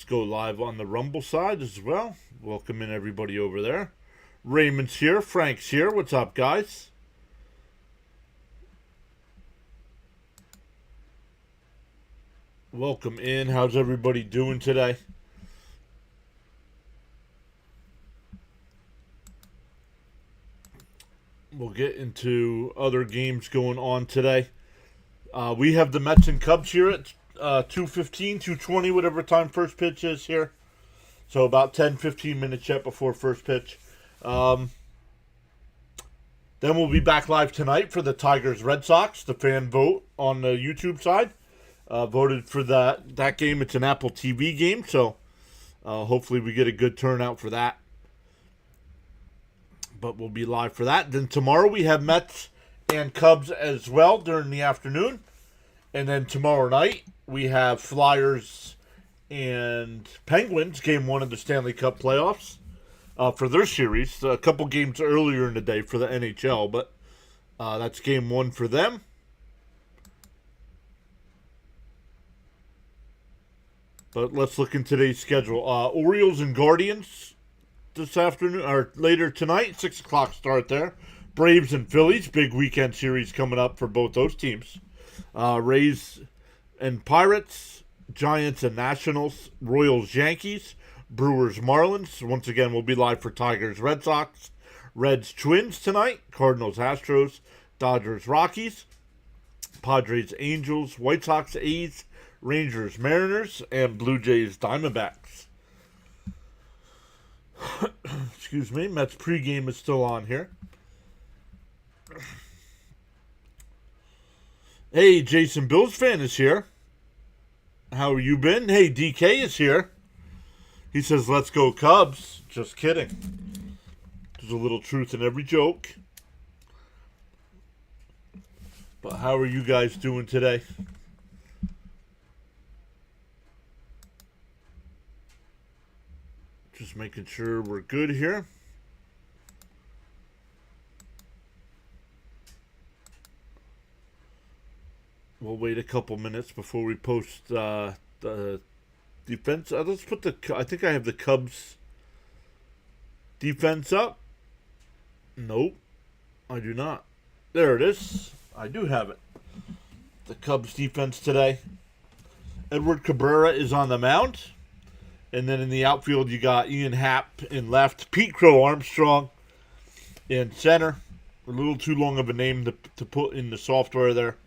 Let's go live on the Rumble side as well. Welcome in everybody over there. Raymond's here. Frank's here. What's up, guys? Welcome in. How's everybody doing today? We'll get into other games going on today. We have the Mets and Cubs here at 2:15, 2:20, whatever time first pitch is here. So about 10, 15 minutes yet before first pitch. Then we'll be back live tonight for the Tigers-Red Sox. The fan vote on the YouTube side voted for that game. It's an Apple TV game, so hopefully we get a good turnout for that. But we'll be live for that. Then tomorrow we have Mets and Cubs as well during the afternoon. And then tomorrow night we have Flyers and Penguins, game one of the Stanley Cup playoffs for their series. A couple games earlier in the day for the NHL, but that's game one for them. But let's look in today's schedule. Orioles and Guardians this afternoon, or later tonight, 6 o'clock start there. Braves and Phillies, big weekend series coming up for both those teams. Rays and Pirates, Giants and Nationals, Royals, Yankees, Brewers, Marlins. Once again, we'll be live for Tigers, Red Sox, Reds, Twins tonight, Cardinals, Astros, Dodgers, Rockies, Padres, Angels, White Sox, A's, Rangers, Mariners, and Blue Jays, Diamondbacks. Excuse me, Mets pregame is still on here. Hey, Jason Bills fan is here. How you been? Hey, DK is here. He says, let's go Cubs. Just kidding. There's a little truth in every joke. But how are you guys doing today? Just making sure we're good here. We'll wait a couple minutes before we post the defense. Let's put I think I have the Cubs defense up. Nope, I do not. There it is. I do have it. The Cubs defense today. Edward Cabrera is on the mound. And then in the outfield, you got Ian Happ in left, Pete Crow Armstrong in center. A little too long of a name to put in the software there.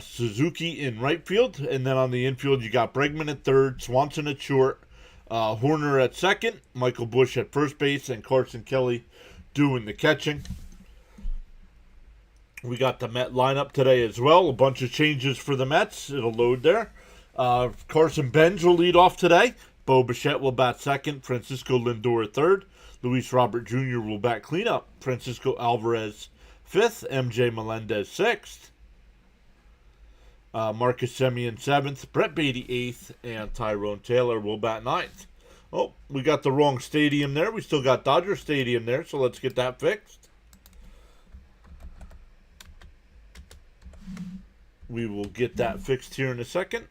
Suzuki in right field. And then on the infield, you got Bregman at third, Swanson at short, Horner at second, Michael Busch at first base, and Carson Kelly doing the catching. We got the Met lineup today as well. A bunch of changes for the Mets. It'll load there. Carson Benz will lead off today. Bo Bichette will bat second. Francisco Lindor third. Luis Robert Jr. will bat cleanup. Francisco Alvarez fifth. MJ Melendez sixth. Marcus Semien seventh. Brett Beatty eighth. And Tyrone Taylor will bat ninth. Oh, we got the wrong stadium there. We still got Dodger Stadium there, so let's get that fixed. We will get that fixed here in a second.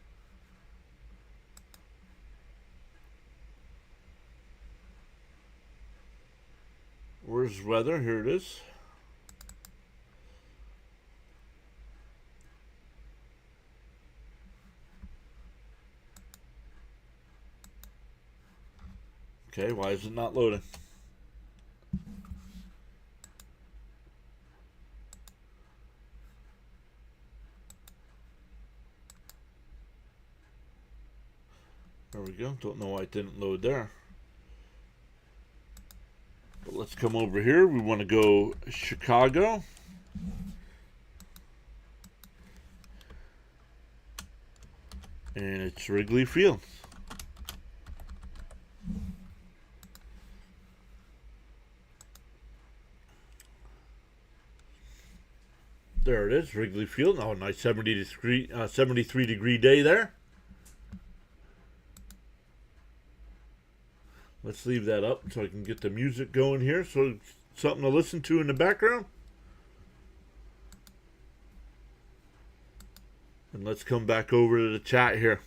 Where's weather? Here it is. Okay, why is it not loading? There we go. Don't know why it didn't load there. But let's come over here. We want to go Chicago. And it's Wrigley Field. There it is, Wrigley Field. Oh, nice 73 degree day there. Let's leave that up so I can get the music going here. So something to listen to in the background. And let's come back over to the chat here.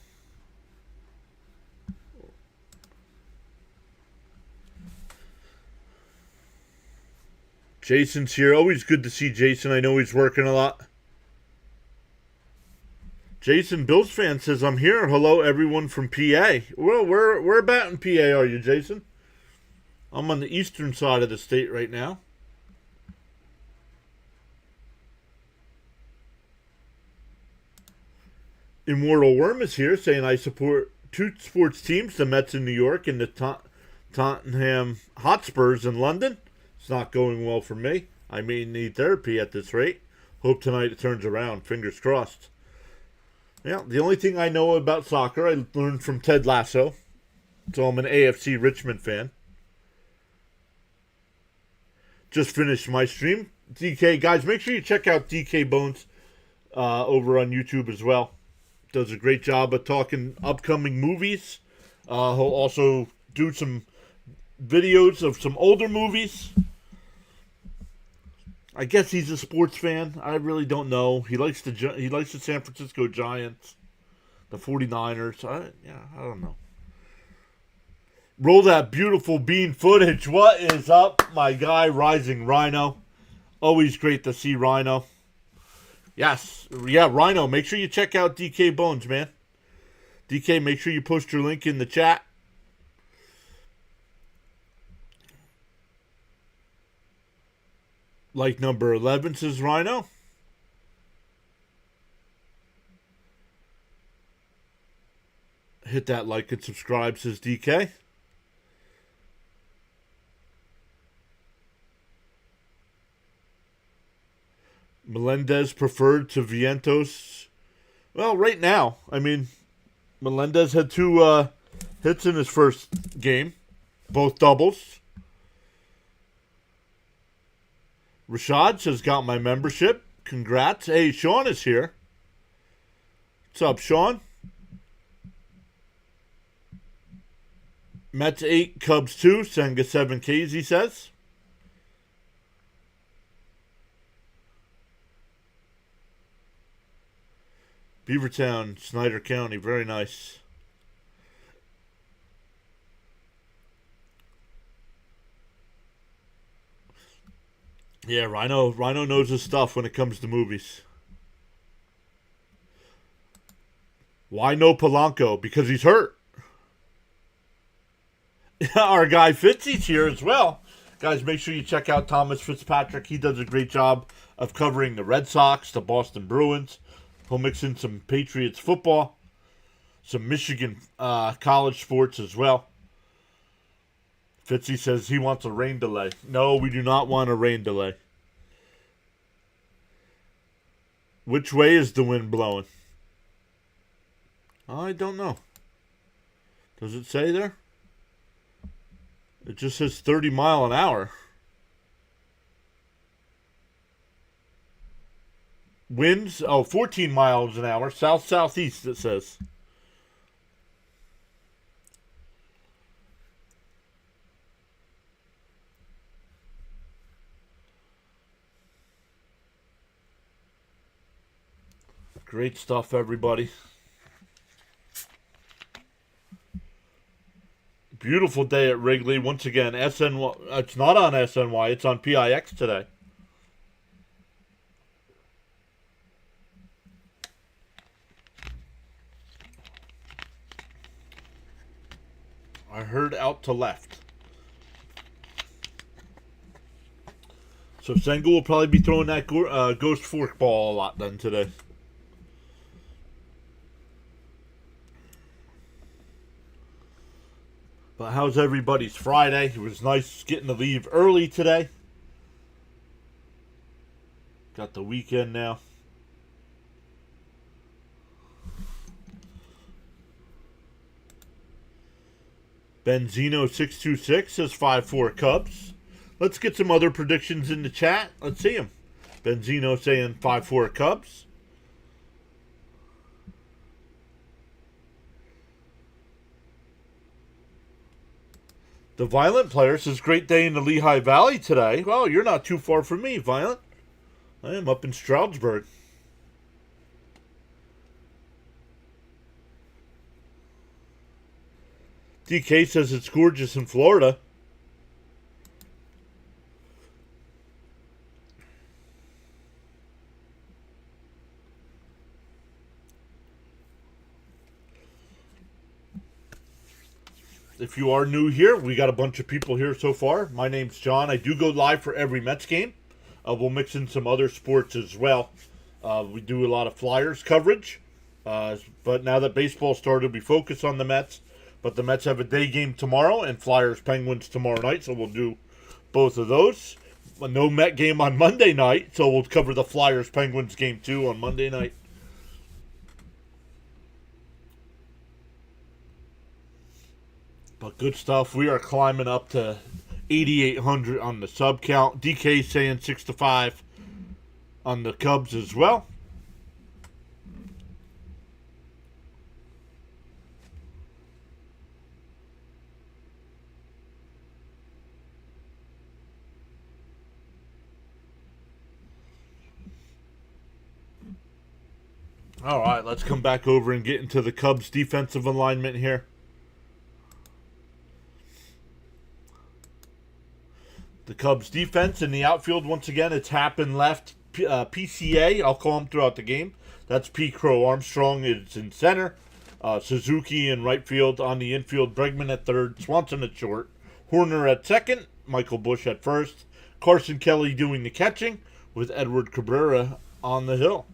Jason's here. Always good to see Jason. I know he's working a lot. Jason, Bills fan, says, I'm here. Hello, everyone from PA. Well, where about in PA are you, Jason? I'm on the eastern side of the state right now. Immortal Worm is here saying, I support two sports teams, the Mets in New York and the Tottenham Hotspurs in London. It's not going well for me. I may need therapy at this rate. Hope tonight it turns around. Fingers crossed. Yeah, the only thing I know about soccer I learned from Ted Lasso. So I'm an AFC Richmond fan. Just finished my stream. DK, guys, make sure you check out DK Bones over on YouTube as well. Does a great job of talking upcoming movies. He'll also do some videos of some older movies. I guess he's a sports fan. I really don't know. He likes the San Francisco Giants, the 49ers. I don't know. Roll that beautiful bean footage. What is up, my guy, Rising Rhino? Always great to see Rhino. Yes. Yeah, Rhino, make sure you check out DK Bones, man. DK, make sure you post your link in the chat. Like number 11, says Rhino. Hit that like and subscribe, says DK. Melendez preferred to Vientos. Well, right now, I mean, Melendez had 2 hits in his first game. Both doubles. Rashad says, got my membership. Congrats. Hey, Sean is here. What's up, Sean? Mets 8, Cubs 2, Senga 7 Ks, he says. Beavertown, Snyder County, very nice. Yeah, Rhino knows his stuff when it comes to movies. Why no Polanco? Because he's hurt. Our guy Fitzy's here as well. Guys, make sure you check out Thomas Fitzpatrick. He does a great job of covering the Red Sox, the Boston Bruins. He'll mix in some Patriots football, some Michigan college sports as well. Fitzy says he wants a rain delay. No, we do not want a rain delay. Which way is the wind blowing? I don't know. Does it say there? It just says 30 mile an hour. Winds, 14 miles an hour. South-southeast, it says. Great stuff, everybody. Beautiful day at Wrigley. Once again, SNY. It's not on SNY. It's on PIX today. I heard out to left. So Sengu will probably be throwing that ghost fork ball a lot then today. But how's everybody's Friday? It was nice getting to leave early today. Got the weekend now. Benzino626 says 5-4 Cubs. Let's get some other predictions in the chat. Let's see them. Benzino saying 5-4 Cubs. The Violent player says, great day in the Lehigh Valley today. Well, you're not too far from me, Violent. I am up in Stroudsburg. DK says it's gorgeous in Florida. If you are new here, we got a bunch of people here so far. My name's John. I do go live for every Mets game. We'll mix in some other sports as well. We do a lot of Flyers coverage. But now that baseball started, we focus on the Mets. But the Mets have a day game tomorrow and Flyers Penguins tomorrow night, so we'll do both of those. No Met game on Monday night, so we'll cover the Flyers Penguins game too on Monday night. But good stuff. We are climbing up to 8,800 on the sub count. DK saying 6-5 on the Cubs as well. All right, let's come back over and get into the Cubs defensive alignment here. The Cubs defense in the outfield, once again, it's Happ in left, PCA, I'll call him throughout the game. That's P. Crow. Armstrong is in center. Suzuki in right field. On the infield, Bregman at third, Swanson at short, Horner at second, Michael Busch at first, Carson Kelly doing the catching with Edward Cabrera on the hill.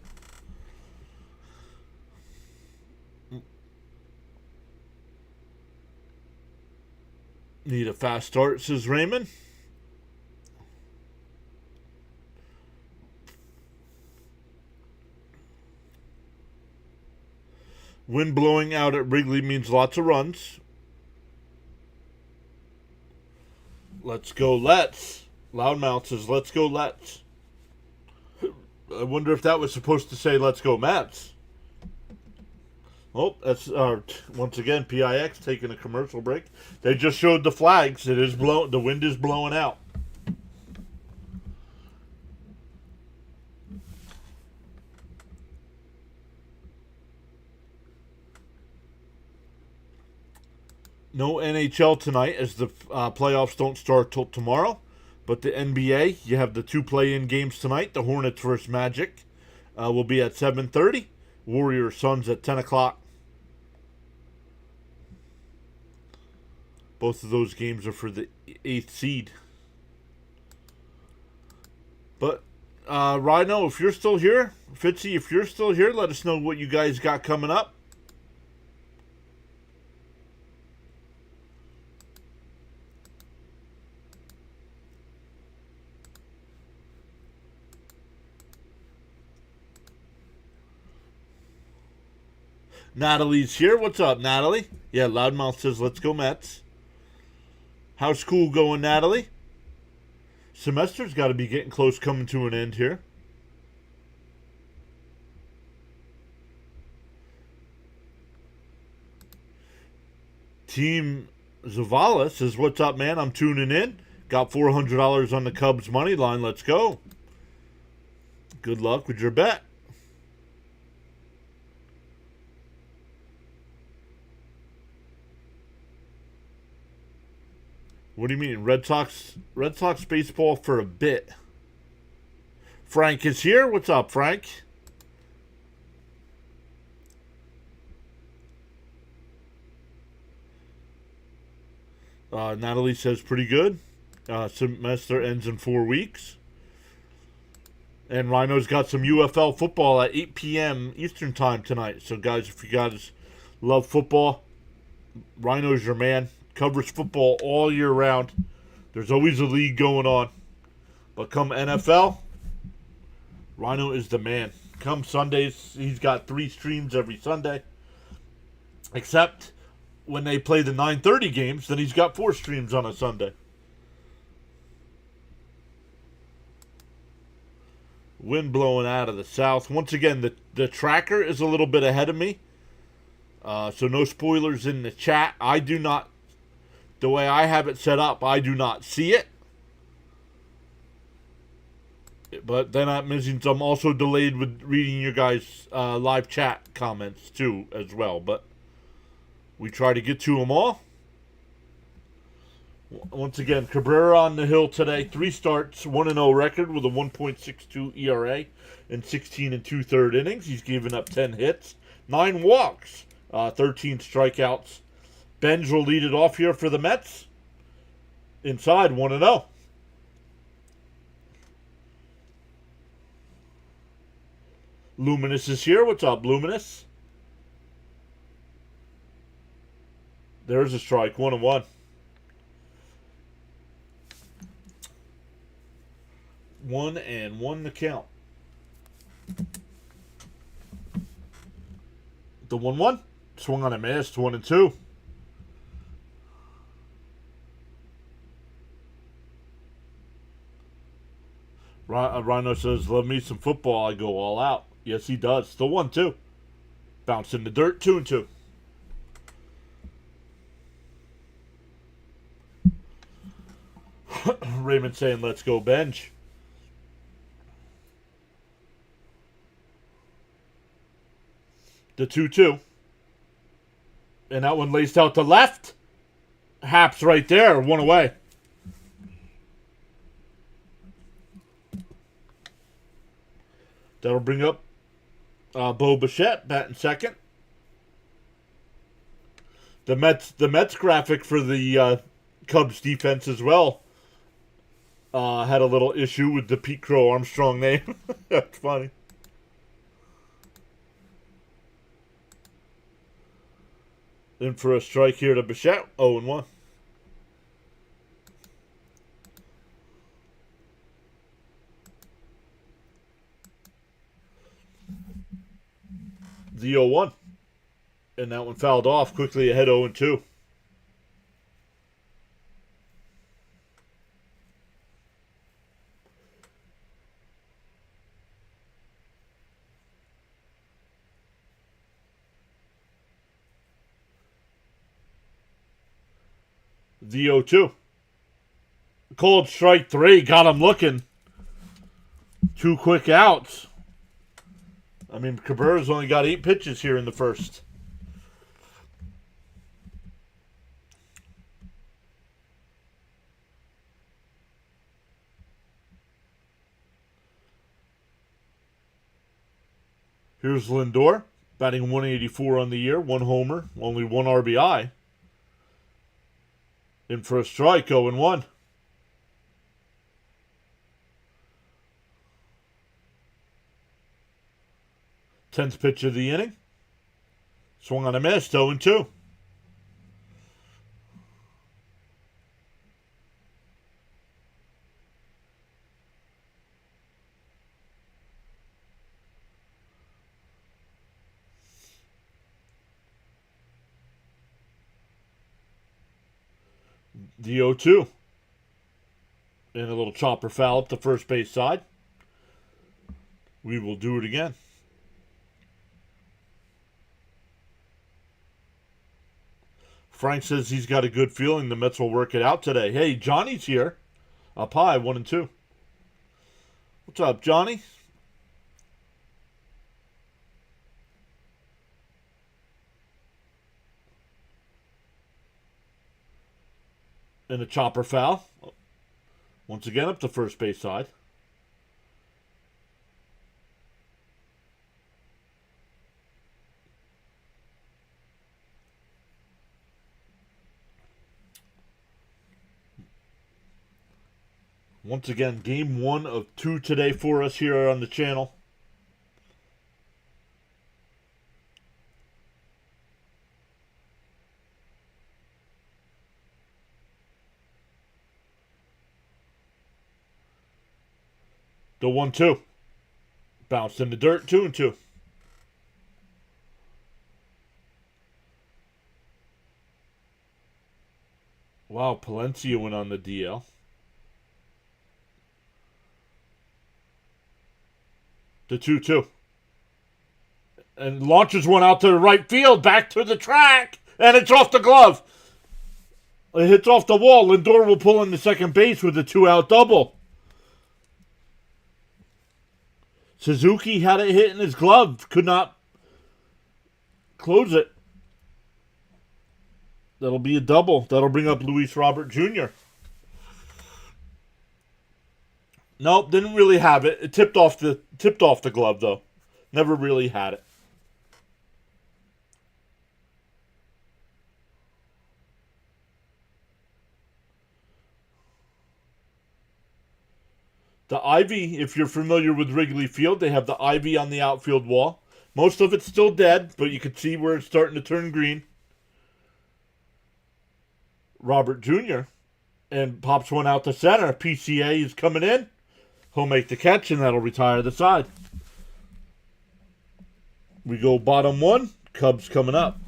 Need a fast start, says Raymond. Wind blowing out at Wrigley means lots of runs. Let's go, let's. Loudmouth says, let's go, let's. I wonder if that was supposed to say, let's go, Mets. Oh, that's once again PIX taking a commercial break. They just showed the flags. It is blow. The wind is blowing out. No NHL tonight as the playoffs don't start till tomorrow. But the NBA, you have the two play-in games tonight. The Hornets versus Magic will be at 7:30. Warriors Suns at 10 o'clock. Both of those games are for the 8th seed. But, Rhino, if you're still here, Fitzy, if you're still here, let us know what you guys got coming up. Natalie's here. What's up, Natalie? Yeah, Loudmouth says, let's go Mets. How's school going, Natalie? Semester's got to be getting close, coming to an end here. Team Zavala says, what's up, man? I'm tuning in. Got $400 on the Cubs money line. Let's go. Good luck with your bet. What do you mean? Red Sox baseball for a bit. Frank is here. What's up, Frank? Natalie says pretty good. Semester ends in 4 weeks. And Rhino's got some UFL football at 8 p.m. Eastern time tonight. So, guys, if you guys love football, Rhino's your man. Covers football all year round. There's always a league going on. But come NFL, Rhino is the man. Come Sundays, he's got 3 streams every Sunday. Except when they play the 9:30 games, then he's got 4 streams on a Sunday. Wind blowing out of the south. Once again, the tracker is a little bit ahead of me. So no spoilers in the chat. I do not... The way I have it set up, I do not see it. But then that means I'm also delayed with reading your guys' live chat comments too, as well. But we try to get to them all. Once again, Cabrera on the hill today. 3 starts, 1-0 record with a 1.62 ERA in 16 2/3 innings. He's given up 10 hits, 9 walks, 13 strikeouts. Benj will lead it off here for the Mets. Inside, 1-0. Luminous is here. What's up, Luminous? There's a strike, 1-1. 1-1 to count. The 1-1. Swung on a miss, 1-2. Rhino says, love me some football, I go all out. Yes, he does. Still 1-2. Bounce in the dirt, 2-2. Raymond saying, let's go Benj. The 2-2. And that one laced out to left. Haps right there, 1 away. That'll bring up Bo Bichette batting second. The Mets graphic for the Cubs defense as well had a little issue with the Pete Crow Armstrong name. That's funny. In for a strike here to Bichette, 0-1. The 0-1. And that one fouled off quickly ahead 0-2. The 0-2. Cold strike 3. Got him looking. 2 quick outs. I mean, Cabrera's only got 8 pitches here in the first. Here's Lindor, batting 184 on the year, 1 homer, only 1 RBI. In for a strike, 0-1. 10th pitch of the inning. Swung on a miss, 0-2. The 0-2. And a little chopper foul up the first base side. We will do it again. Frank says he's got a good feeling the Mets will work it out today. Hey, Johnny's here. Up high, 1-2. What's up, Johnny? And a chopper foul. Once again, up the first base side. Once again, game 1 of 2 today for us here on the channel. The 1-2. Bounced in the dirt, 2-2. Wow, Palencia went on the DL. The 2-2. And launches one out to the right field, back to the track, and it's off the glove. It hits off the wall. Lindor will pull in the second base with a 2-out double. Suzuki had it hit in his glove, could not close it. That'll be a double. That'll bring up Luis Robert Jr. Nope, didn't really have it. It tipped off the glove though. Never really had it. The ivy, if you're familiar with Wrigley Field, they have the ivy on the outfield wall. Most of it's still dead, but you can see where it's starting to turn green. Robert Jr. and pops one out to center. PCA is coming in. He'll make the catch, and that'll retire the side. We go bottom one. Cubs coming up.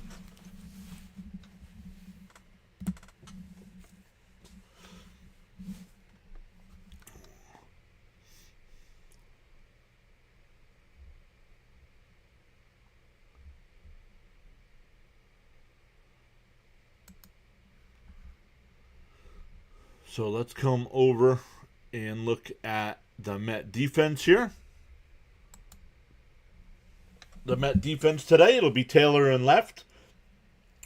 So let's come over and look at the Met defense here. The Met defense today, it'll be Taylor in left,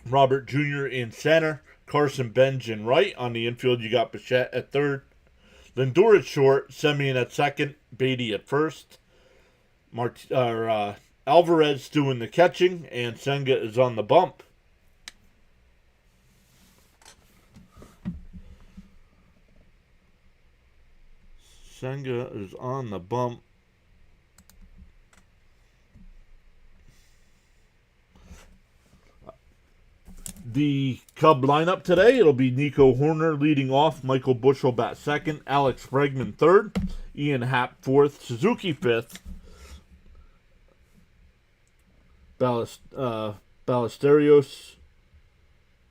Robert Jr. in center, Carson Benj in right. On the infield, you got Bichette at third, Lindor at short, Semien at second, Beatty at first. Alvarez doing the catching, and Senga is on the bump. Senga is on the bump. The Cub lineup today, it'll be Nico Horner leading off, Michael Bush will bat second, Alex Bregman third, Ian Happ fourth, Suzuki fifth, Ballesteros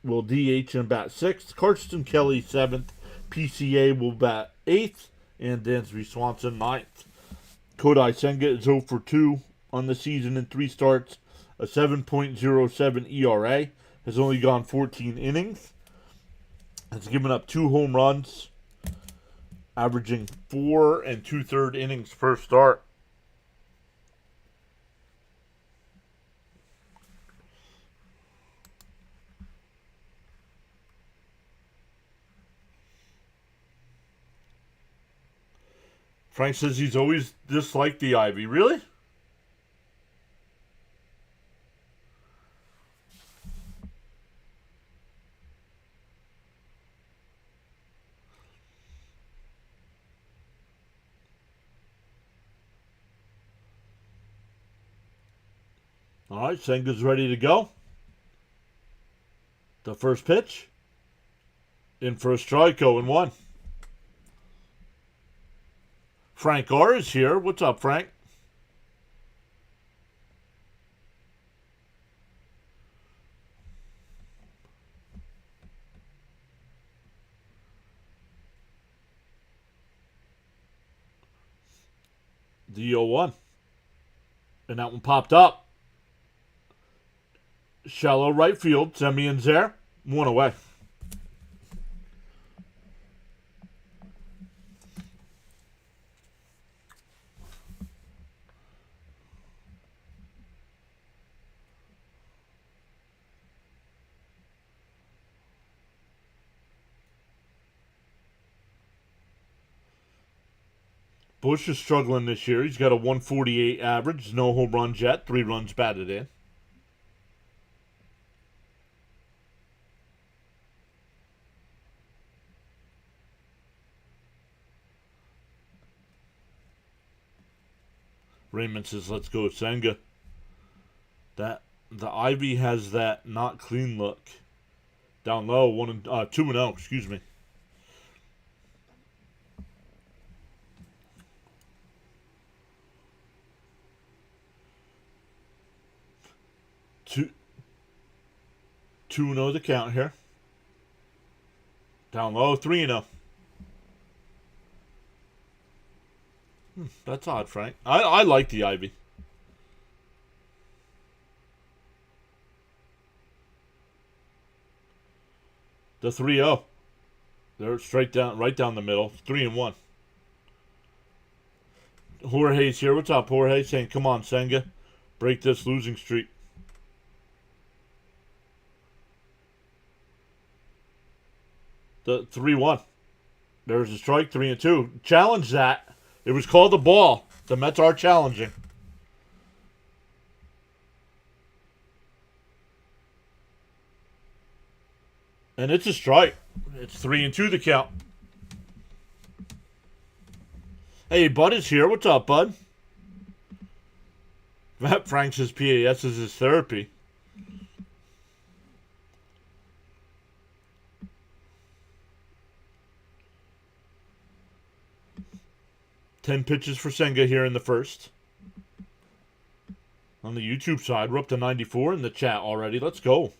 will DH and bat sixth, Carson Kelly seventh, PCA will bat eighth, and Dansby Swanson ninth. Kodai Senga is 0 for 2 on the season in 3 starts, a 7.07 ERA. Has only gone 14 innings. Has given up 2 home runs, averaging 4 2/3 innings per start. Frank says he's always disliked the ivy. Really? All right, Senga's ready to go. The first pitch. In for a strike, 0-1. Frank R. is here. What's up, Frank? The 0-1. And that one popped up. Shallow right field. Semien's there. 1 away. Bush is struggling this year. He's got a 148 average, no home runs yet, 3 runs batted in. Raymond says, let's go Senga. The Ivy has that not clean look. Down low, 2-0, excuse me. Two 2-0 the count here. Down low, 3-0. That's odd, Frank. I like the Ivy. The 3-0. They're straight down, right down the middle. 3-1. Jorge's here. What's up, Jorge? Saying, come on, Senga. Break this losing streak. The 3-1. There's a strike, 3-2. Challenge that. It was called a ball. The Mets are challenging. And it's a strike. It's 3-2 the count. Hey, Bud is here. What's up, Bud? Frank says PAS is his therapy. Ten pitches for Senga here in the first. On the YouTube side, we're up to 94 in the chat already. Let's go.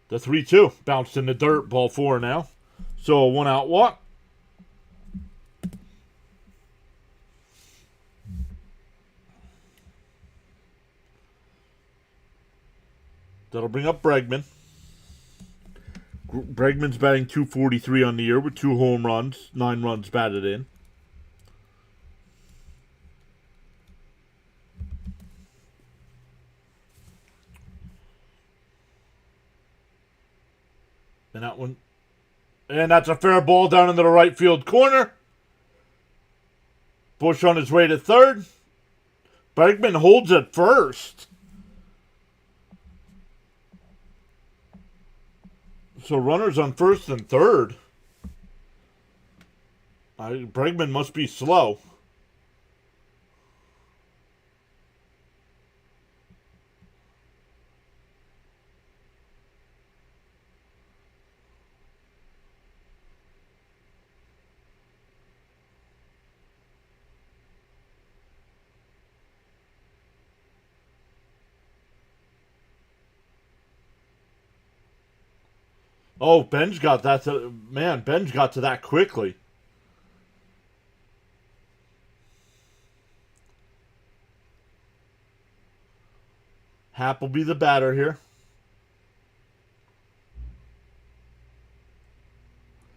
The 3-2 bounced in the dirt. Ball 4 now. So a 1-out walk. That'll bring up Bregman. Bregman's batting .243 on the year with 2 home runs, 9 runs batted in. And that one, and that's a fair ball down into the right field corner. Bush on his way to third. Bregman holds at first. So runners on first and third. Bregman must be slow. Oh, Ben's got that. Ben's got to that quickly. Happ will be the batter here.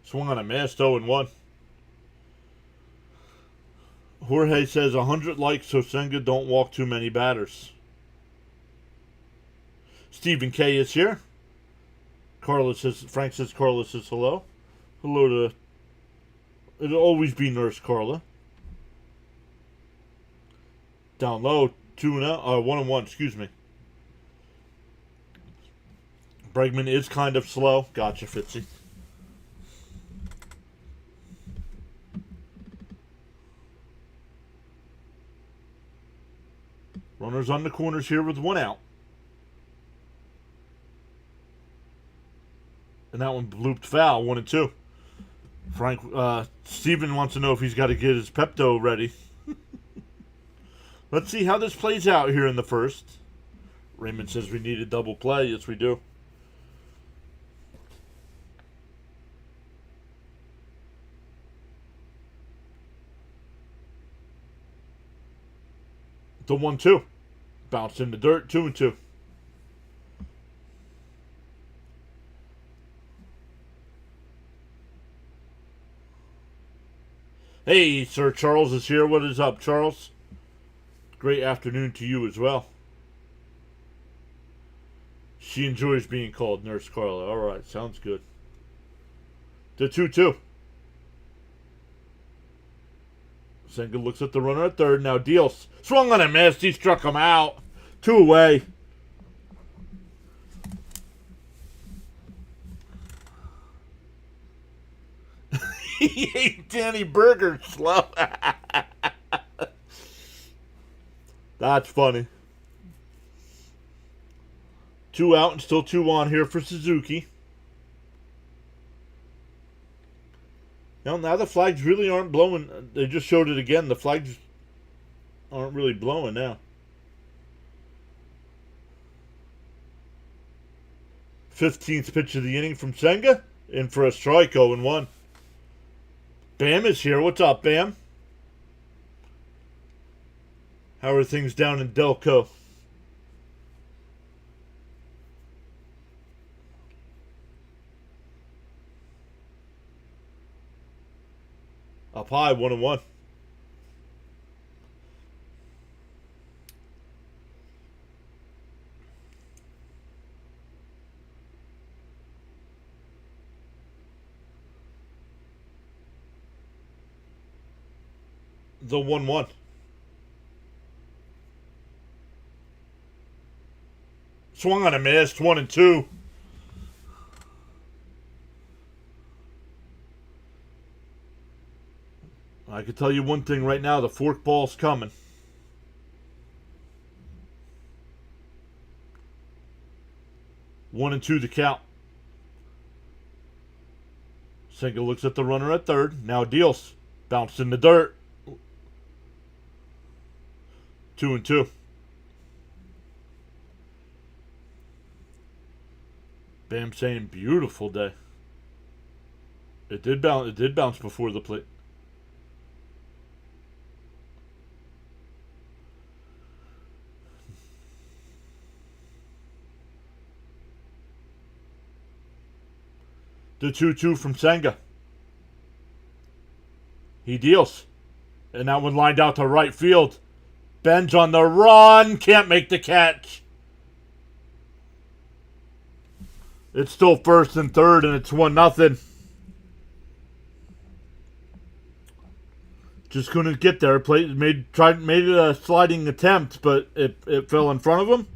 Swung on a miss, 0-1. Jorge says 100 likes so Senga don't walk too many batters. Stephen K is here. Frank says Carlos says hello. Hello to, it'll always be Nurse Carla. Down low, 1-1, excuse me. Bregman is kind of slow. Gotcha, Fitzy. Runners on the corners here with 1 out. And that one looped foul, 1-2. Steven wants to know if he's got to get his Pepto ready. Let's see how this plays out here in the first. Raymond says we need a double play. Yes, we do. The 1-2. Bounced in the dirt, 2-2. Hey, Sir Charles is here. What is up, Charles? Great afternoon to you as well. She enjoys being called Nurse Carla. All right, sounds good. The 2-2. Senga looks at the runner at third. Now deals. Swung on a miss. He struck him out. 2 away. He ate Danny Burger slow. That's funny. 2 out and still 2 on here for Suzuki. Now the flags really aren't blowing. They just showed it again. The flags aren't really blowing now. 15th pitch of the inning from Senga. In for a strike, 0-1. Bam is here. What's up, Bam? How are things down in Delco? Up high, 1-1. The 1-1. Swung on a miss, 1-2. I can tell you one thing right now, the fork ball's coming. One and two to count. Senga looks at the runner at third. Now deals. Bounced in the dirt. 2 and 2. Bam saying beautiful day. It did bounce before the plate. The 2-2 from Senga. He deals. And that one lined out to right field. Ben's on the run. Can't make the catch. It's still first and third, and it's 1-0. Just couldn't get there. Made a sliding attempt, but it fell in front of him.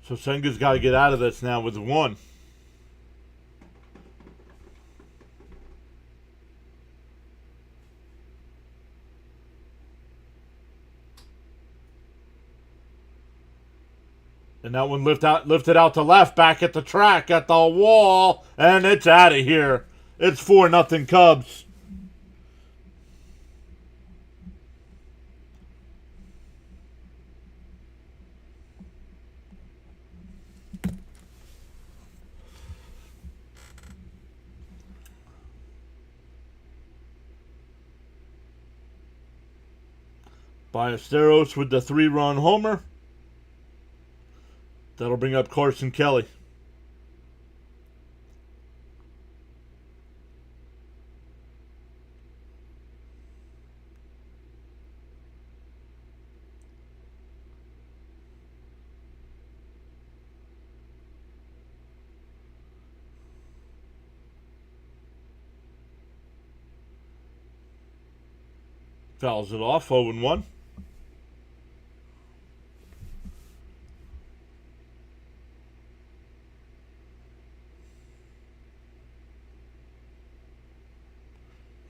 So Senga's got to get out of this now with 1. And that one lifted out to left, back at the track, at the wall, and it's out of here. It's 4-0 Cubs. Ballesteros with the 3-run homer. That'll bring up Carson Kelly. Fouls it off, 0-1.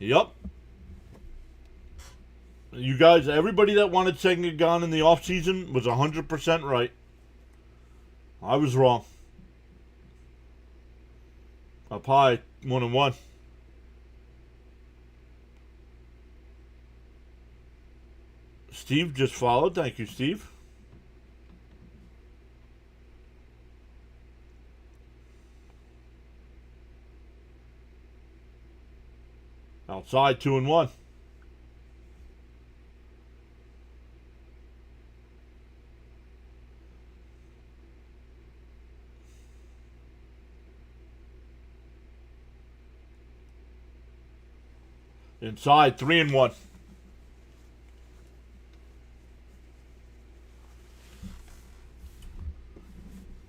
Yep. You guys, everybody that wanted Senga gone in the offseason was 100% right. I was wrong. Up high, 1-1. Steve just followed. Thank you, Steve. Outside, 2-1. Inside, 3-1.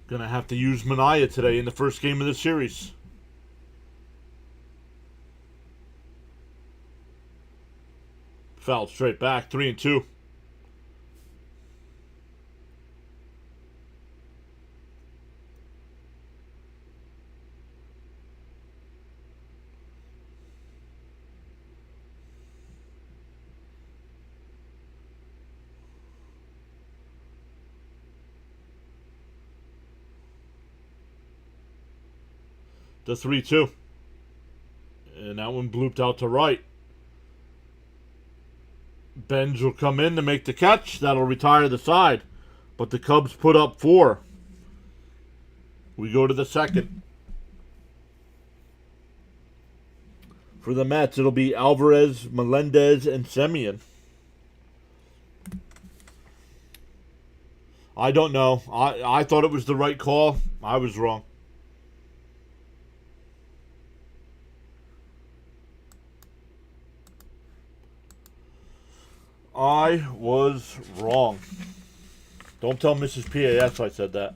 Gonna have to use Mania today in the first game of the series. Fouled straight back, 3-2. The 3-2. And that one blooped out to right. Benj will come in to make the catch. That'll retire the side. But the Cubs put up 4. We go to the second. For the Mets, it'll be Alvarez, Melendez, and Semien. I don't know. I thought it was the right call. I was wrong. I was wrong. Don't tell Mrs. PAS I said that.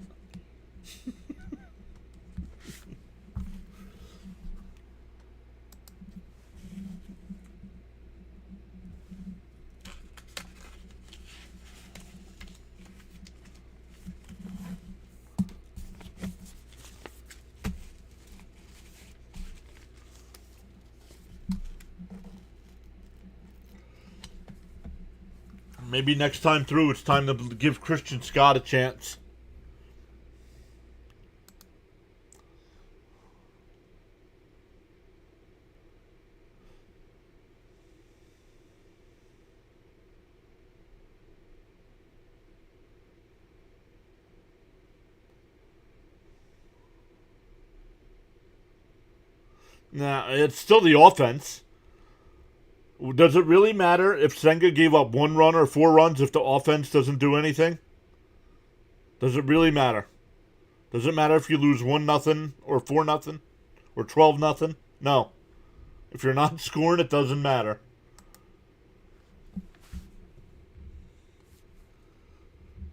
Maybe next time through, it's time to give Christian Scott a chance. Nah, it's still the offense. Does it really matter if Senga gave up 1 run or 4 runs if the offense doesn't do anything? Does it really matter? Does it matter if you lose 1-0 or 4-0 or 12-0? No. If you're not scoring, it doesn't matter.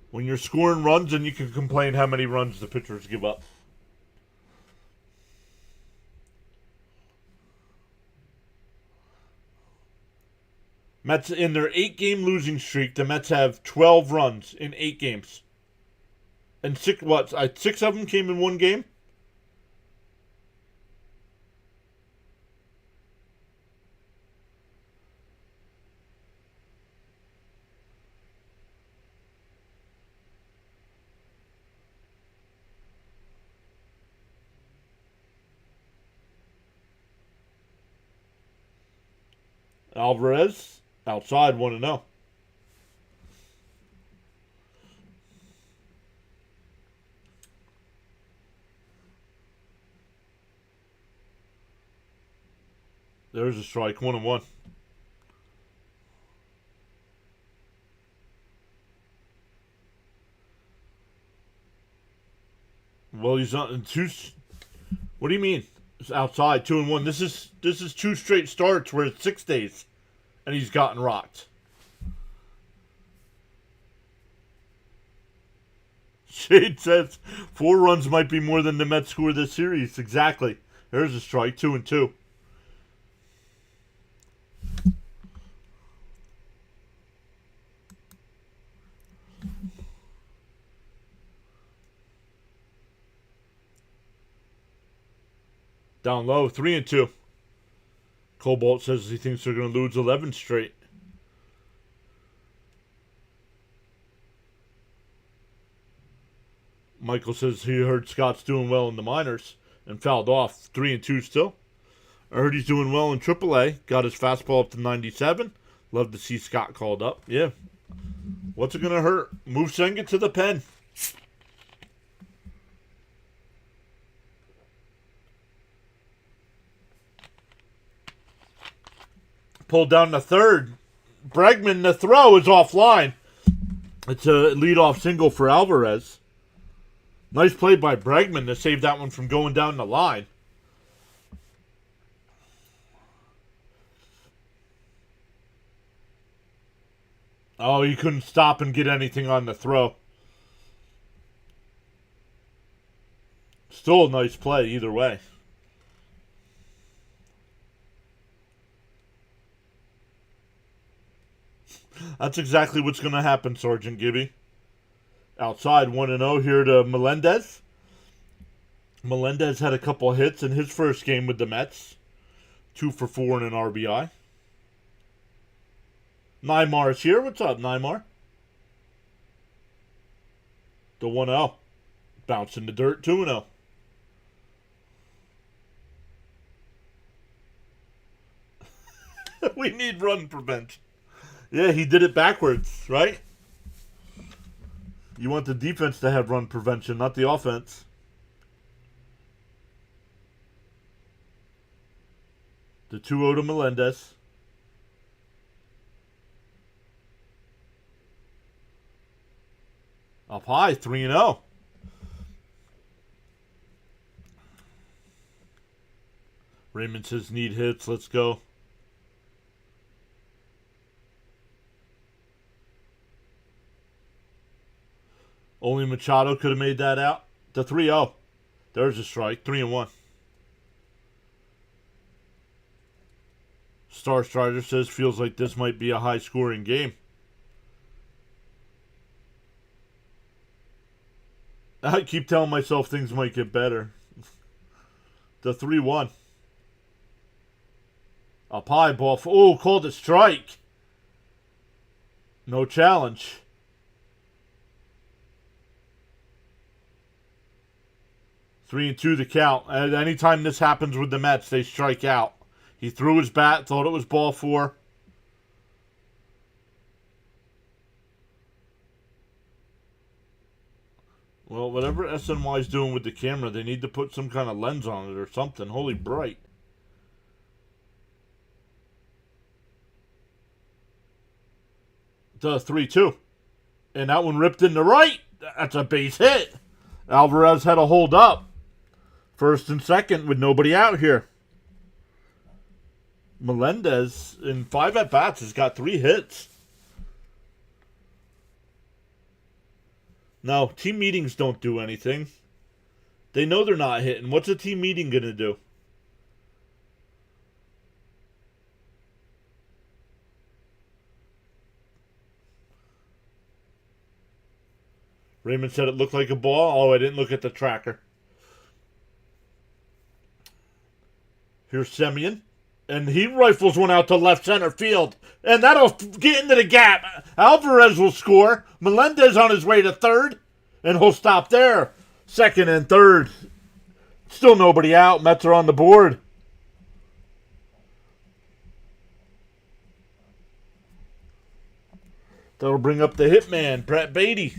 When you're scoring runs, then you can complain how many runs the pitchers give up. Mets, in their 8-game losing streak, the Mets have 12 runs in 8 games. And 6 of them came in 1 game? Alvarez, outside 1-0. There's a strike, 1-1. Well, he's not in 2. What do you mean? It's outside 2-1. This is 2 straight starts where it's 6 days, and he's gotten rocked. Shade says 4 runs might be more than the Mets score this series. Exactly. There's a strike, 2-2. Down low, 3-2. Cobalt says he thinks they're going to lose 11 straight. Michael says he heard Scott's doing well in the minors and fouled off. 3-2 still. I heard he's doing well in AAA. Got his fastball up to 97. Love to see Scott called up. Yeah. What's it going to hurt? Move Senga to the pen. Pulled down the third. Bregman, the throw is offline. It's a leadoff single for Alvarez. Nice play by Bregman to save that one from going down the line. Oh, he couldn't stop and get anything on the throw. Still a nice play either way. That's exactly what's going to happen, Sergeant Gibby. Outside 1-0 here to Melendez. Melendez had a couple hits in his first game with the Mets. 2 for 4 and an RBI. Nymar's here. What's up, Nymar? The 1-0. Bounce in the dirt, 2-0. We need run prevention. Yeah, he did it backwards, right? You want the defense to have run prevention, not the offense. The 2-0 to Melendez. Up high, 3-0. Raymond says need hits. Let's go. Only Machado could have made that out. The 3-0. There's a strike. 3-1. Star Strider says feels like this might be a high-scoring game. I keep telling myself things might get better. The 3-1. Up high ball. Oh, called a strike. No challenge. Three and two to count. And anytime this happens with the Mets, they strike out. He threw his bat, thought it was ball 4. Well, whatever SNY's doing with the camera, they need to put some kind of lens on it or something. Holy bright. The 3-2. And that one ripped in the right. That's a base hit. Alvarez had a hold up. First and second with nobody out here. Melendez, in 5 at-bats, has got 3 hits. No, team meetings don't do anything. They know they're not hitting. What's a team meeting going to do? Raymond said it looked like a ball. Oh, I didn't look at the tracker. Here's Semien. And he rifles one out to left center field. And that'll get into the gap. Alvarez will score. Melendez on his way to third. And he'll stop there. Second and third. Still nobody out. Mets are on the board. That'll bring up the hitman, Brett Beatty.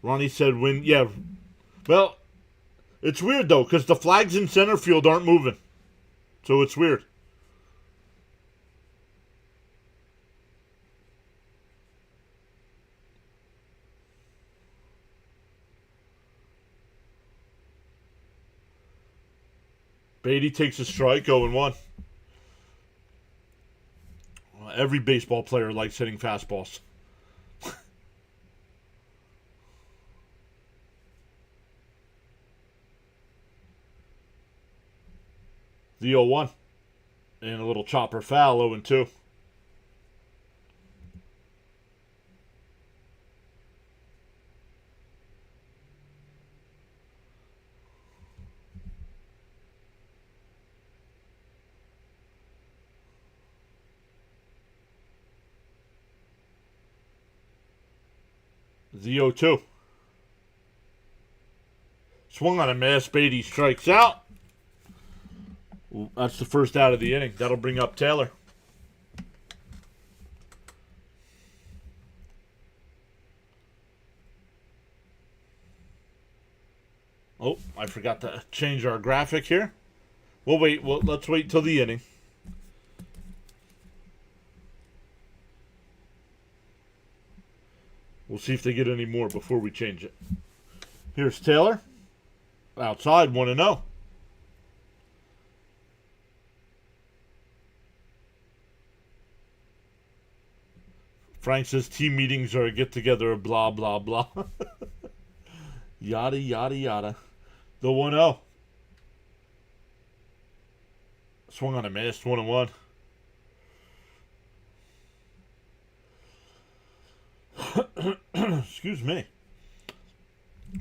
Ronnie said win. Yeah. Well, it's weird, though, because the flags in center field aren't moving. So it's weird. Beatty takes a strike, 0-1. Every baseball player likes hitting fastballs. The 0-1. And a little chopper foul, 0-2. The 0-2. Swung on a miss. Beatty strikes out. That's the first out of the inning. That'll bring up Taylor. Oh, I forgot to change our graphic here. We'll wait. Let's wait till the inning. We'll see if they get any more before we change it. Here's Taylor. Outside, 1-0. Frank says team meetings are a get-together, blah, blah, blah. Yada, yada, yada. The 1-0. Swung on a miss, 1-1. Excuse me.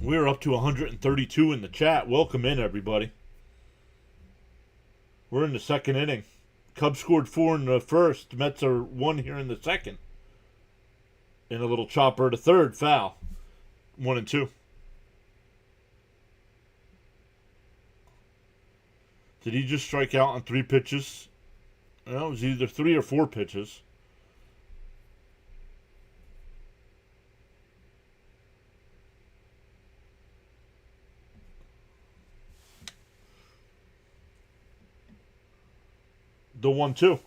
We're up to 132 in the chat. Welcome in, everybody. We're in the second inning. Cubs scored 4 in the first. Mets are 1 here in the second. And a little chopper to third, foul. 1-2. Did he just strike out on 3 pitches? Well, it was either 3 or 4 pitches. The 1-2.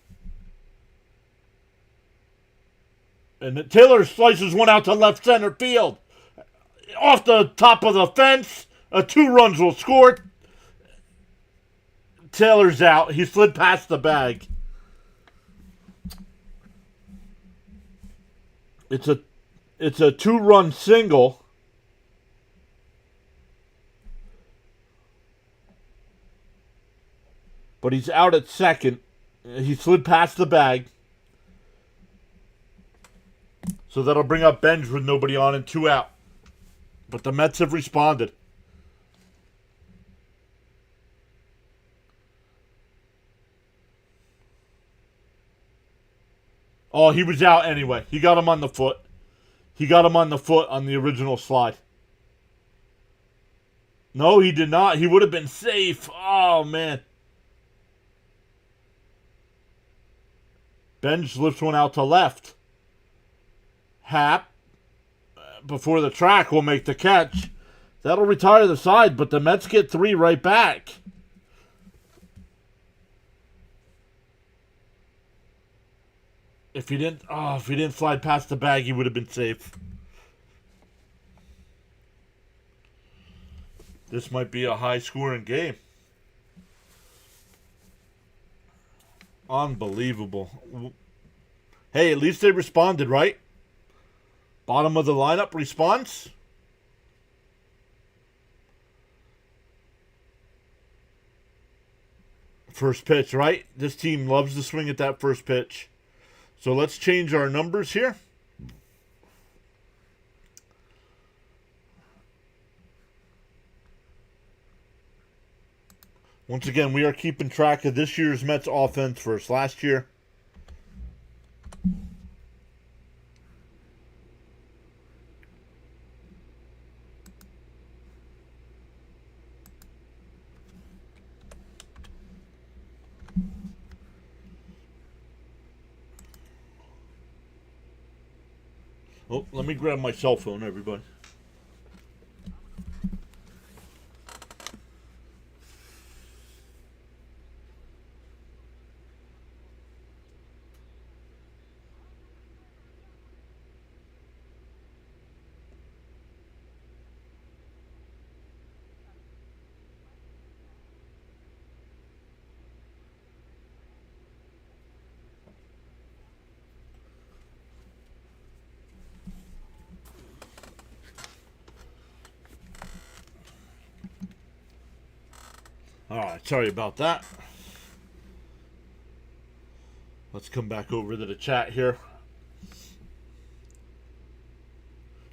And Taylor slices one out to left center field. Off the top of the fence. 2 runs will score. Taylor's out. He slid past the bag. It's a 2-run single. But he's out at second. He slid past the bag. So that'll bring up Benj with nobody on and 2 out. But the Mets have responded. Oh, he was out anyway. He got him on the foot. He got him on the foot on the original slide. No, he did not. He would have been safe. Oh, man. Benj lifts one out to left. Happ, before the track, will make the catch. That'll retire the side, but the Mets get 3 right back. If he didn't slide past the bag, he would have been safe. This might be a high-scoring game. Unbelievable. Hey, at least they responded, right? Bottom of the lineup response. First pitch, right? This team loves to swing at that first pitch. So let's change our numbers here. Once again, we are keeping track of this year's Mets offense versus last year. Oh, let me grab my cell phone, everybody. Alright, sorry about that. Let's come back over to the chat here.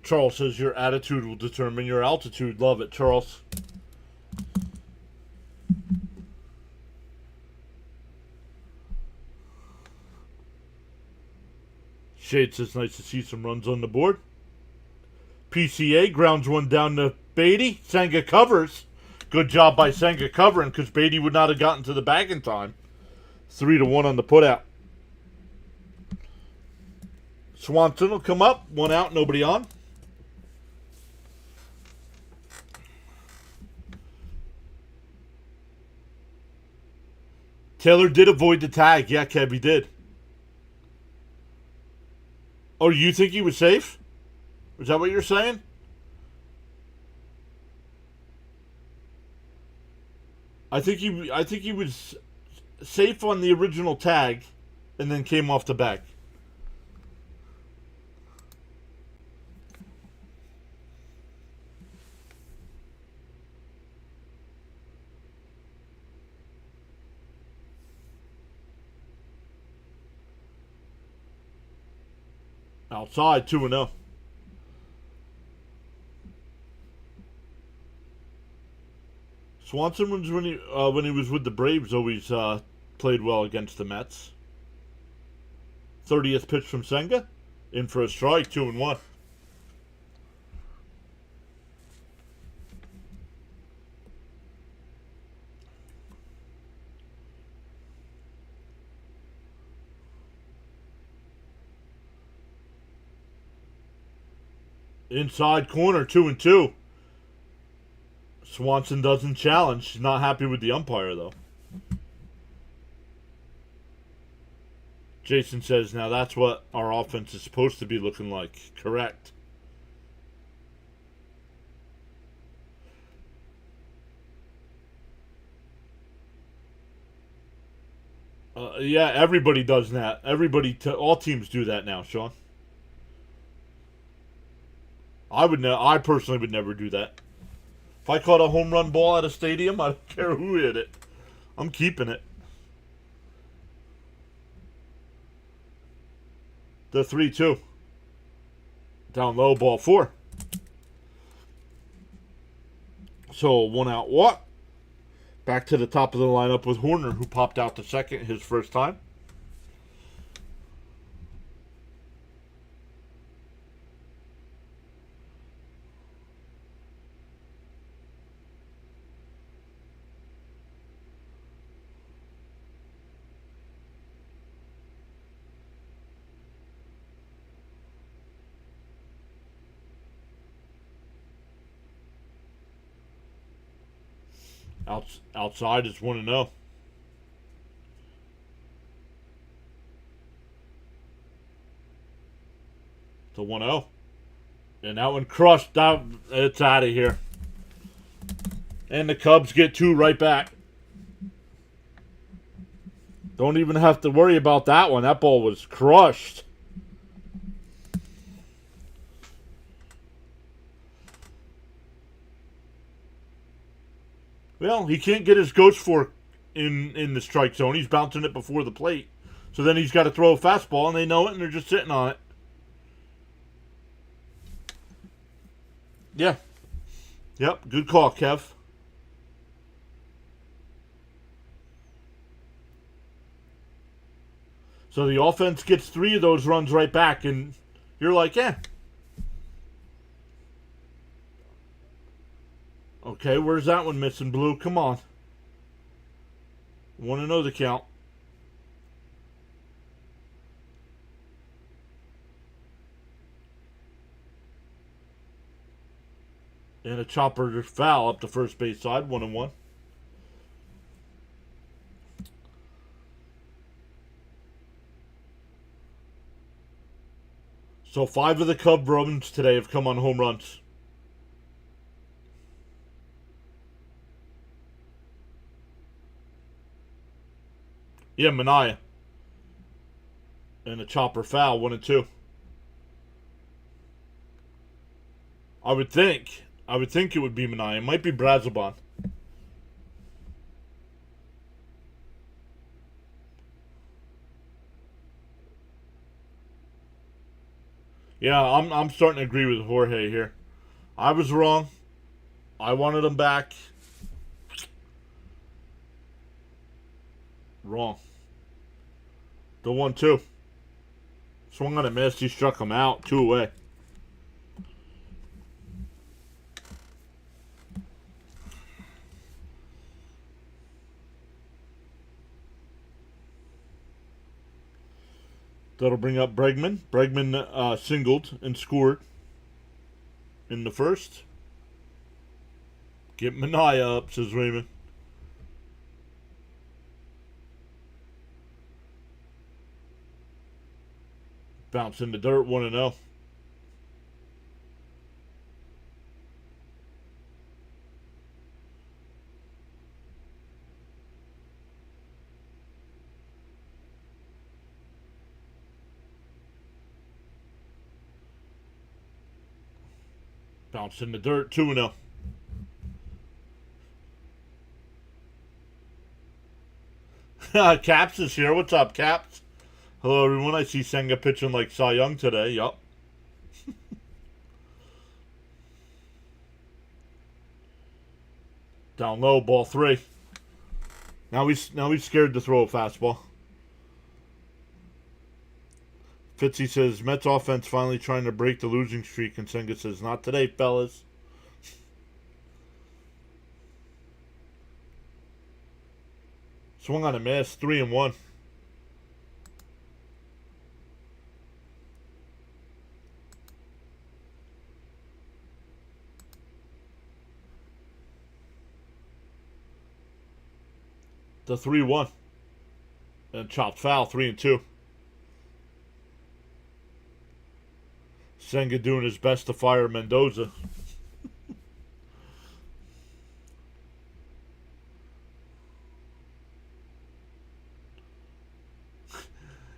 Charles says your attitude will determine your altitude. Love it, Charles. Shade says nice to see some runs on the board. PCA grounds one down to Beatty. Senga covers. Good job by Senga covering because Beatty would not have gotten to the bag in time. 3-1 on the putout. Swanson will come up. 1 out, nobody on. Taylor did avoid the tag. Yeah, Kev, he did. Oh, you think he was safe? Is that what you're saying? I think he was safe on the original tag and then came off the back. Outside, 2-0. Swanson was when he was with the Braves always played well against the Mets. 30th pitch from Senga, in for a strike, 2-1. Inside corner, 2-2. Swanson doesn't challenge. She's not happy with the umpire, though. Jason says, now that's what our offense is supposed to be looking like. Correct. Yeah, everybody does that. All teams do that now, Sean. I personally would never do that. If I caught a home run ball at a stadium, I don't care who hit it. I'm keeping it. The 3-2. Down low, ball 4. So 1 out walk. Back to the top of the lineup with Horner, who popped out to second his first time. Outside is 1-0. To 1-0. And that one crushed out. It's out of here. And the Cubs get 2 right back. Don't even have to worry about that one. That ball was crushed. Well, he can't get his ghost fork in the strike zone. He's bouncing it before the plate. So then he's got to throw a fastball, and they know it, and they're just sitting on it. Yeah. Yep, good call, Kev. So the offense gets 3 of those runs right back, and you're like, yeah. Okay, where's that one missing, Blue? Come on. Want to know the count. And a chopper foul up the first base side, 1-1. So 5 of the Cub runs today have come on home runs. Yeah, Mania. And a chopper foul, 1-2. I would think it would be Mania. It might be Brazoban. Yeah, I'm starting to agree with Jorge here. I was wrong. I wanted him back. Wrong. The 1-2. Swung on a miss. He struck him out. 2 away. That'll bring up Bregman. Bregman singled and scored in the first. Get Mania up, says Raymond. Bounce in the dirt, 1-0. Bounce in the dirt, 2-0. Caps is here. What's up, Caps? Hello, everyone. I see Senga pitching like Cy Young today. Yup. Down low, ball 3. Now he's scared to throw a fastball. Fitzy says, Mets offense finally trying to break the losing streak, and Senga says, not today, fellas. Swung on a miss, 3-1. The 3-1. And chopped foul, 3-2. Senga doing his best to fire Mendoza.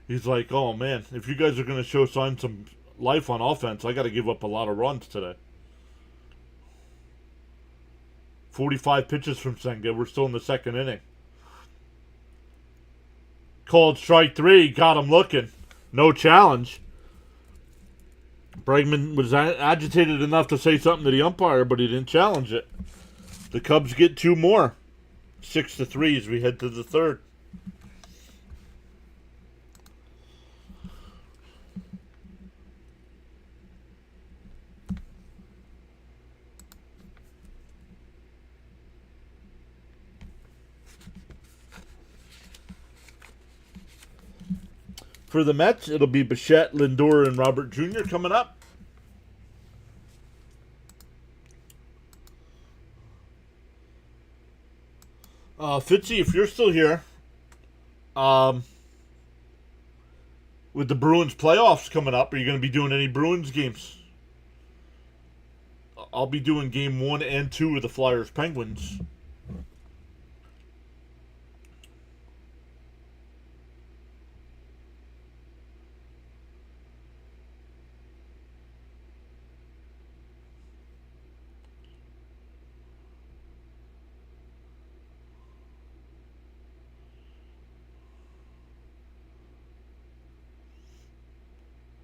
He's like, oh man, if you guys are going to show signs some life on offense, I got to give up a lot of runs today. 45 pitches from Senga. We're still in the second inning. Called strike 3. Got him looking. No challenge. Bregman was agitated enough to say something to the umpire, but he didn't challenge it. The Cubs get 2 more. 6-3 as we head to the third. For the Mets, it'll be Bichette, Lindor, and Robert Jr. coming up. Fitzy, if you're still here, with the Bruins playoffs coming up, are you going to be doing any Bruins games? I'll be doing game 1 and 2 of the Flyers Penguins.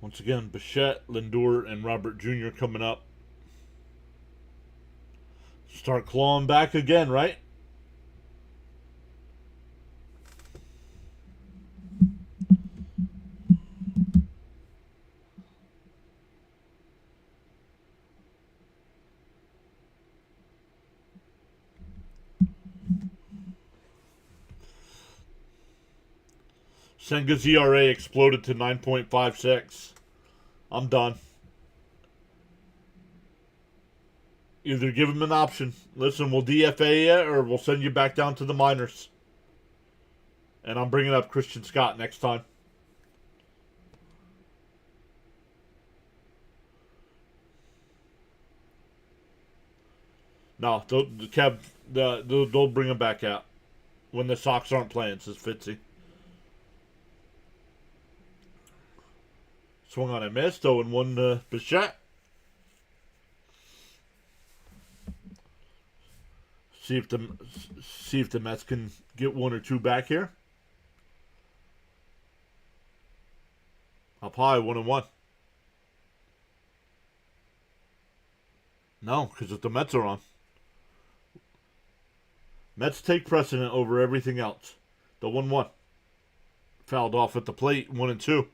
Once again, Bichette, Lindor, and Robert Jr. coming up. Start clawing back again, right? Senga's ERA exploded to 9.56. I'm done. Either give him an option. Listen, we'll DFA you or we'll send you back down to the minors. And I'm bringing up Christian Scott next time. No, they'll bring him back out when the Sox aren't playing, says Fitzy. Swung on a miss, though, and one Bichette. See if the Mets can get 1 or 2 back here. Up high, 1-1. No, because if the Mets are on, Mets take precedent over everything else. The 1-1 fouled off at the plate, 1-2.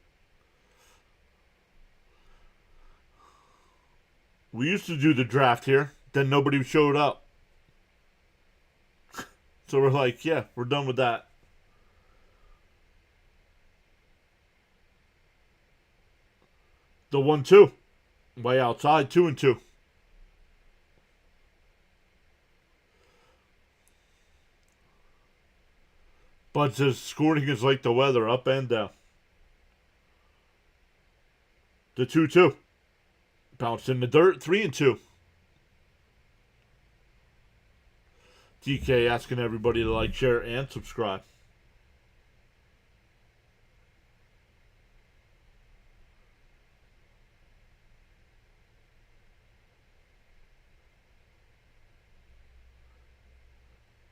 We used to do the draft here. Then nobody showed up. So we're like, yeah, we're done with that. The 1-2. Way outside, 2-2. Bud says scoring is like the weather, up and down. The 2-2. Bounced in the dirt, 3-2. DK asking everybody to like, share, and subscribe.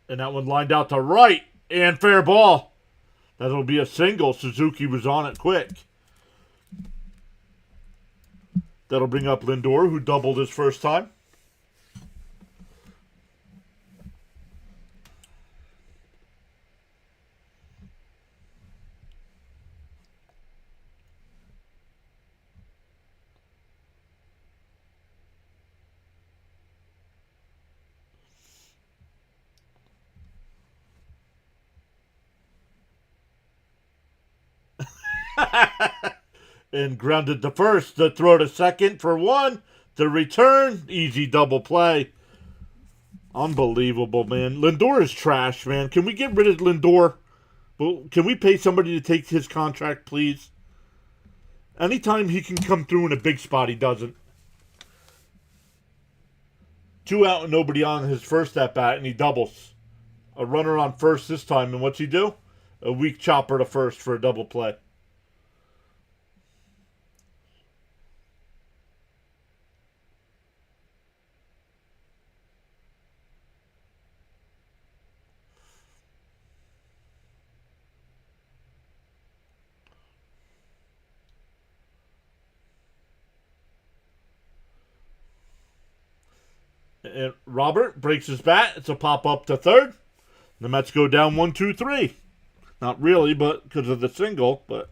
And that one lined out to right. And fair ball. That'll be a single. Suzuki was on it quick. That'll bring up Lindor, who doubled his first time. And grounded to first. The throw to second for 1. The return. Easy double play. Unbelievable, man. Lindor is trash, man. Can we get rid of Lindor? Well, can we pay somebody to take his contract, please? Anytime he can come through in a big spot, he doesn't. 2 out and nobody on his first at bat, and he doubles. A runner on first this time, and what's he do? A weak chopper to first for a double play. And Robert breaks his bat. It's a pop up to third. The Mets go down 1-2-3. Not really, but because of the single, but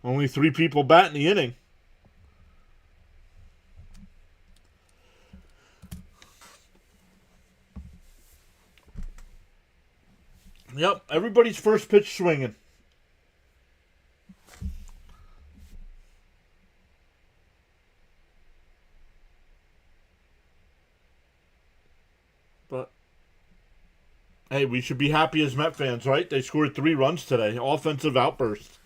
only 3 people bat in the inning. Yep, everybody's first pitch swinging. But hey, we should be happy as Met fans, right? They scored 3 runs today. Offensive outburst.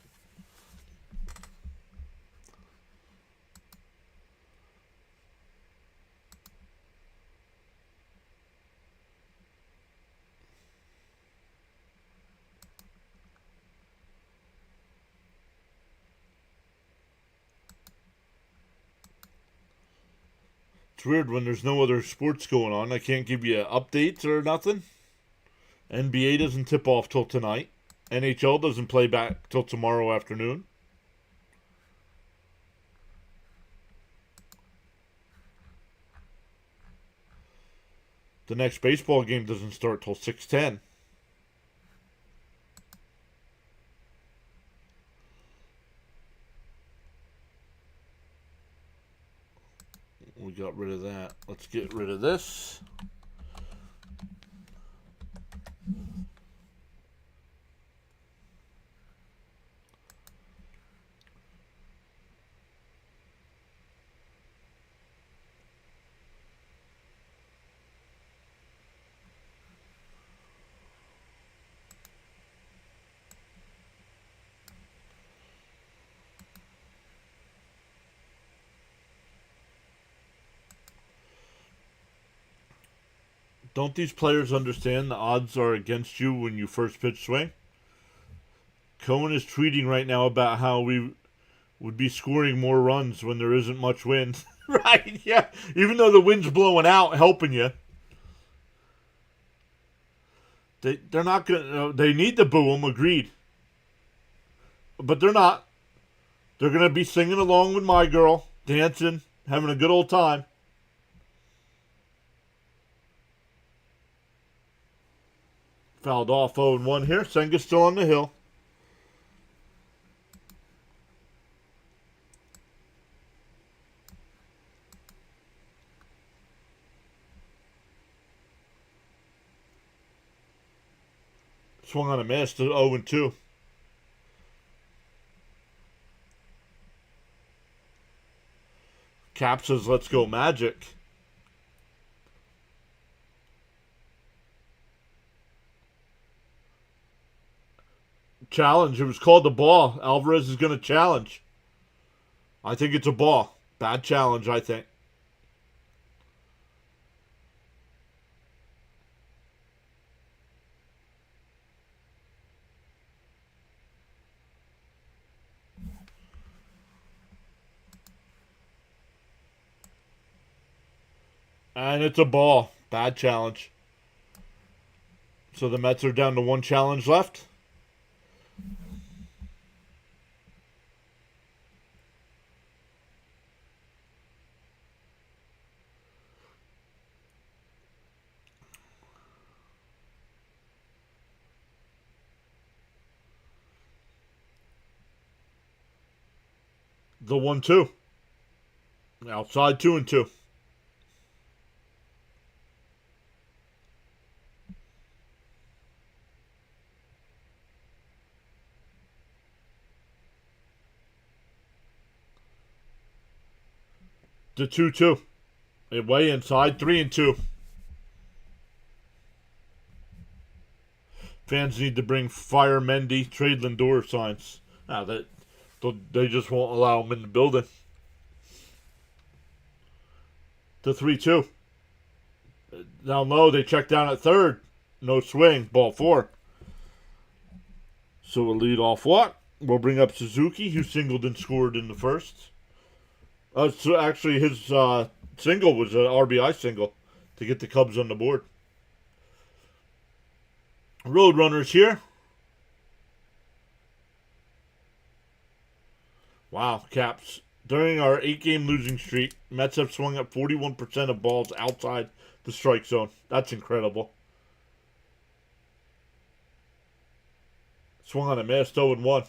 It's weird when there's no other sports going on. I can't give you updates or nothing. NBA doesn't tip off till tonight. NHL doesn't play back till tomorrow afternoon. The next baseball game doesn't start till 6:10. We got rid of that. Let's get rid of this. Don't these players understand the odds are against you when you first pitch swing? Cohen is tweeting right now about how we would be scoring more runs when there isn't much wind. Right, yeah. Even though the wind's blowing out, helping you. They're not going to... They need to boo them, agreed. But they're not. They're going to be singing along with My Girl, dancing, having a good old time. Fouled off 0-1 here. Senga's still on the hill. Swung on a miss to 0-2. Cap says, let's go Magic. Challenge. It was called the ball. Alvarez is going to challenge. I think it's a ball. Bad challenge, I think. And it's a ball. Bad challenge. So the Mets are down to 1 challenge left. The 1-2. Outside 2-2. The 2-2. Way inside 3-2. Fans need to bring Fire Mendy, trade Lindor signs. They just won't allow him in the building. The 3-2. Down low, they check down at third. No swing. Ball 4. So a lead off walk. We'll bring up Suzuki, who singled and scored in the first. So actually, his single was an RBI single to get the Cubs on the board. Roadrunners here. Wow, Caps During our 8-game losing streak, Mets have swung at 41% of balls outside the strike zone. That's incredible. Swung on a missed 0-1. What's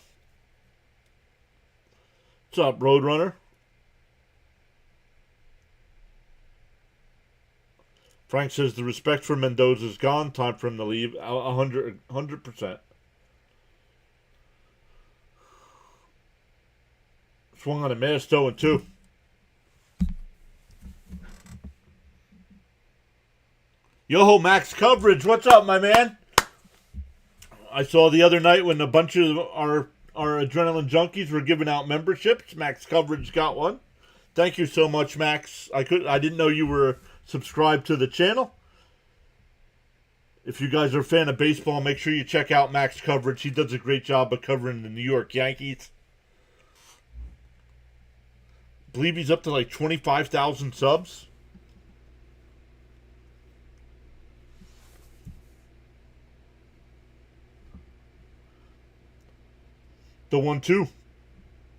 up, Roadrunner? Frank says the respect for Mendoza's gone. Time for him to leave. 100%. Swung on a missed 0-2. Yo-ho, Max Coverage. What's up, my man? I saw the other night when a bunch of our adrenaline junkies were giving out memberships. Max Coverage got one. Thank you so much, Max. I didn't know you were subscribed to the channel. If you guys are a fan of baseball, make sure you check out Max Coverage. He does a great job of covering the New York Yankees. I believe he's up to like 25,000 subs. The 1-2.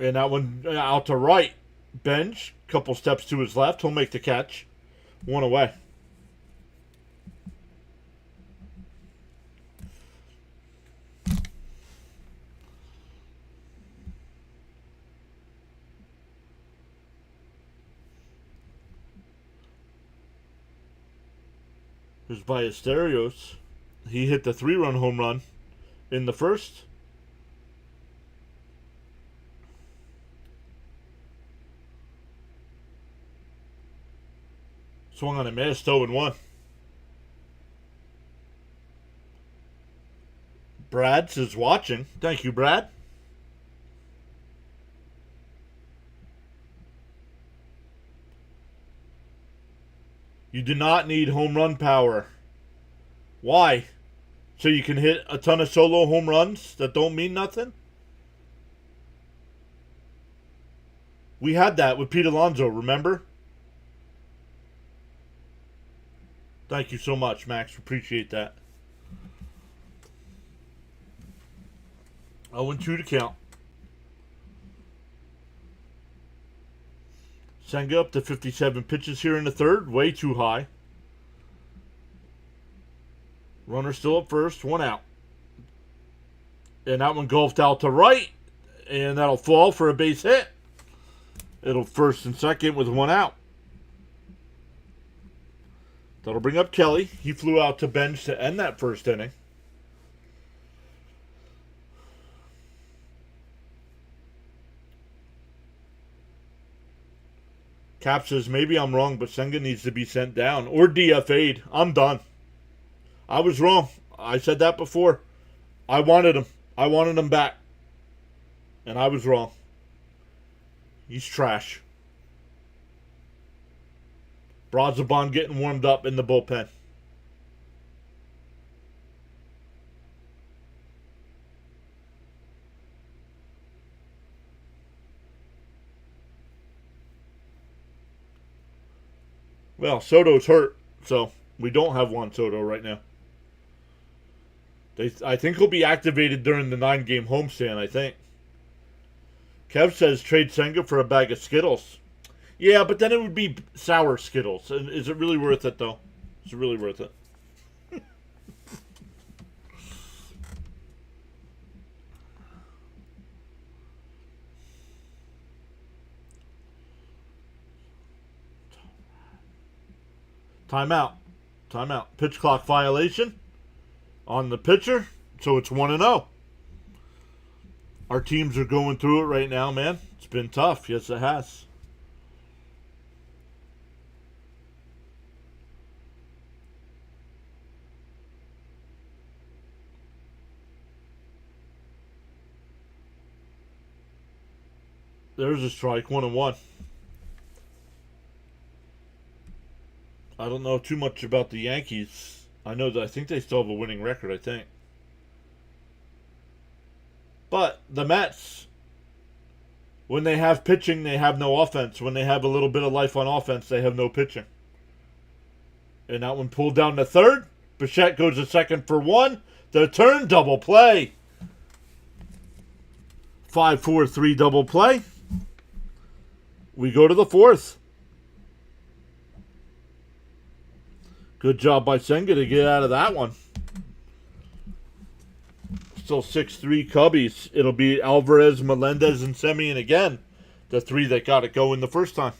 And that one out to right. Bench. Couple steps to his left. He'll make the catch. One away. Here's by Asterios. He hit the 3-run home run in the first. Swung on a miss, 0-1. Brad is watching. Thank you, Brad. You do not need home run power. Why? So you can hit a ton of solo home runs that don't mean nothing? We had that with Pete Alonso, remember? Thank you so much, Max. Appreciate that. 0-2 to count. Senga up to 57 pitches here in the third. Way too high. Runner still up first. One out. And that one golfed out to right. And that'll fall for a base hit. It'll first and second with one out. That'll bring up Kelly. He flew out to bench to end that first inning. Cap says, maybe I'm wrong, but Senga needs to be sent down or DFA'd. I'm done. I was wrong. I said that before. I wanted him. I wanted him back. And I was wrong. He's trash. Brazoban getting warmed up in the bullpen. Well, Soto's hurt, so we don't have Juan Soto right now. I think he'll be activated during the 9-game homestand, I think. Kev says trade Senga for a bag of Skittles. Yeah, but then it would be sour Skittles. Is it really worth it, though? Is it really worth it? Timeout. Timeout. Pitch clock violation on the pitcher, so it's 1-0. Our teams are going through it right now, man. It's been tough. Yes, it has. There's a strike, 1-1. I don't know too much about the Yankees. I think they still have a winning record, I think. But the Mets, when they have pitching, they have no offense. When they have a little bit of life on offense, they have no pitching. And that one pulled down to third. Bichette goes to second for one. The turn, double play. 5-4-3 double play. We go to the fourth. Good job by Senga to get out of that one. Still 6-3 Cubbies. It'll be Alvarez, Melendez, and Semien again. The three that got it going the first time.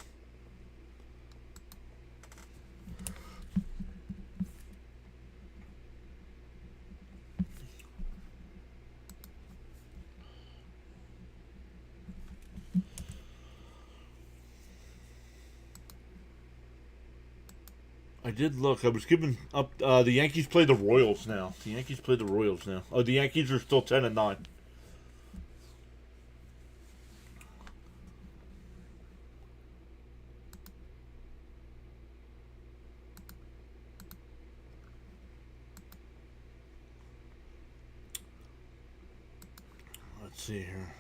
I did look. I was giving up. The Yankees play the Royals now. Oh, the Yankees are still 10-9. Let's see here.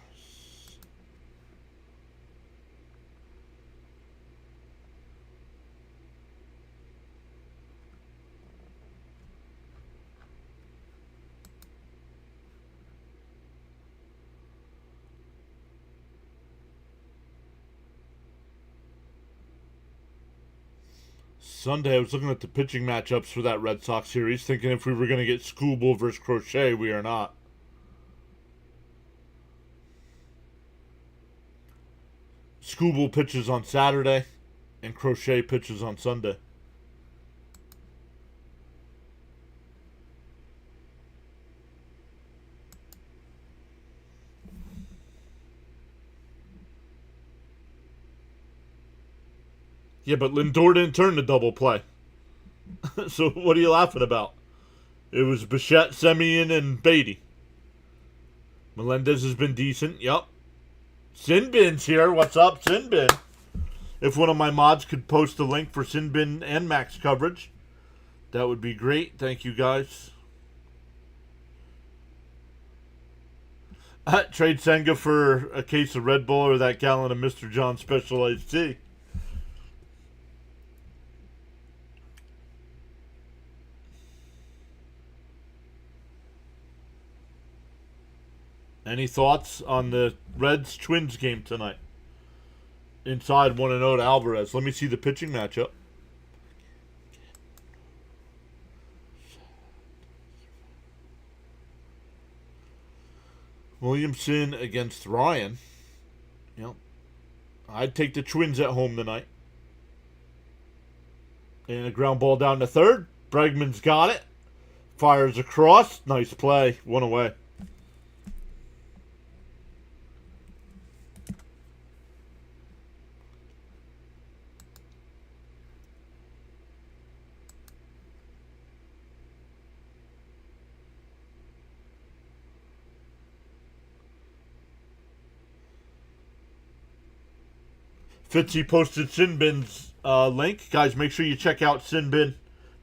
Sunday, I was looking at the pitching matchups for that Red Sox series, thinking if we were going to get Skubal versus Crochet, we are not. Skubal pitches on Saturday, and Crochet pitches on Sunday. Yeah, but Lindor didn't turn to double play. So what are you laughing about? It was Bichette, Semien, and Beatty. Melendez has been decent. Yup. Sinbin's here. What's up, Sinbin? If one of my mods could post a link for Sinbin and Max coverage, that would be great. Thank you, guys. Trade Senga for a case of Red Bull or that gallon of Mr. John specialized tea. Any thoughts on the Reds-Twins game tonight? Inside 1-0 to Alvarez. Let me see the pitching matchup. Williamson against Ryan. Yep. I'd take the Twins at home tonight. And a ground ball down to third. Bregman's got it. Fires across. Nice play. One away. Fitzy posted Sinbin's link. Guys, make sure you check out Sinbin.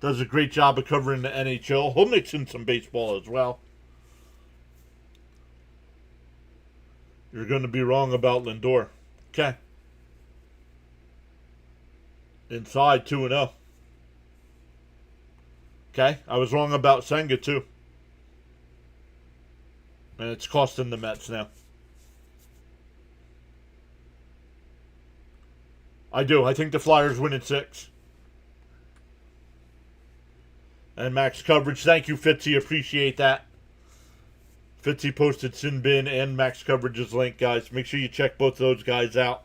Does a great job of covering the NHL. He'll mix in some baseball as well. You're going to be wrong about Lindor. Okay. Inside 2-0. Okay. I was wrong about Senga too. And it's costing the Mets now. I do. I think the Flyers win in 6. And max coverage. Thank you, Fitzy. Appreciate that. Fitzy posted Sinbin and max coverage's link, guys. Make sure you check both those guys out.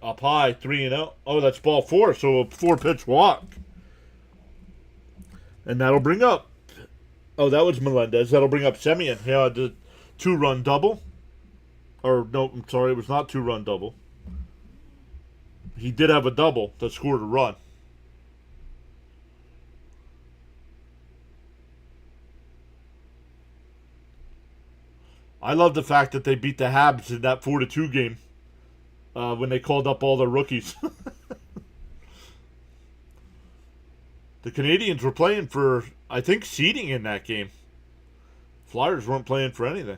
Up high, 3-0. Oh, that's ball 4, so a 4-pitch walk. And that'll bring up... Oh, that was Melendez. That'll bring up Semien. Yeah, the 2-run double. Or, no, I'm sorry, it was not 2-run double. He did have a double that scored a run. I love the fact that they beat the Habs in that 4-2 game when they called up all their rookies. The Canadians were playing for, I think, seeding in that game. Flyers weren't playing for anything.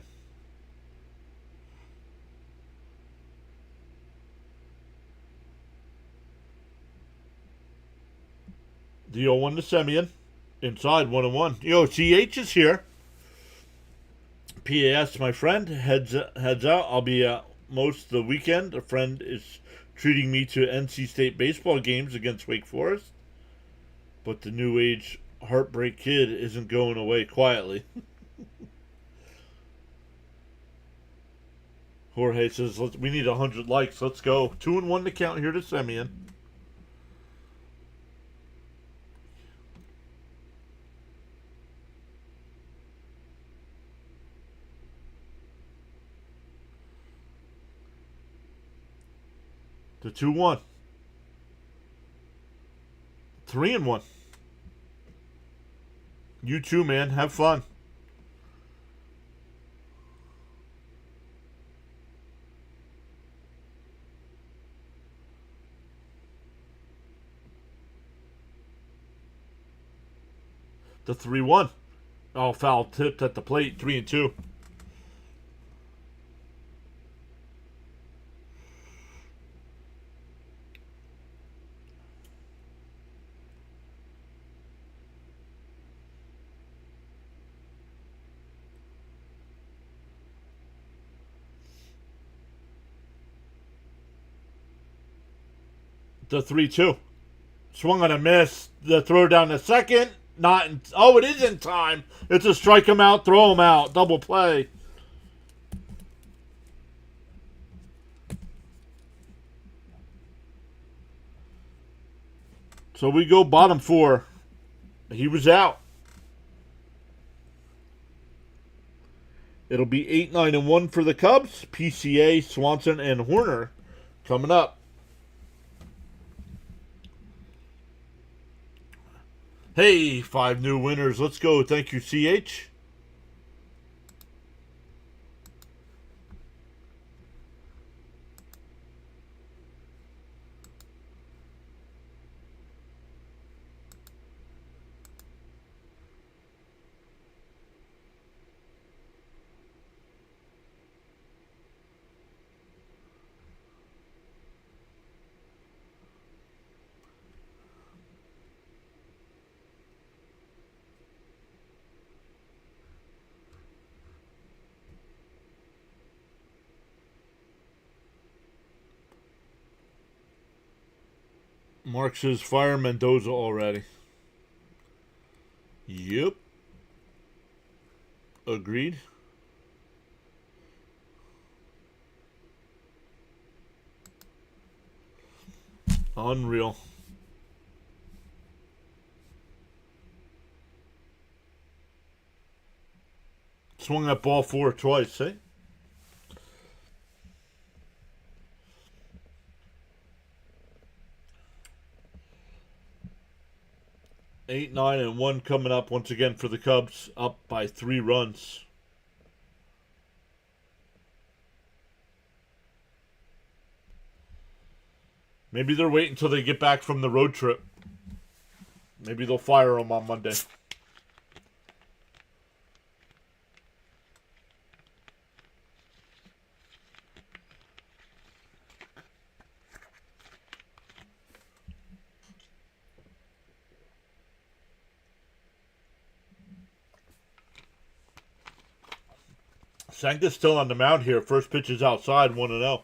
The 0-1 to Semien. Inside 1-1. Yo, CH is here. PAS, my friend, heads out. I'll be out most of the weekend. A friend is treating me to NC State baseball games against Wake Forest. But the new age heartbreak kid isn't going away quietly. Jorge says, we need 100 likes. Let's go. 2-1 to count here to Semyon. To 2-1. 3-1. You too, man. Have fun. The 3-1. Oh, foul tipped at the plate. 3-2. The 3-2. Swung on a miss. The throw down to second. Not in, oh, it is in time. It's a strike him out, throw him out. Double play. So we go bottom 4. He was out. It'll be 8-9-1 for the Cubs. PCA, Swanson, and Horner coming up. Hey, 5 new winners. Let's go. Thank you, CH. Mark says fire Mendoza already. Yep. Agreed. Unreal. Swung that ball 4 twice, eh? Eight, 9-1 coming up once again for the Cubs, up by 3 runs. Maybe they're waiting until they get back from the road trip. Maybe they'll fire them on Monday. Sanka's still on the mound here. First pitch is outside, 1-0.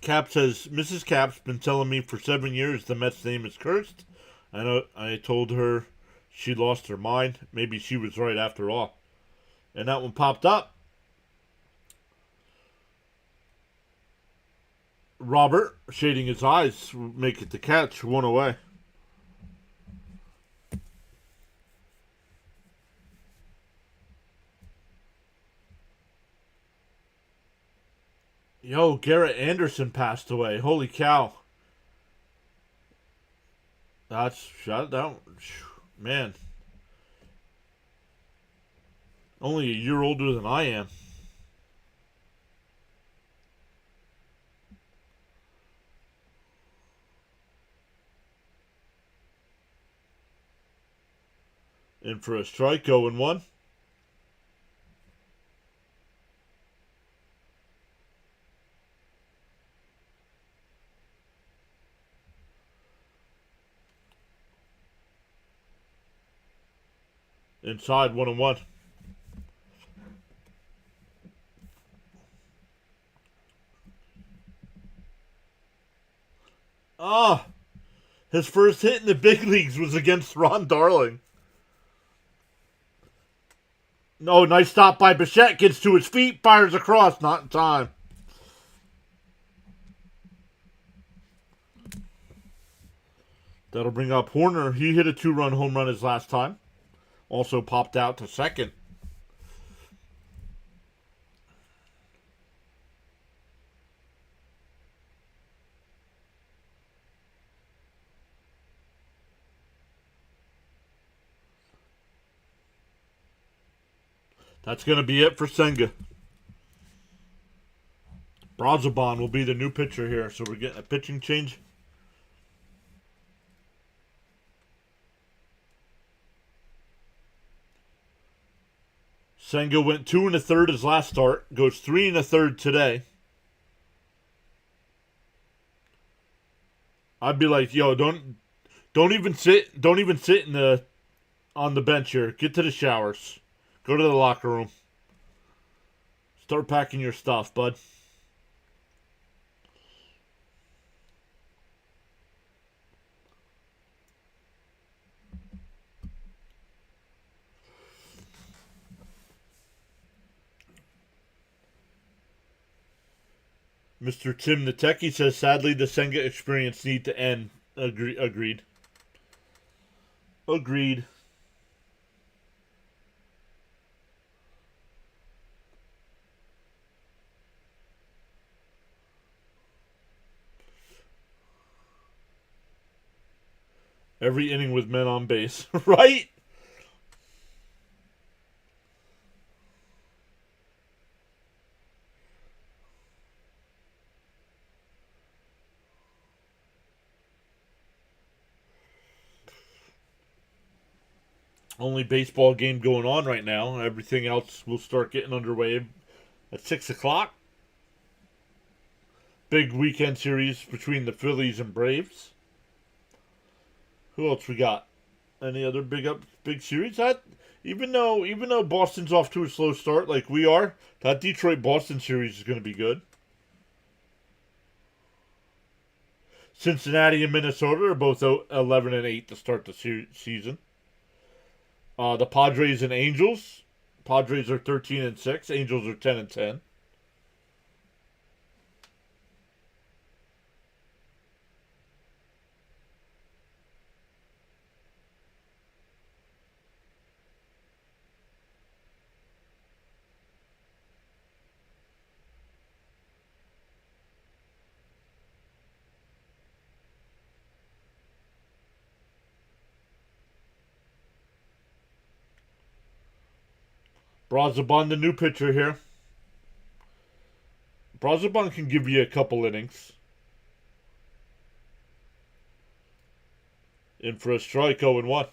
Cap says, Mrs. Cap's been telling me for 7 years the Mets' name is cursed. I told her she lost her mind. Maybe she was right after all. And that one popped up. Robert, shading his eyes, make it the catch. 1 away. Yo, Garrett Anderson passed away. Holy cow. That's shut down. Man. Only a year older than I am. In for a strike, 0-1. Inside 1-1. Ah, his first hit in the big leagues was against Ron Darling. No, nice stop by Bichette. Gets to his feet, fires across, not in time. That'll bring up Horner. He hit a 2-run home run his last time. Also popped out to second. That's going to be it for Senga. Brazoban will be the new pitcher here, so we're getting a pitching change. Senga went 2 1/3 his last start. Goes 3 1/3 today. I'd be like, yo, don't even sit in the on the bench here. Get to the showers. Go to the locker room. Start packing your stuff, bud. Mr. Tim the Techie says, sadly, the Senga experience need to end. Agreed. Every inning with men on base, right? Only baseball game going on right now. Everything else will start getting underway at 6 o'clock. Big weekend series between the Phillies and Braves. Who else we got? Any other big series? Even though Boston's off to a slow start like we are, that Detroit Boston series is going to be good. Cincinnati and Minnesota are both 11-8 to start the season. The Padres and Angels. Padres are 13-6. Angels are 10-10. Brazoban, the new pitcher here. Brazoban can give you a couple innings. In for a strike, 0-1.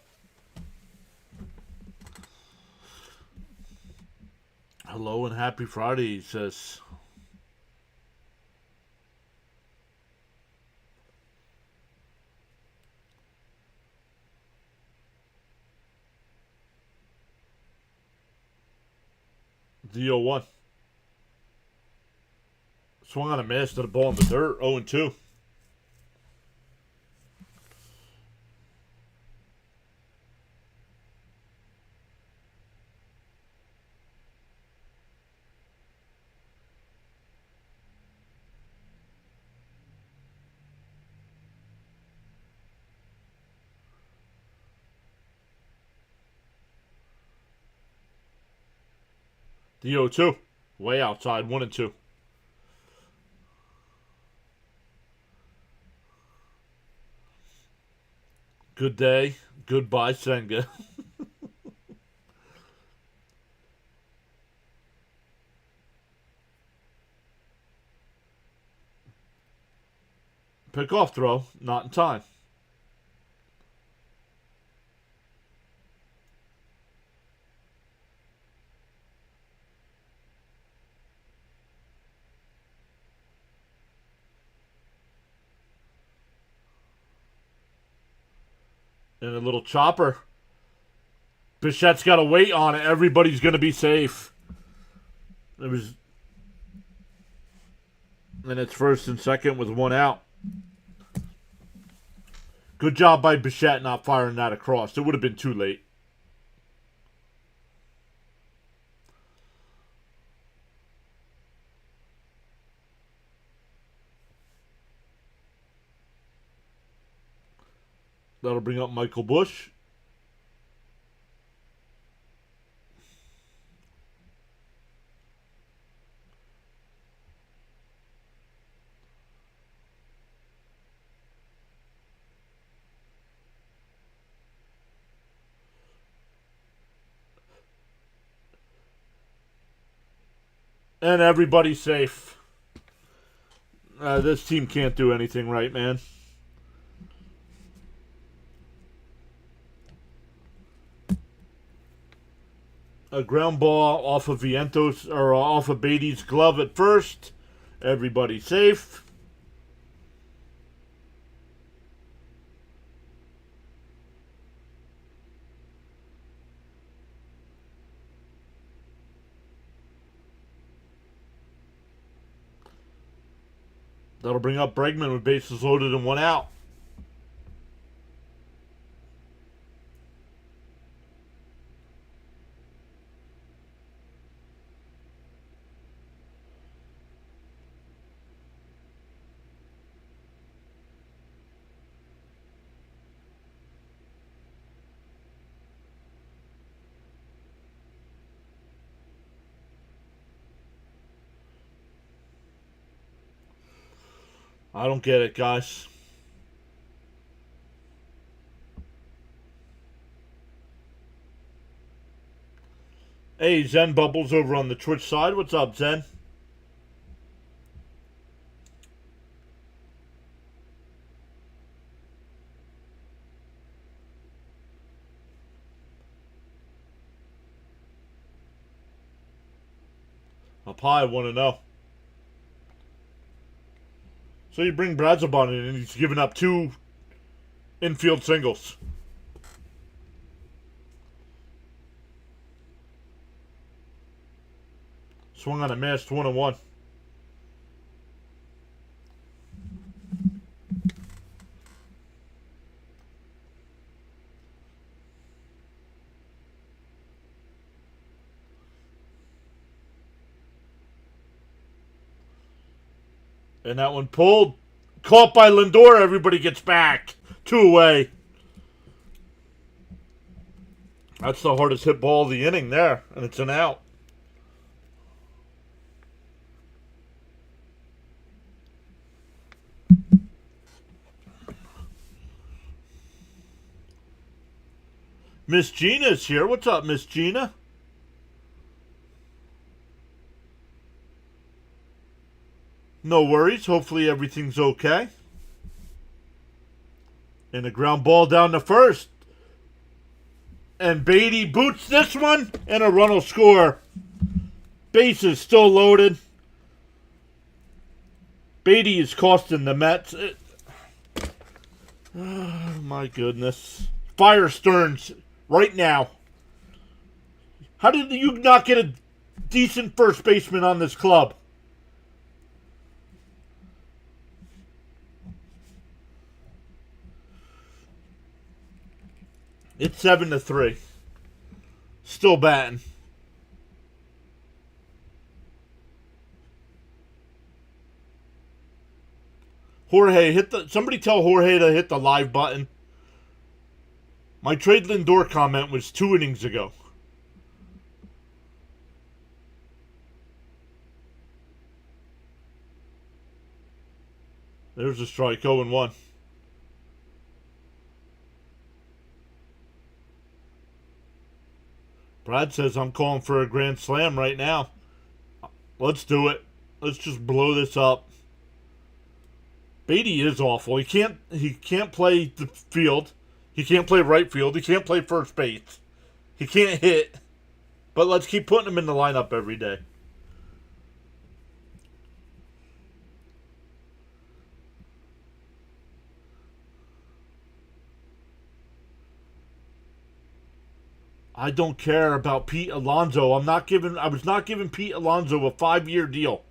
Hello and happy Friday, he says. The 0-1. Swung on a miss to the ball in the dirt, 0-2. The 0-2. Way outside, 1-2. Good day. Goodbye, Senga. Pick-off throw, not in time. And a little chopper. Bichette's got to wait on it. Everybody's going to be safe. And it's first and second with one out. Good job by Bichette not firing that across. It would have been too late. That'll bring up Michael Bush. And everybody's safe. This team can't do anything right, man. A ground ball off of Vientos, or off of Beatty's glove at first. Everybody safe. That'll bring up Pregame with bases loaded and one out. I don't get it, guys. Hey, Zen Bubbles over on the Twitch side. What's up, Zen? Up high, I want to know. So you bring Brazabon in, and he's giving up 2 infield singles. Swung on a missed 1-1. And that one pulled. Caught by Lindor. Everybody gets back. 2 away. That's the hardest hit ball of the inning there. And it's an out. Miss Gina's here. What's up, Miss Gina? No worries. Hopefully everything's okay. And a ground ball down to first. And Beatty boots this one. And a run will score. Bases still loaded. Beatty is costing the Mets. Oh, my goodness. Fire Stearns right now. How did you not get a decent first baseman on this club? It's 7-3. Still batting. Jorge, somebody tell Jorge to hit the live button. My trade Lindor comment was 2 innings ago. There's a strike, 0-1. Brad says I'm calling for a grand slam right now. Let's do it. Let's just blow this up. Beatty is awful. He can't play the field. He can't play right field. He can't play first base. He can't hit. But let's keep putting him in the lineup every day. I don't care about Pete Alonso. I was not giving Pete Alonso a 5-year deal.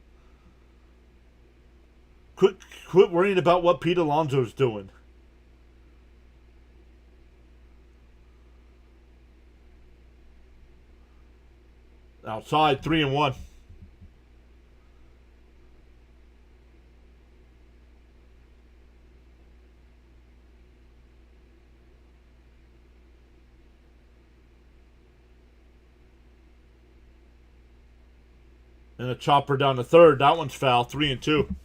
Quit worrying about what Pete Alonso's doing. Outside, 3-1. And a chopper down the third. That one's foul. 3-2.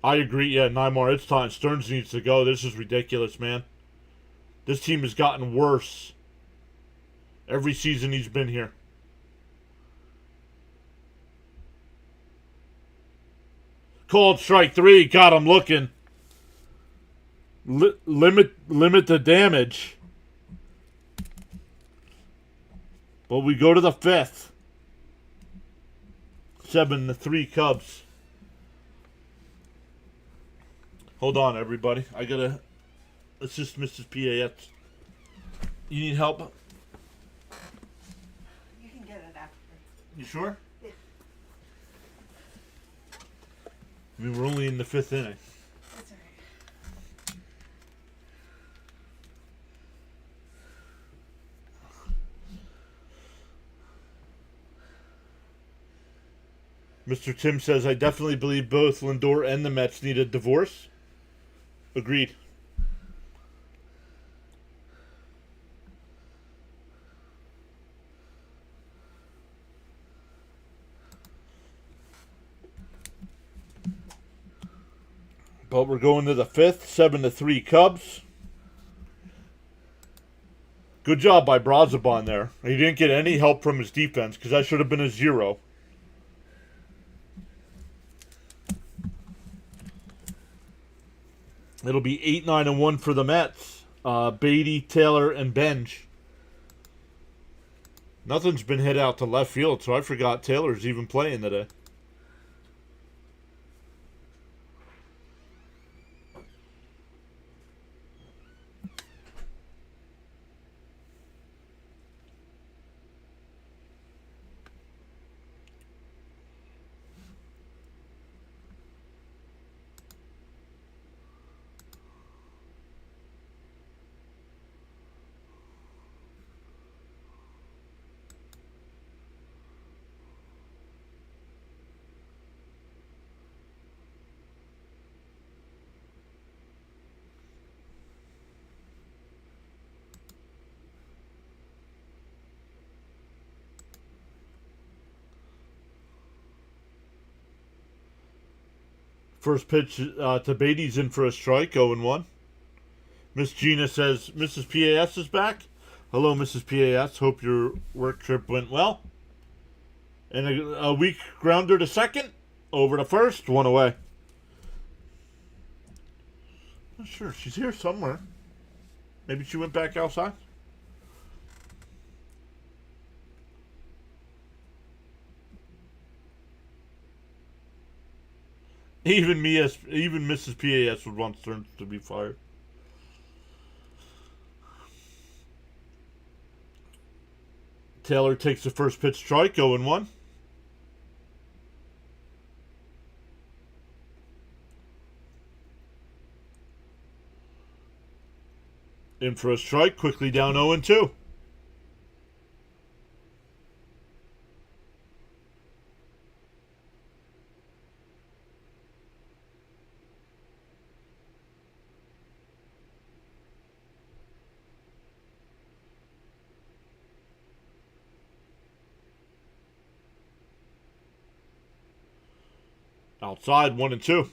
I agree. Yeah, Neymar, it's time. Stearns needs to go. This is ridiculous, man. This team has gotten worse every season he's been here. Called strike 3. Got him looking. Limit the damage. But we go to the 5th. 7-3 Cubs. Hold on, everybody. I gotta assist Mrs. PAS. You need help? You can get it after. You sure? Yeah. I mean, we're only in the 5th inning. That's all right. Mr. Tim says, I definitely believe both Lindor and the Mets need a divorce. Agreed. But we're going to the 5th, 7-3 Cubs. Good job by Brazoban there. He didn't get any help from his defense because that should have been a 0. It'll be 8-9-1 for the Mets. Beatty, Taylor, and Benj. Nothing's been hit out to left field, so I forgot Taylor's even playing today. First pitch to Beatty's in for a strike, 0-1. Miss Gina says, Mrs. PAS is back. Hello, Mrs. PAS. Hope your work trip went well. And a weak grounder to second. Over to first. 1 away. Not sure. She's here somewhere. Maybe she went back outside. Even Mrs. PAS would want Stearns to be fired. Taylor takes the first pitch strike, 0-1. In for a strike, quickly down 0-2. Outside, 1-2.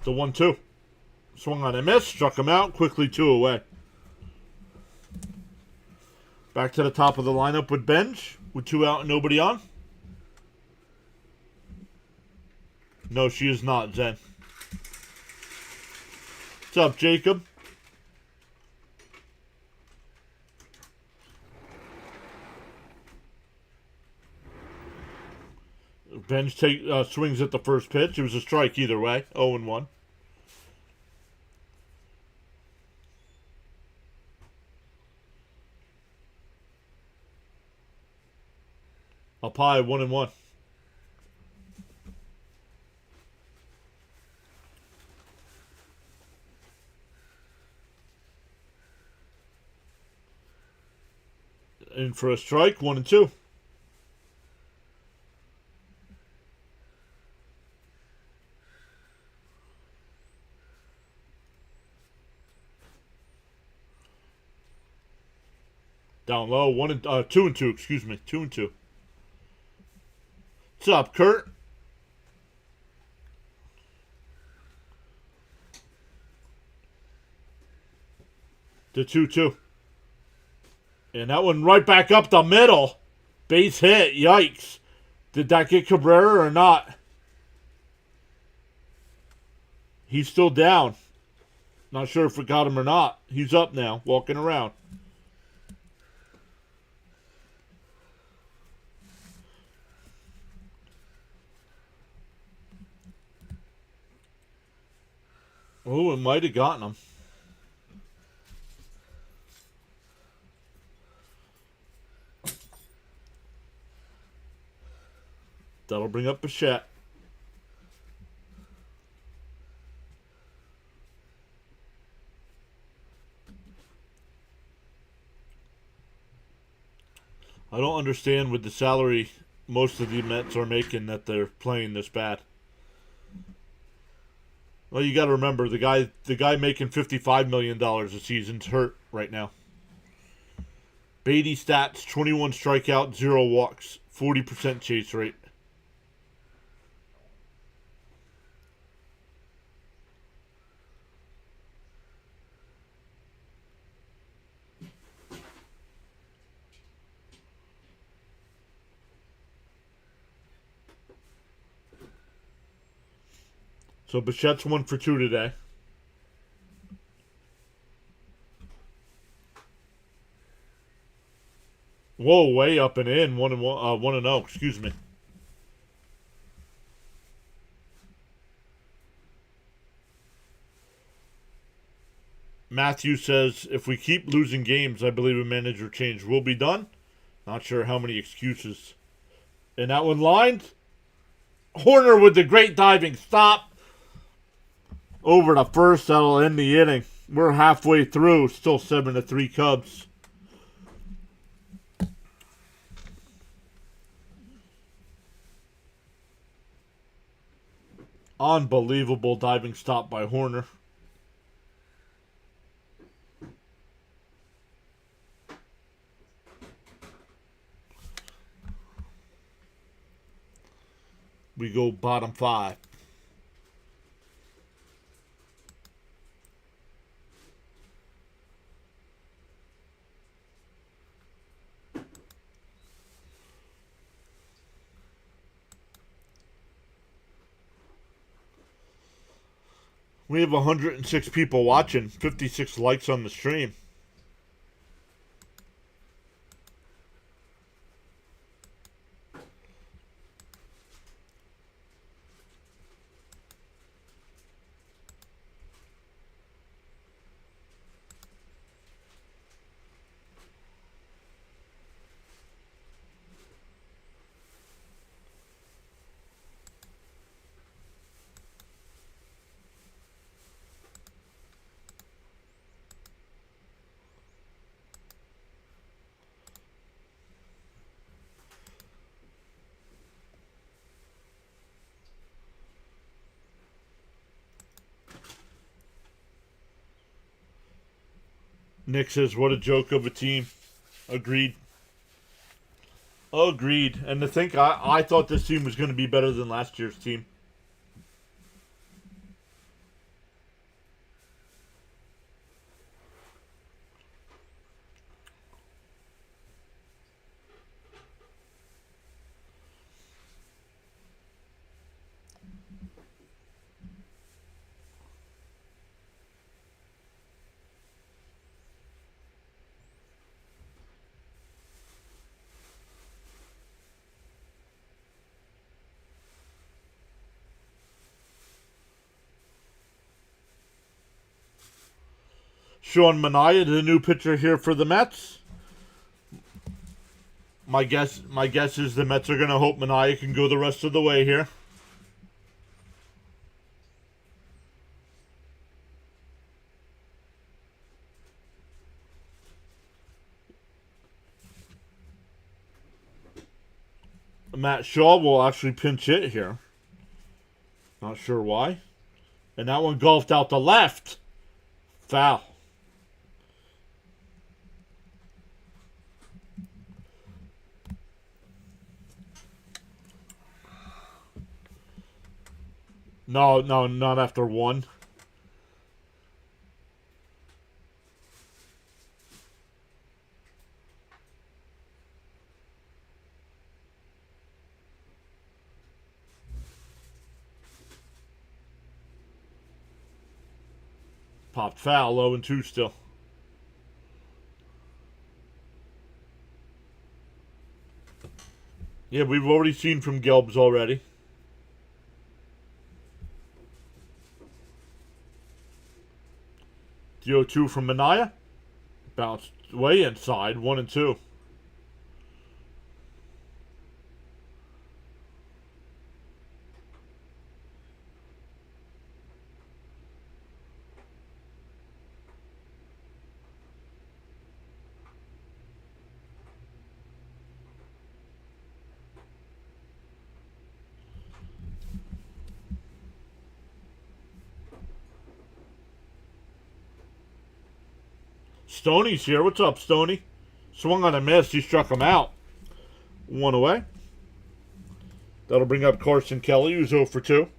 The 1-2. Swung on a miss, struck him out, quickly 2 away. Back to the top of the lineup with Benj, with 2 out and nobody on. No, she is not, Zen. What's up, Jacob? Bench swings at the first pitch. It was a strike either way. 0-1. Up high, 1-1. In for a strike, 1-2. Down low, 2-2. Excuse me, 2-2. What's up, Kurt? The 2-2. And that one right back up the middle. Base hit. Yikes. Did that get Cabrera or not? He's still down. Not sure if it got him or not. He's up now, walking around. Oh, it might have gotten him. That'll bring up Bichette. I don't understand with the salary most of the Mets are making that they're playing this bad. Well, you got to remember the guy making $55 million a season's hurt right now. Beatty stats: 21 strikeouts, 0 walks, 40% chase rate. So Bichette's 1 for 2 today. Whoa, way up and in. 1-0. Excuse me. Matthew says, if we keep losing games, I believe a manager change will be done. Not sure how many excuses. And that one lined. Horner with the great diving stop. Over to first, that'll end the inning. We're halfway through. Still 7-3 Cubs. Unbelievable diving stop by Horner. We go bottom 5. We have 106 people watching, 56 likes on the stream. Nick says, what a joke of a team. Agreed. Agreed. And to think I thought this team was going to be better than last year's team. Sean Manaea, the new pitcher here for the Mets. My guess is the Mets are going to hope Manaea can go the rest of the way here. Matt Shaw will actually pinch hit here. Not sure why. And that one golfed out to left. Foul. No, not after one. Popped foul, 0-2 still. Yeah, we've already seen from Gelbs already. The 0-2 from Manaea. Bounced way inside, 1-2. Stoney's here. What's up, Stoney? Swung on a miss. He struck him out. One away. That'll bring up Carson Kelly, who's 0 for 2.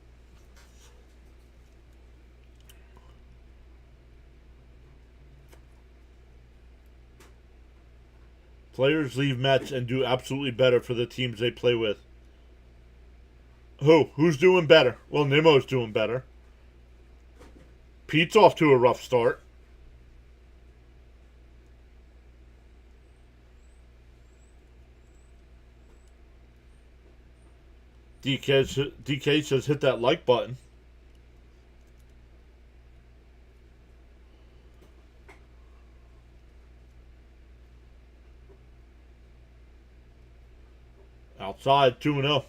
Players leave Mets and do absolutely better for the teams they play with. Who's doing better? Well, Nimmo's doing better. Pete's off to a rough start. DK says hit that like button. Outside, 2-0.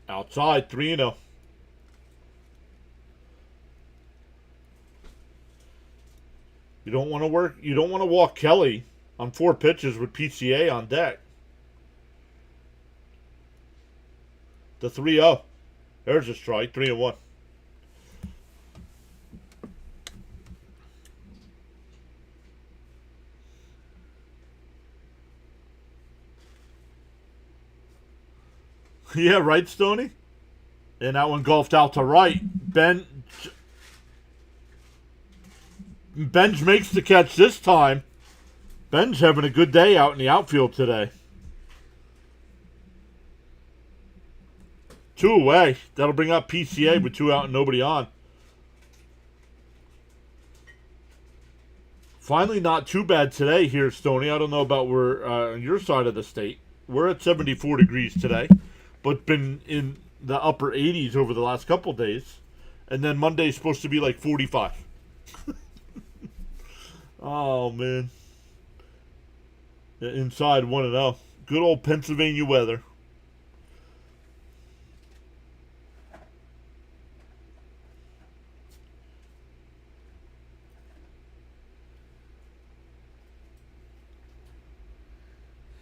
Outside, 3-0. You don't want to walk Kelly on 4 pitches with PCA on deck. The 3-0. There's a strike, 3-1. Yeah, right, Stoney? And that one golfed out to right. Benj makes the catch this time. Ben's having a good day out in the outfield today. 2 away. That'll bring up PCA with 2 out and nobody on. Finally, not too bad today here, Stoney. I don't know about where on your side of the state. We're at 74 degrees today, but been in the upper 80s over the last couple days. And then Monday's supposed to be like 45. Oh, man. Inside 1-0. Good old Pennsylvania weather.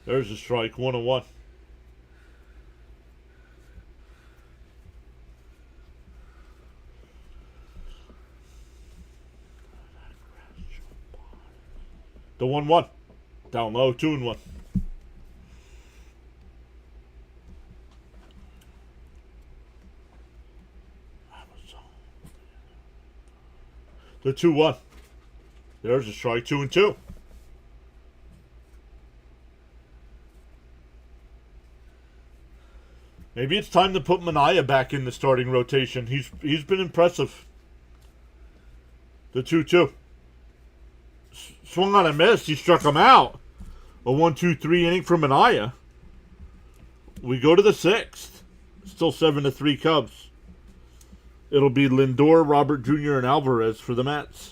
There's a strike, 1-1. The 1-1. Down low, 2-1. The 2-1. There's a strike, 2-2. Maybe it's time to put Manaea back in the starting rotation. He's been impressive. The 2-2. Swung on a miss. He struck him out. A 1-2-3 inning from Anaya. We go to the 6th. Still 7-3 Cubs. It'll be Lindor, Robert Jr., and Alvarez for the Mets.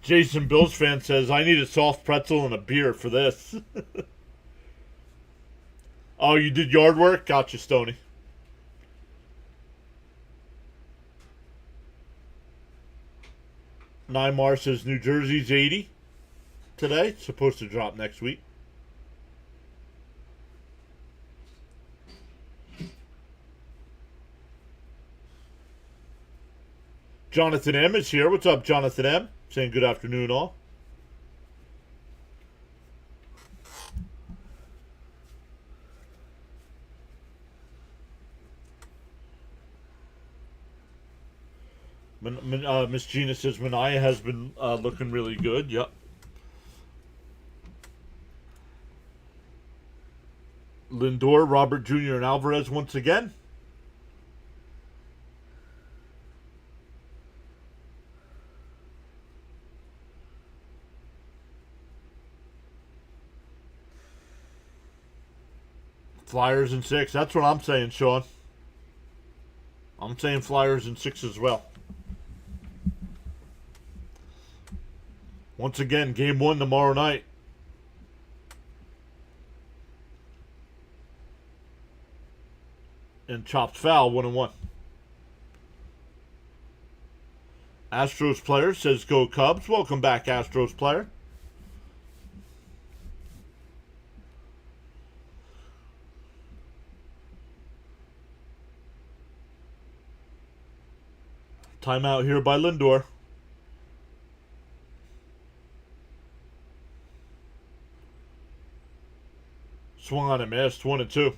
Jason Bills fan says, I need a soft pretzel and a beer for this. Oh, you did yard work? Gotcha, Stoney. Neymar says New Jersey's 80 today. Supposed to drop next week. Jonathan M is here. What's up, Jonathan M? Saying good afternoon, all. Miss Gina says Mania has been looking really good. Yep. Lindor, Robert Jr., and Alvarez once again. Flyers in 6. That's what I'm saying, Sean. I'm saying Flyers in 6 as well. Once again, game 1 tomorrow night. And chopped foul, 1-1. Astros player says go Cubs. Welcome back, Astros player. Timeout here by Lindor. Swung on and missed, 1-2.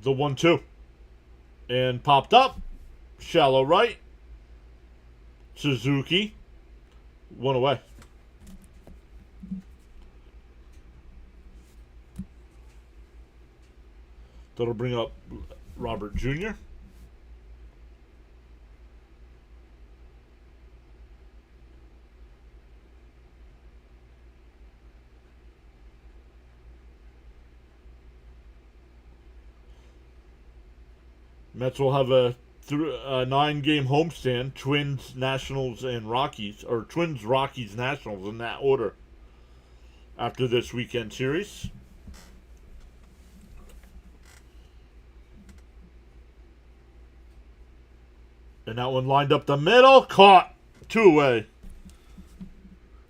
The 1-2. And popped up. Shallow right. Suzuki. 1 away. That'll bring up Robert Jr. Mets will have a 9-game homestand. Twins, Nationals, and Rockies. Or Twins, Rockies, Nationals in that order. After this weekend series. And that one lined up the middle. Caught. 2 away.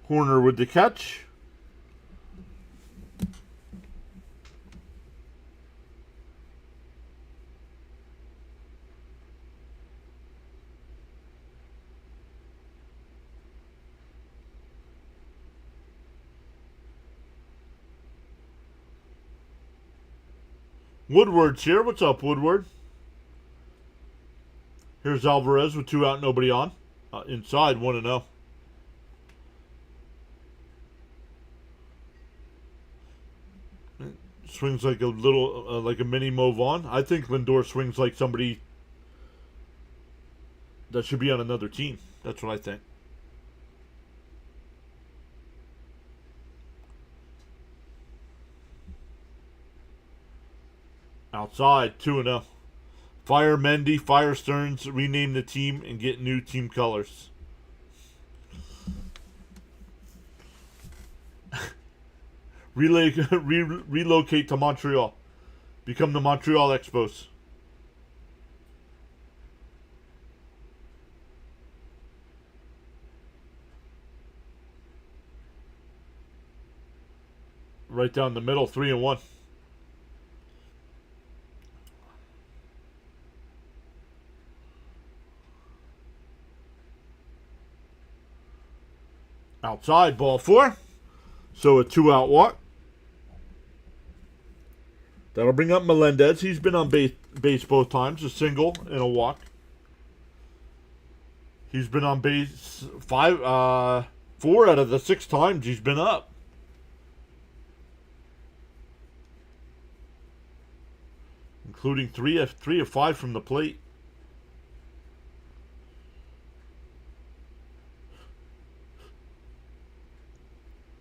Horner with the catch. Woodward's here. What's up, Woodward? Here's Alvarez with 2 out, nobody on. Inside, 1-0. Swings like a little, like a mini move on. I think Lindor swings like somebody that should be on another team. That's what I think. Outside, 2-0. Fire Mendy, fire Stearns, rename the team, and get new team colors. relocate to Montreal. Become the Montreal Expos. Right down the middle, 3-1. Outside, ball 4. So a 2-out walk. That'll bring up Melendez. He's been on base both times, a single and a walk. He's been on base 4 out of the 6 times he's been up. Including 3 of 5 from the plate.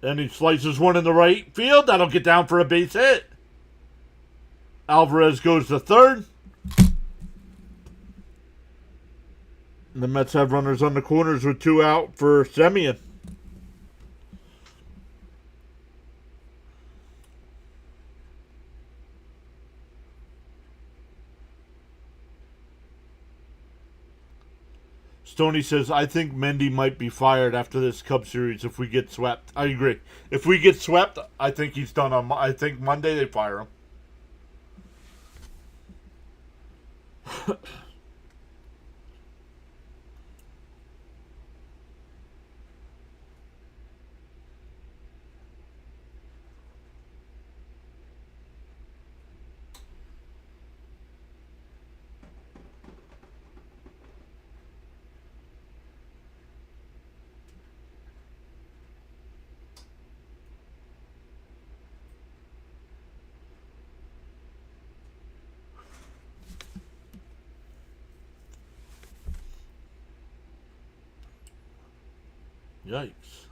And he slices one in the right field. That'll get down for a base hit. Alvarez goes to third. And the Mets have runners on the corners with 2 out for Semien. Stoney says, I think Mendy might be fired after this Cubs series if we get swept. I agree. If we get swept, I think he's done on. I think Monday they fire him. Yikes.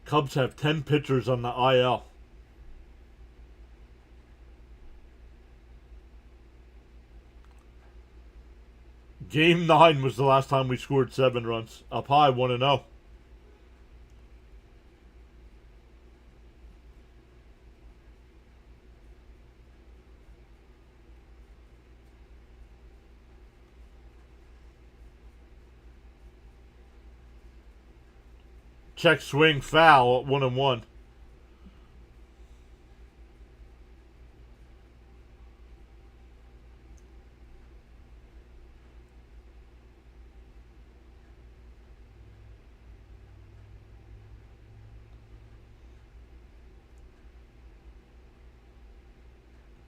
Cubs have 10 pitchers on the IL. Game 9 was the last time we scored 7 runs. Up high, 1-0. Check swing foul at 1-1.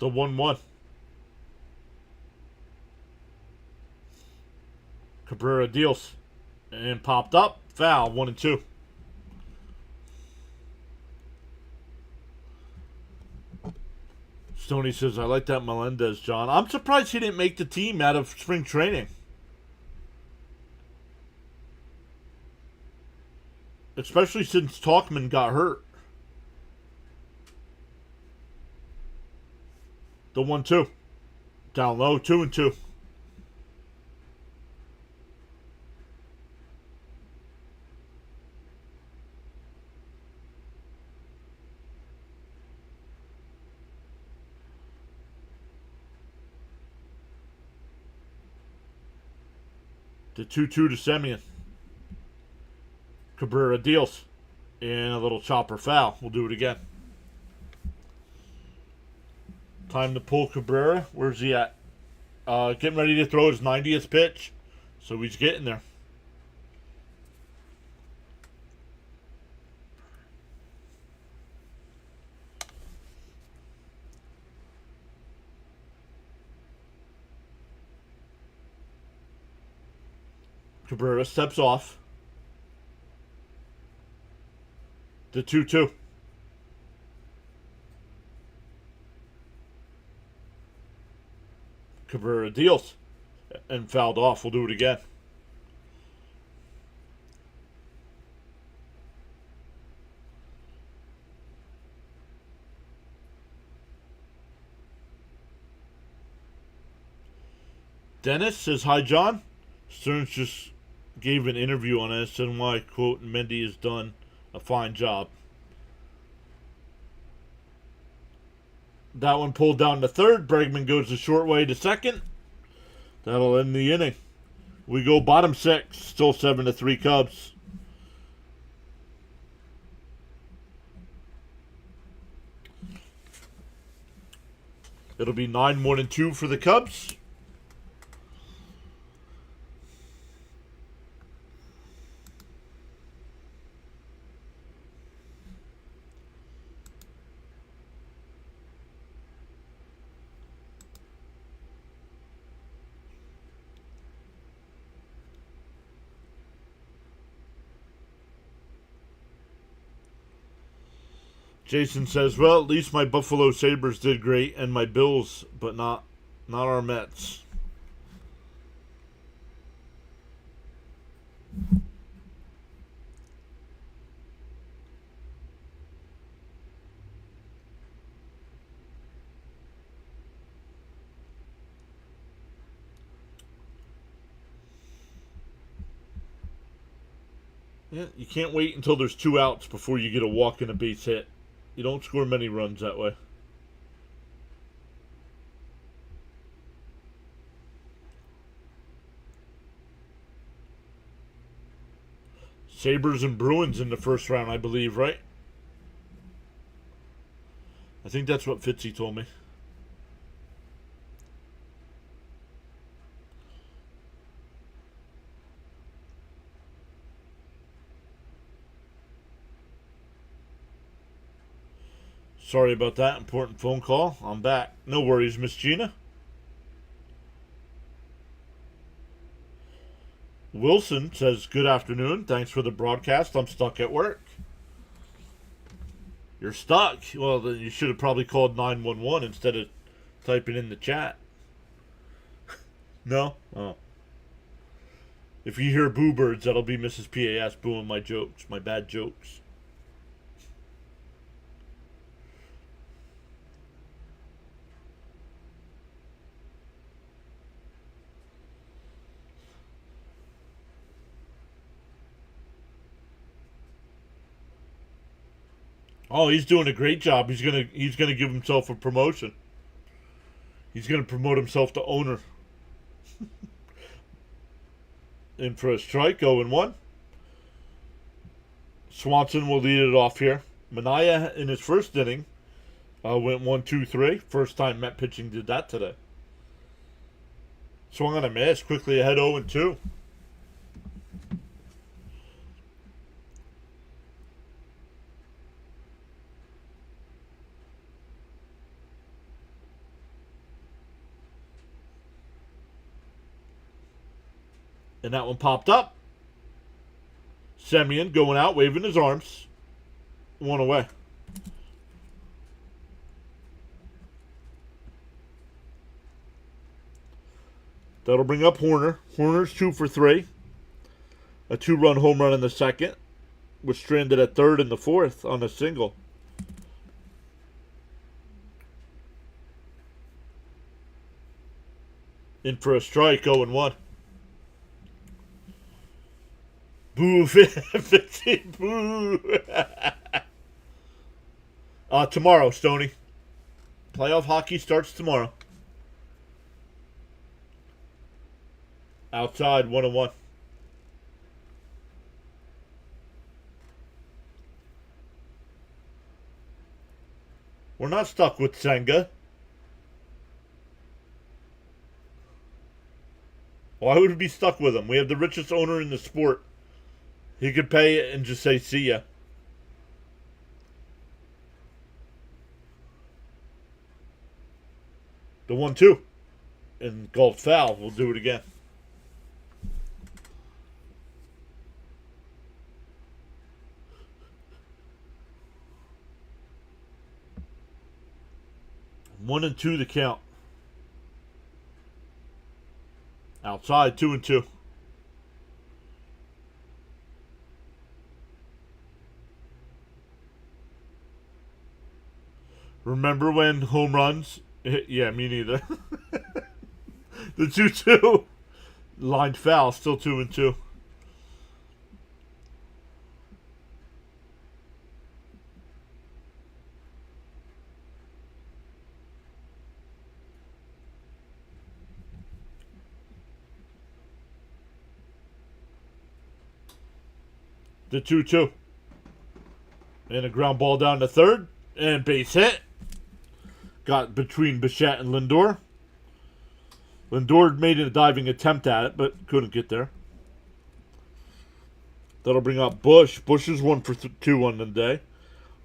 The 1-1. Cabrera deals and popped up. Foul, 1-2. Stoney says, I like that Melendez, John. I'm surprised he didn't make the team out of spring training. Especially since Talkman got hurt. The 1-2. Down low, 2-2. The 2-2 to Semien. Cabrera deals. And a little chopper foul. We'll do it again. Time to pull Cabrera. Where's he at? Getting ready to throw his 90th pitch. So he's getting there. Cabrera steps off. The 2-2. Cabrera deals and fouled off. We'll do it again. Dennis says, hi, John. Stearns just gave an interview on SNY, quote, Mendy has done a fine job. That one pulled down to third. Pregame goes the short way to second. That'll end the inning. We go bottom 6. Still 7-3 Cubs. It'll be 9-1-2 for the Cubs. Jason says, well, at least my Buffalo Sabres did great and my Bills, but not our Mets. Yeah, you can't wait until there's 2 outs before you get a walk and a base hit. You don't score many runs that way. Sabres and Bruins in the first round, I believe, right? I think that's what Fitzy told me. Sorry about that. Important phone call. I'm back. No worries, Miss Gina. Wilson says, good afternoon. Thanks for the broadcast. I'm stuck at work. You're stuck? Well, then you should have probably called 911 instead of typing in the chat. No? Oh. If you hear boo birds, that'll be Mrs. PAS booing my jokes, my bad jokes. Oh, he's doing a great job. He's gonna give himself a promotion. He's gonna promote himself to owner. In for a strike, 0-1. Swanson will lead it off here. Mania in his first inning went 1-2-3. First time Met pitching did that today. Swung on a miss, quickly ahead 0-2. And that one popped up. Semyon going out, waving his arms. 1 away. That'll bring up Horner. Horner's 2 for 3. A 2-run home run in the second. Was stranded at third in the fourth on a single. In for a strike, 0-1. Boo, 50, boo. Tomorrow, Stoney. Playoff hockey starts tomorrow. Outside, 1-1. We're not stuck with Senga. Why would we be stuck with him? We have the richest owner in the sport. He could pay it and just say, see ya. The 1-2. And golf foul. We'll do it again. One and 2 to count. Outside, 2-2. Remember when home runs? Yeah, me neither. The 2-2. Line foul, still 2-2. The 2-2. And a ground ball down to third. And base hit. Got between Bichette and Lindor. Lindor made a diving attempt at it, but couldn't get there. That'll bring up Bush. Bush is 1 for 2 on the day.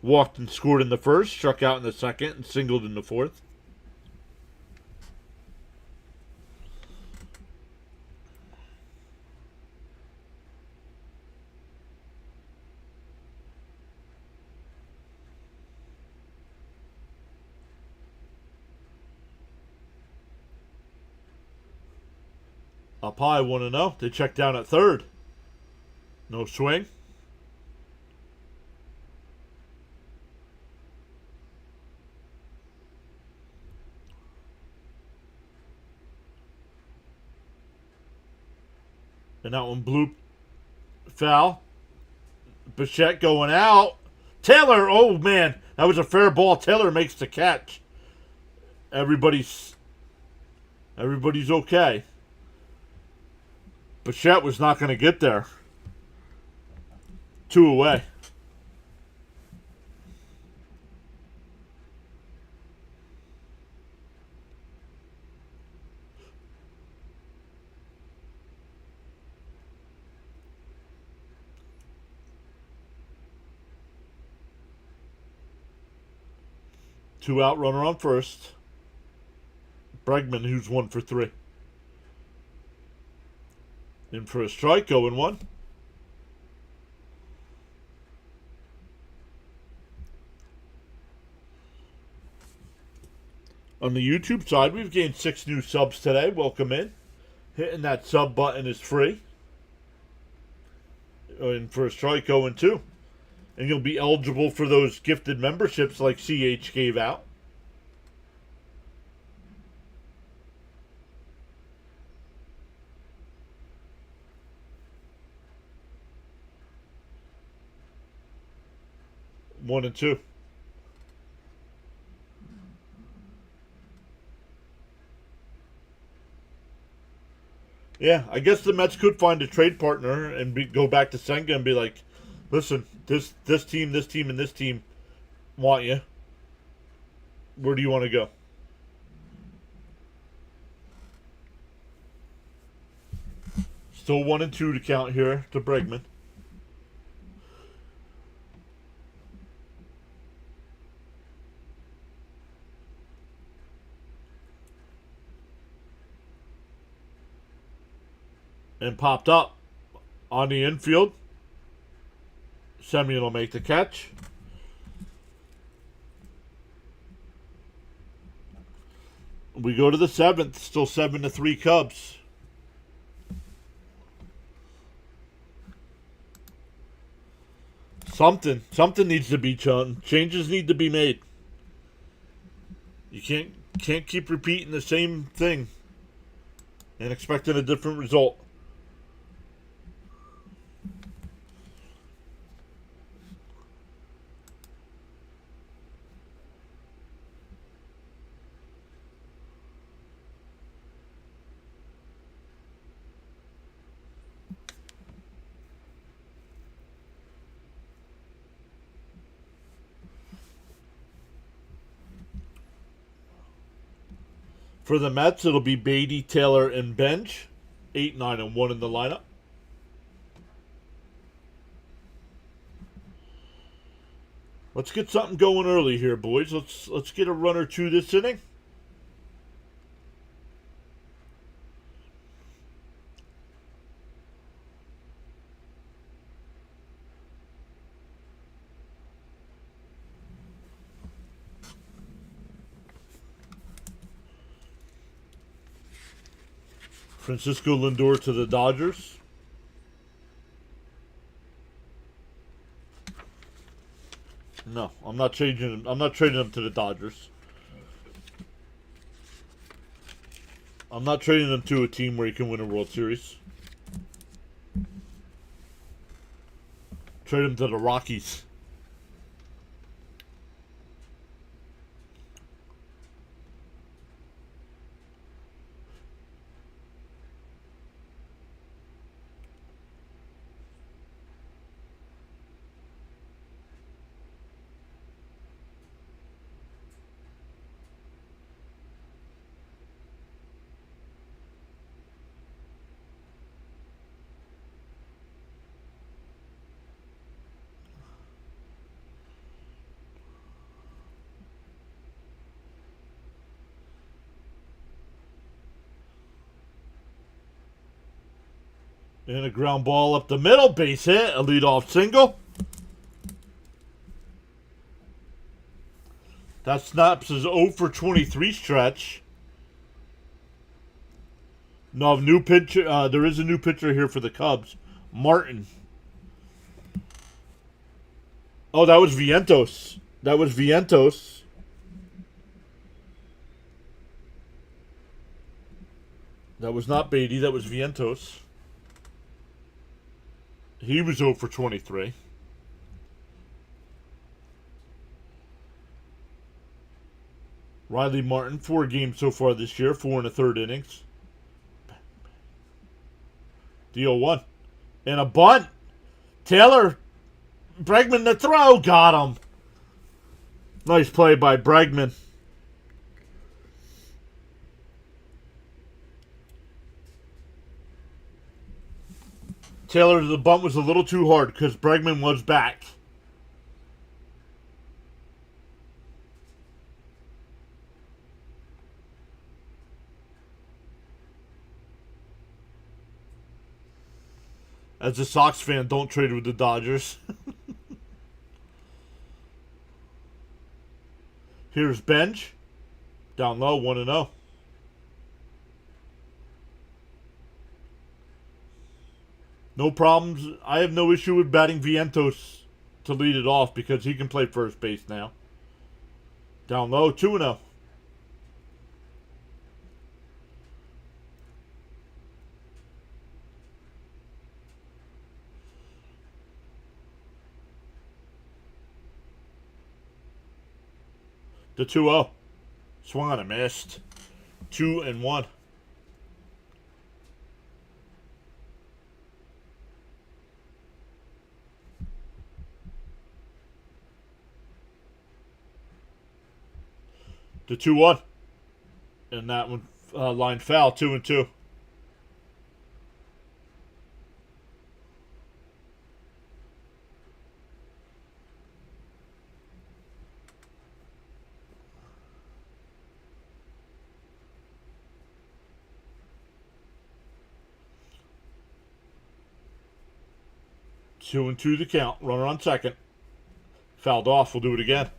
Walked and scored in the first, struck out in the second, and singled in the fourth. Up high, 1-0. They check down at third. No swing. And that one blew foul. Bichette going out. Taylor, oh man, that was a fair ball. Taylor makes the catch. Everybody's okay. Bichette was not going to get there. 2 away. Two out, runner on first. Pregame, who's 1 for 3. In for a strike, 0-1. On the YouTube side, we've gained 6 new subs today. Welcome in. Hitting that sub button is free. In for a strike, 0-2. And you'll be eligible for those gifted memberships like CH gave out. One and two. Yeah, I guess the Mets could find a trade partner and go back to Senga and be like, listen, this team, and this team want you. Where do you want to go? Still 1 and 2 to count here to Bregman. And popped up on the infield. Semyon will make the catch. We go to the 7th. Still 7-3 Cubs. Something needs to be done. Changes need to be made. You can't keep repeating the same thing and expecting a different result. For the Mets, it'll be Beatty, Taylor, and Bench. 8, 9, and 1 in the lineup. Let's get something going early here, boys. Let's get a run or two this inning. Francisco Lindor to the Dodgers. No, I'm not changing him. I'm not trading him to the Dodgers. I'm not trading him to a team where he can win a World Series. Trade him to the Rockies. And a ground ball up the middle. Base hit. A leadoff single. That snaps his 0 for 23 stretch. No, new pitcher. There is a new pitcher here for the Cubs. Martin. Oh, that was Vientos. That was Vientos. That was not Beatty. That was Vientos. He was 0 for 23. Riley Martin, 4 games so far this year, 4 1/3 innings. Deal 1. And a bunt. Taylor, Bregman the throw, got him. Nice play by Bregman. Taylor, the bunt was a little too hard because Bregman was back. As a Sox fan, don't trade with the Dodgers. Here's Benj. Down low, 1-0. No problems. I have no issue with batting Vientos to lead it off because he can play first base now. Down low, 2-0. The 2-0. Swung on and missed. 2-1. The 2-1. And that one line foul, 2-2. Two and two the count. Runner on second. Fouled off. We'll do it again.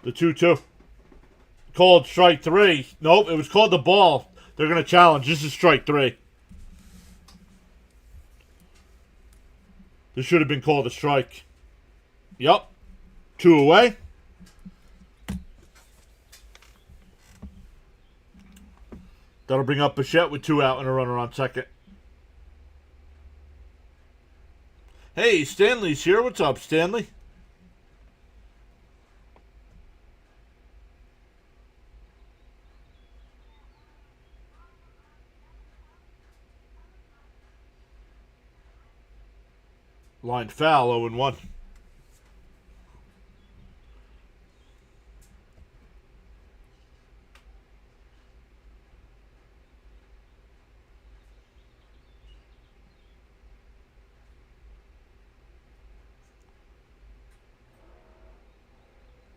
The 2-2. Called strike 3. Nope, it was called the ball. They're going to challenge. This is strike 3. This should have been called a strike. Yup. 2 away. That'll bring up Bichette with 2 out and a runner on second. Hey, Stanley's here. What's up, Stanley? Line foul, 0-1.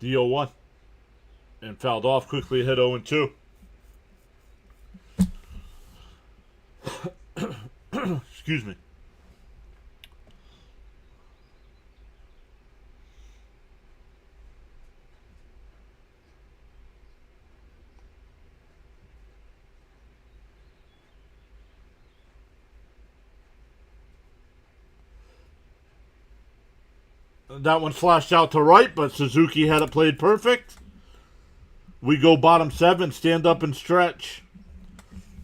The 0-1. And fouled off, quickly hit 0-2. Excuse me. That one flashed out to right, but Suzuki had it played perfect. We go bottom 7, stand up and stretch.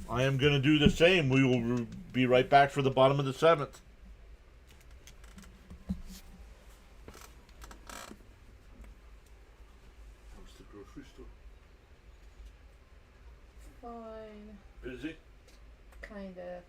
I am going to do the same. We will be right back for the bottom of the 7th. How's the grocery store? Fine. Busy? Kinda.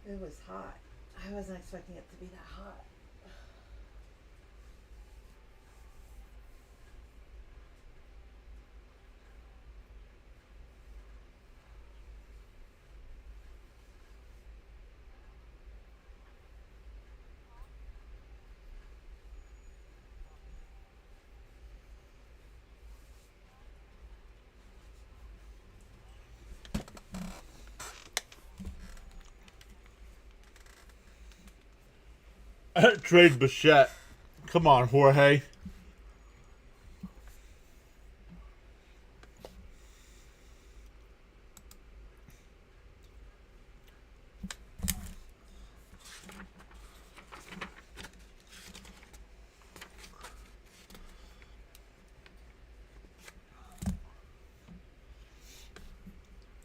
It was hot. I wasn't expecting it to be that hot. Trade Bichette. Come on, Jorge.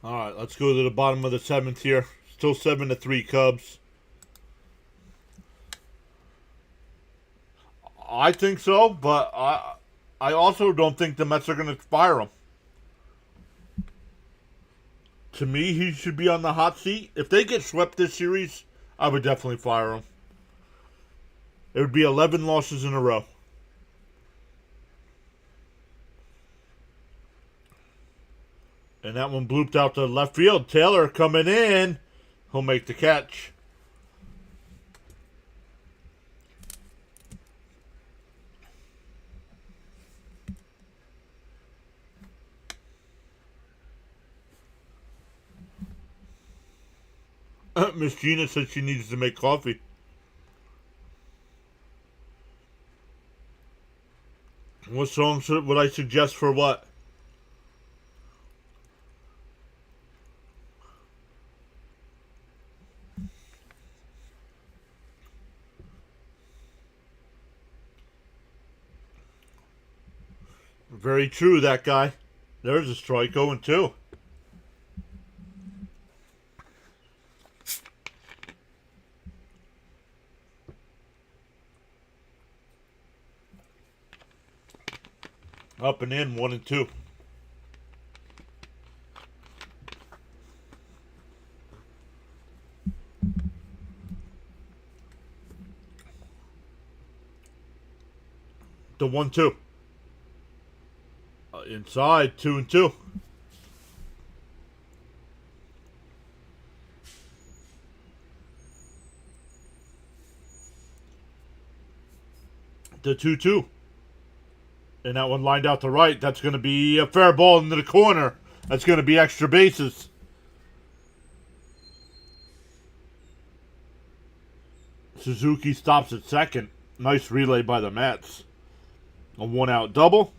All right, let's go to the bottom of the seventh here. Still 7-3 Cubs. I think so, but I also don't think the Mets are going to fire him. To me, he should be on the hot seat. If they get swept this series, I would definitely fire him. It would be 11 losses in a row. And that one blooped out to left field. Taylor coming in. He'll make the catch. Miss Gina said she needs to make coffee. What song would I suggest for what? Very true, that guy. There's a strike, 0-2. Up and in, 1-2. The 1-2. Inside, 2-2. The 2-2. And that one lined out to right. That's going to be a fair ball into the corner. That's going to be extra bases. Suzuki stops at second. Nice relay by the Mets. A 1-out double.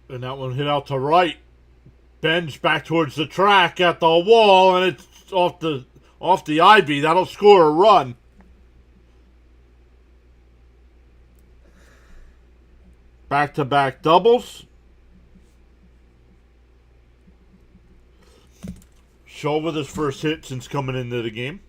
And that one hit out to right. Bends back towards the track at the wall, and it's off the ivy. That'll score a run. Back-to-back doubles. Shaw with his first hit since coming into the game.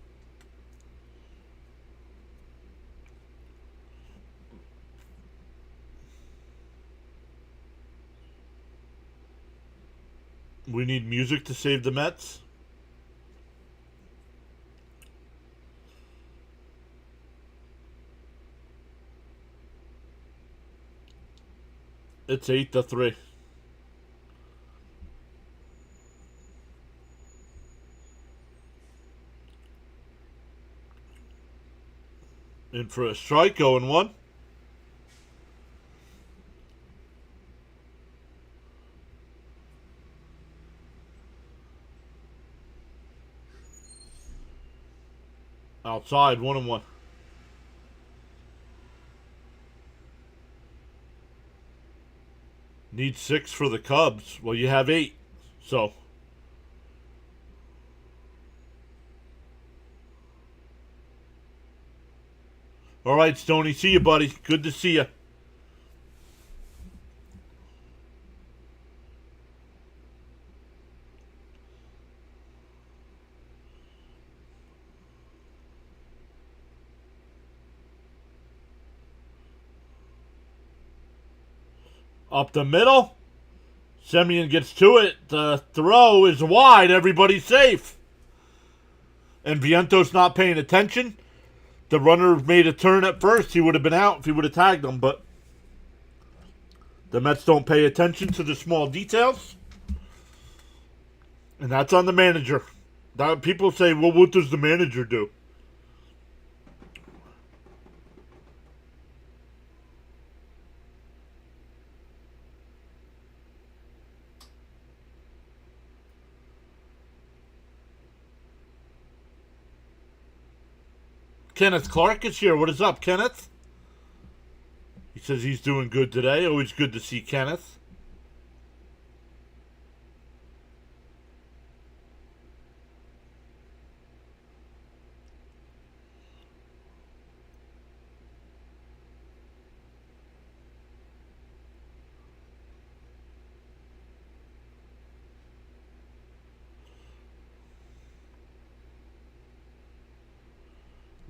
We need music to save the Mets. It's 8-3. In for a strike, 0-1. Outside, 1-1. Need 6 for the Cubs. Well, you have 8. So All right, Stoney. See you, buddy. Good to see you. Up the middle. Semyon gets to it. The throw is wide. Everybody's safe. And Viento's not paying attention. The runner made a turn at first. He would have been out if he would have tagged him, but the Mets don't pay attention to the small details. And that's on the manager. People say, well, what does the manager do? Kenneth Clark is here. What is up, Kenneth? He says he's doing good today. Always good to see Kenneth.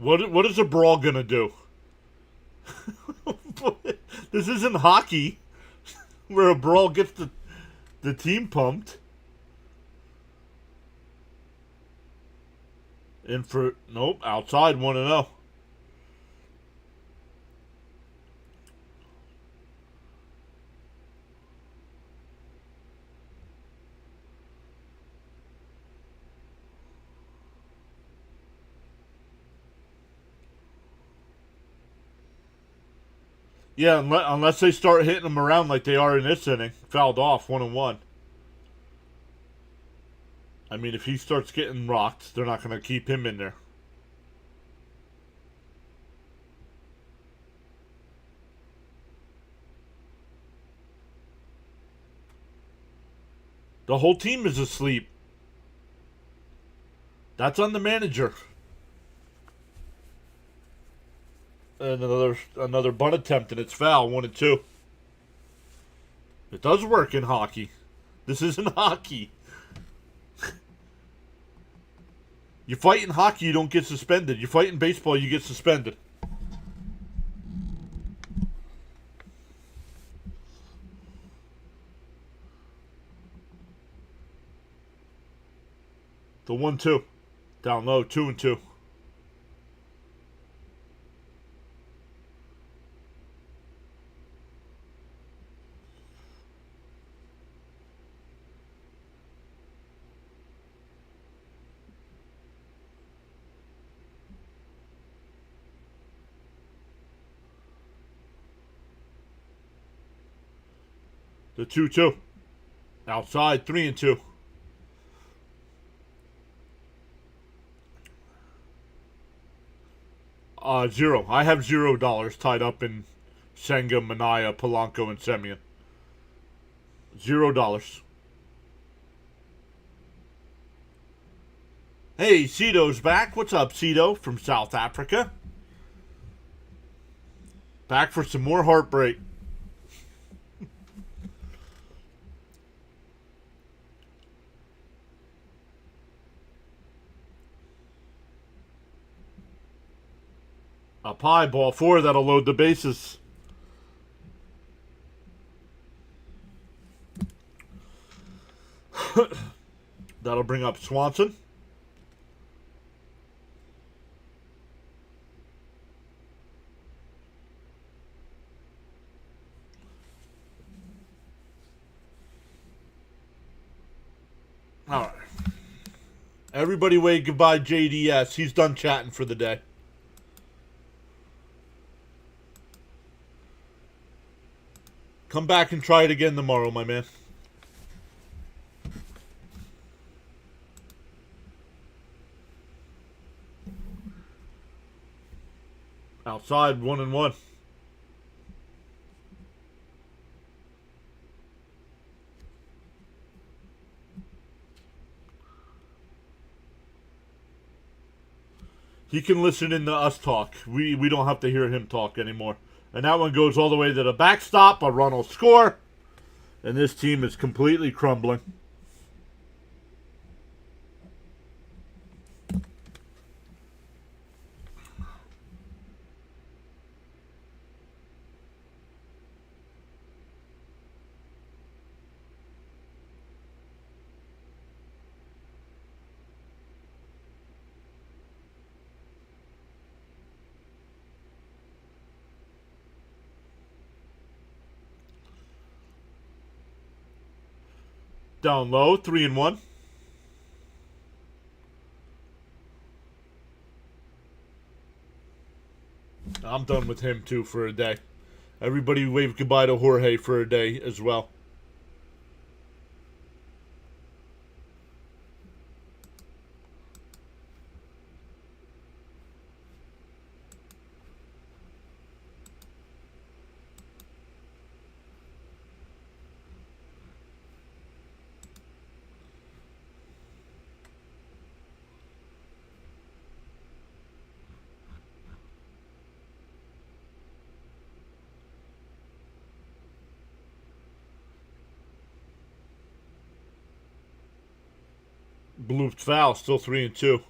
What is a brawl gonna do? This isn't hockey where a brawl gets the team pumped. In for nope, outside 1-0. Yeah, unless they start hitting them around like they are in this inning. Fouled off, 1-1. I mean, if he starts getting rocked, they're not going to keep him in there. The whole team is asleep. That's on the manager. And another bunt attempt, and it's foul, 1-2. It does work in hockey. This isn't hockey. You fight in hockey, you don't get suspended. You fight in baseball, you get suspended. The 1-2. Down low, 2-2. The 2-2. Outside, 3-2. Zero. I have $0 tied up in Senga, Manaya, Polanco, and Semyon. $0. Hey, Cito's back. What's up, Cito from South Africa? Back for some more heartbreak. Up high, ball 4. That'll load the bases. That'll bring up Swanson. All right. Everybody wave goodbye, JDS. He's done chatting for the day. Come back and try it again tomorrow, my man. Outside, 1-1. He can listen in to us talk. We don't have to hear him talk anymore. And that one goes all the way to the backstop. A run will score. And this team is completely crumbling. Down low, 3-1. I'm done with him too for a day. Everybody wave goodbye to Jorge for a day as well. Blooped foul, still 3-2.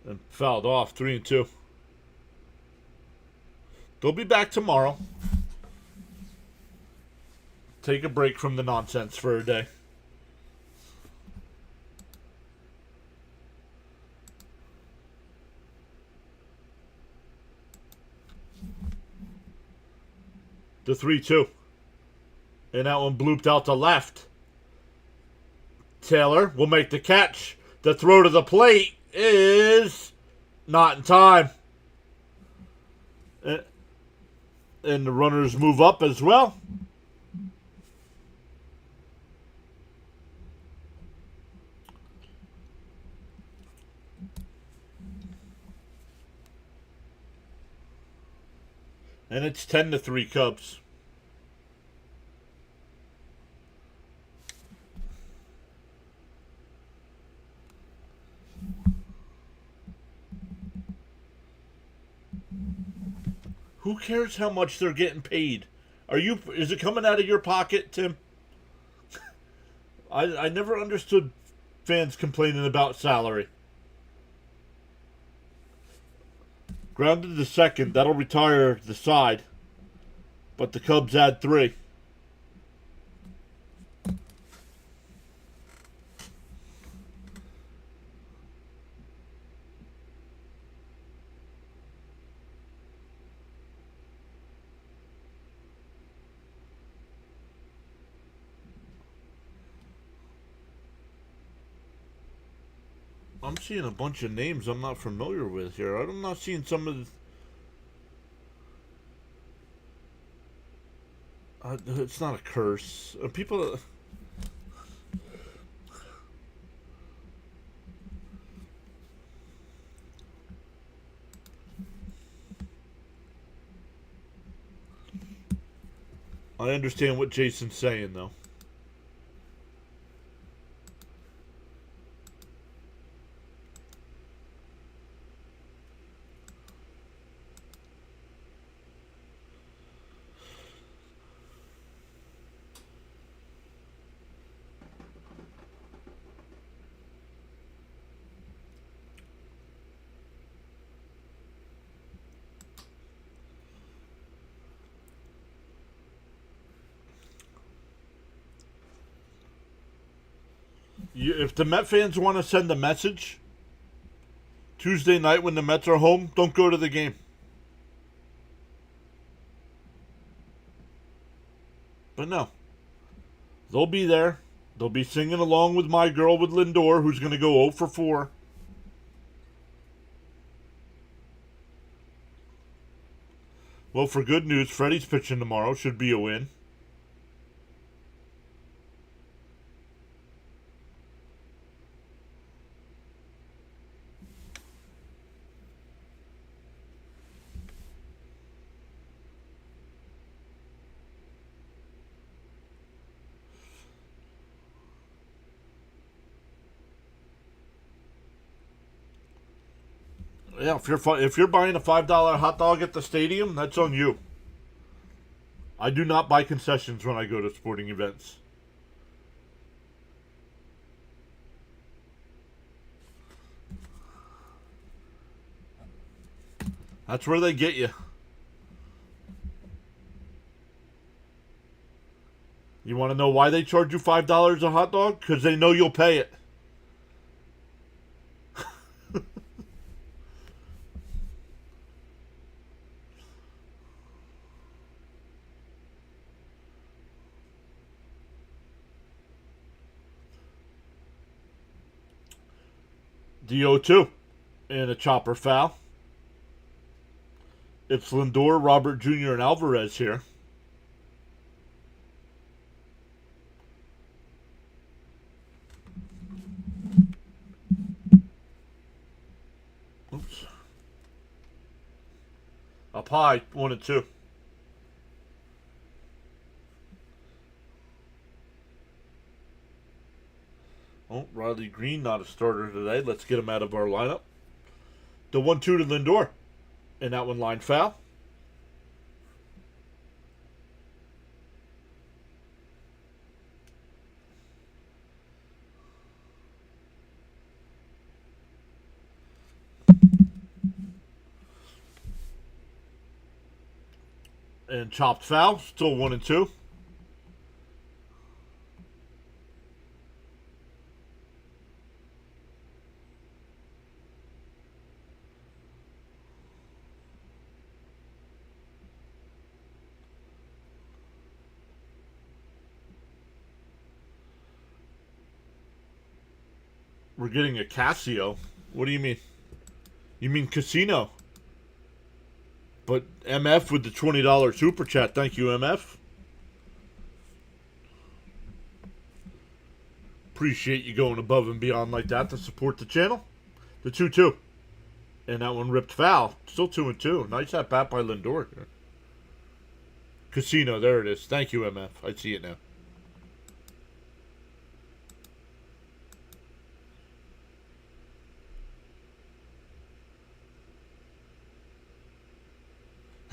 And fouled off, 3-2. They'll be back tomorrow. Take a break from the nonsense for a day. The 3-2. And that one blooped out to left. Taylor will make the catch. The throw to the plate is not in time. And the runners move up as well. And it's 10-3 Cubs. Who cares how much they're getting paid? Is it coming out of your pocket, Tim? I never understood fans complaining about salary. Grounded to second. That'll retire the side. But the Cubs add 3. I'm seeing a bunch of names I'm not familiar with here. I'm not seeing some of the... it's not a curse. People... I understand what Jason's saying, though. If the Met fans want to send a message Tuesday night when the Mets are home, don't go to the game. But no. They'll be there. They'll be singing along with My Girl with Lindor, who's going to go 0 for 4. Well, for good news, Freddie's pitching tomorrow. Should be a win. Yeah, if you're buying a $5 hot dog at the stadium, that's on you. I do not buy concessions when I go to sporting events. That's where they get you. You want to know why they charge you $5 a hot dog? Because they know you'll pay it. The 0-2 and a chopper foul. It's Lindor, Robert Jr., and Alvarez here. Oops. Up high, 1-2. Oh, Riley Green not a starter today. Let's get him out of our lineup. The 1-2 to Lindor. And that one line foul. And chopped foul. Still 1-2. We're getting a Casio. What do you mean? You mean casino? But MF with the $20 super chat. Thank you, MF. Appreciate you going above and beyond like that to support the channel. The 2-2. And that one ripped foul. Still 2-2. Nice at bat by Lindor here. Casino, there it is. Thank you, MF. I see it now.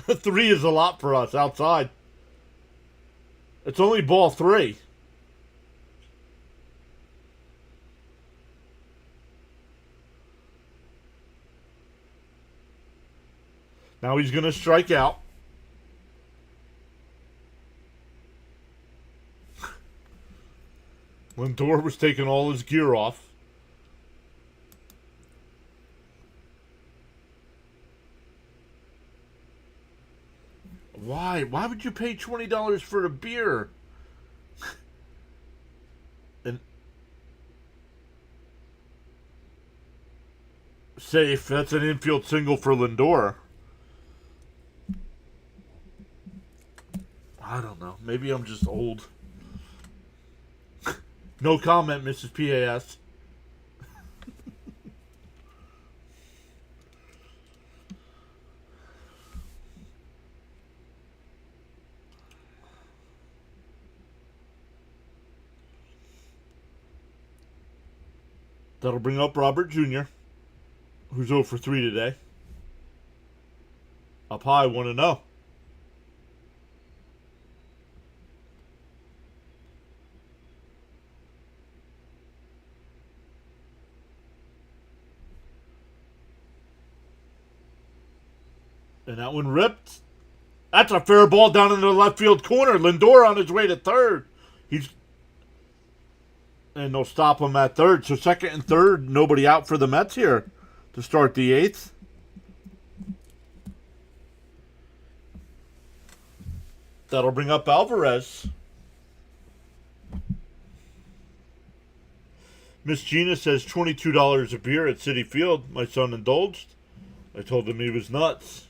Three is a lot for us outside. It's only ball 3. Now he's going to strike out. Lindor was taking all his gear off. Why? Why would you pay $20 for a beer? And safe. That's an infield single for Lindor. I don't know. Maybe I'm just old. No comment, Mrs. PAS. That'll bring up Robert Jr., who's 0 for 3 today. Up high, 1-0. And that one ripped. That's a fair ball down in the left field corner. Lindor on his way to third. And they'll stop him at third. So second and third, nobody out for the Mets here to start the 8th. That'll bring up Alvarez. Miss Gina says $22 a beer at Citi Field. My son indulged. I told him he was nuts.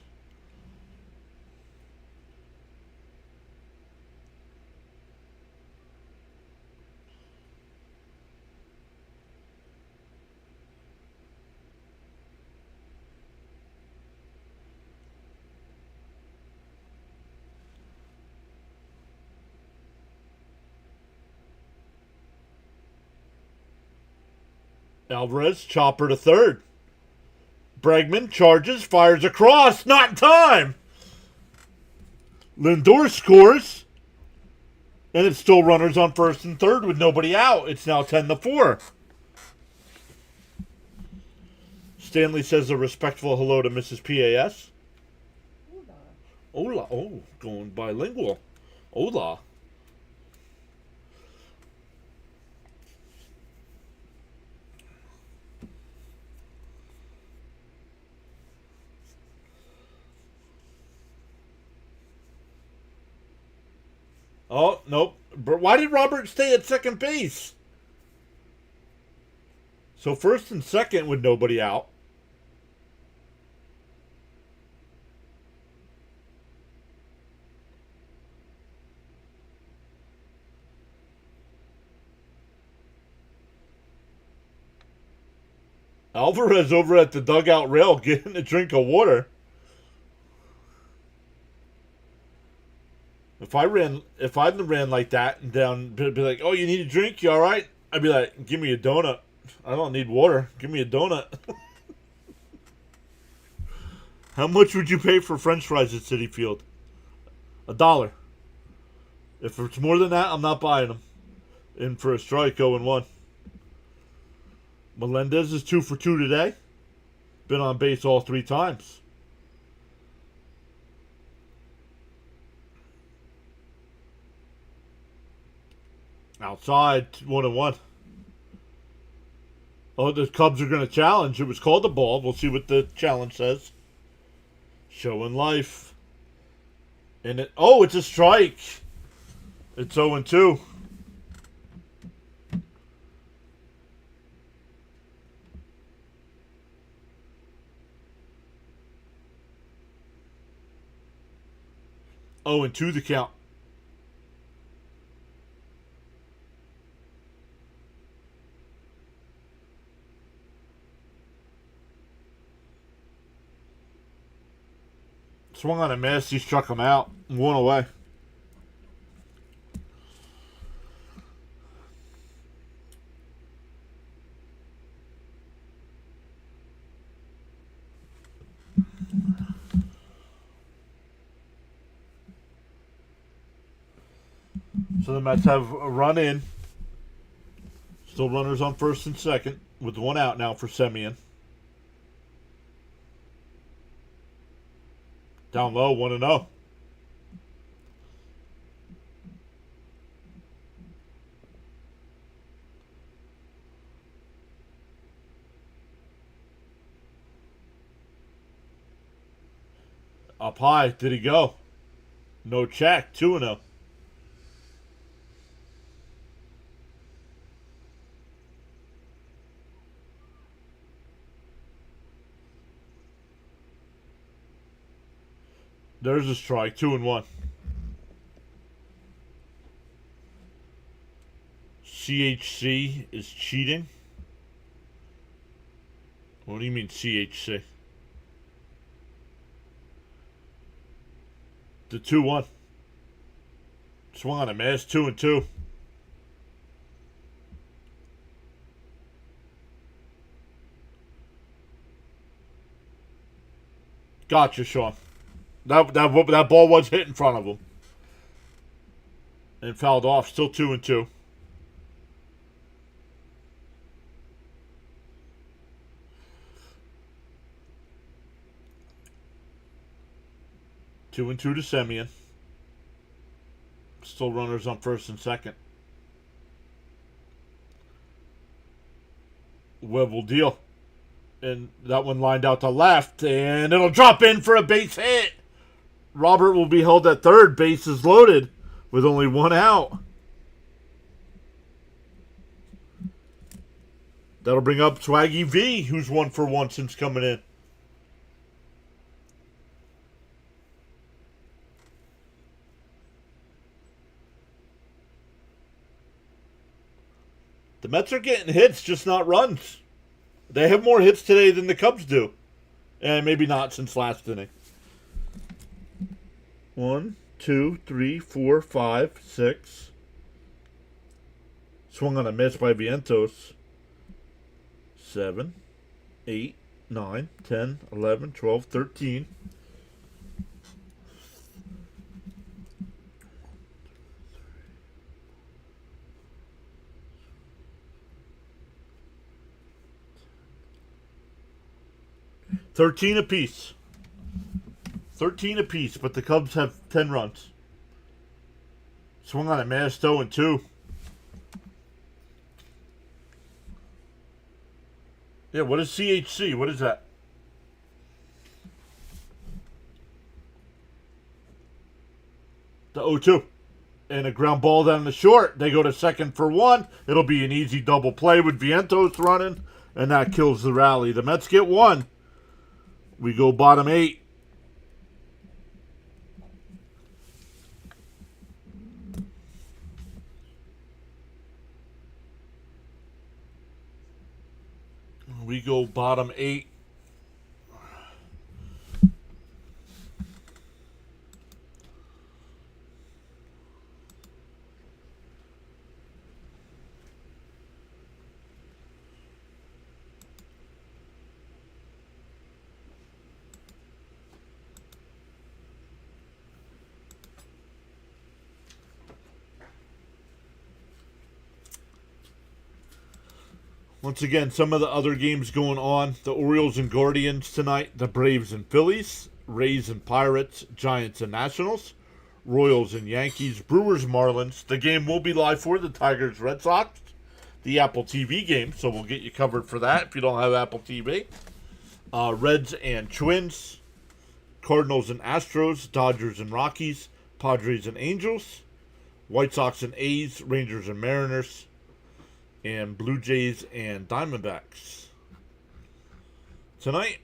Alvarez, chopper to third. Bregman charges, fires across, not in time. Lindor scores, and it's still runners on first and third with nobody out. It's now 10-4. Stanley says a respectful hello to Mrs. PAS. Hola. Oh, going bilingual. Hola. Oh, nope. Why did Robert stay at second base? So first and second with nobody out. Alvarez over at the dugout rail getting a drink of water. If I ran like that and down, be like, "Oh, you need a drink? You all right?" I'd be like, "Give me a donut. I don't need water. Give me a donut." How much would you pay for French fries at Citi Field? $1. If it's more than that, I'm not buying them. In for a strike, 0-1. Melendez is 2 for 2 today. Been on base all 3 times. Outside, 1-1. Oh, the Cubs are going to challenge. It was called a ball. We'll see what the challenge says. Showing life. And it's a strike. It's 0-2. Oh, and 2 the count. Swung on a miss. He struck him out. 1 away. So the Mets have a run in. Still runners on first and second with 1 out now for Semien. Down low, 1-0. Up high, did he go? No check, 2-0. There's a strike, 2-1. CHC is cheating? What do you mean CHC? The 2-1. Swung on a miss, 2-2. Gotcha, Sean. That ball was hit in front of him. And fouled off. Still 2-2. Two and 2 to Semien. Still runners on first and second. Webb will deal. And that one lined out to left. And it'll drop in for a base hit. Robert will be held at third. Bases loaded with only 1 out. That'll bring up Swaggy V, who's 1 for 1 since coming in. The Mets are getting hits, just not runs. They have more hits today than the Cubs do. And maybe not since last inning. 1, 2, 3, 4, 5, 6. Swung on a miss by Vientos. 7, 8, 9, 10, 11, 12, 13. $13 apiece. 13 apiece, but the Cubs have 10 runs. Swung on it, Masto and 2. Yeah, what is CHC? What is that? The 0-2. And a ground ball down the short. They go to second for 1. It'll be an easy double play with Vientos running, and that kills the rally. The Mets get 1. We go bottom 8. We go bottom 8. Once again, some of the other games going on. The Orioles and Guardians tonight. The Braves and Phillies. Rays and Pirates. Giants and Nationals. Royals and Yankees. Brewers, Marlins. The game will be live for the Tigers, Red Sox. The Apple TV game, so we'll get you covered for that if you don't have Apple TV. Reds and Twins. Cardinals and Astros. Dodgers and Rockies. Padres and Angels. White Sox and A's. Rangers and Mariners. And Blue Jays and Diamondbacks. Tonight.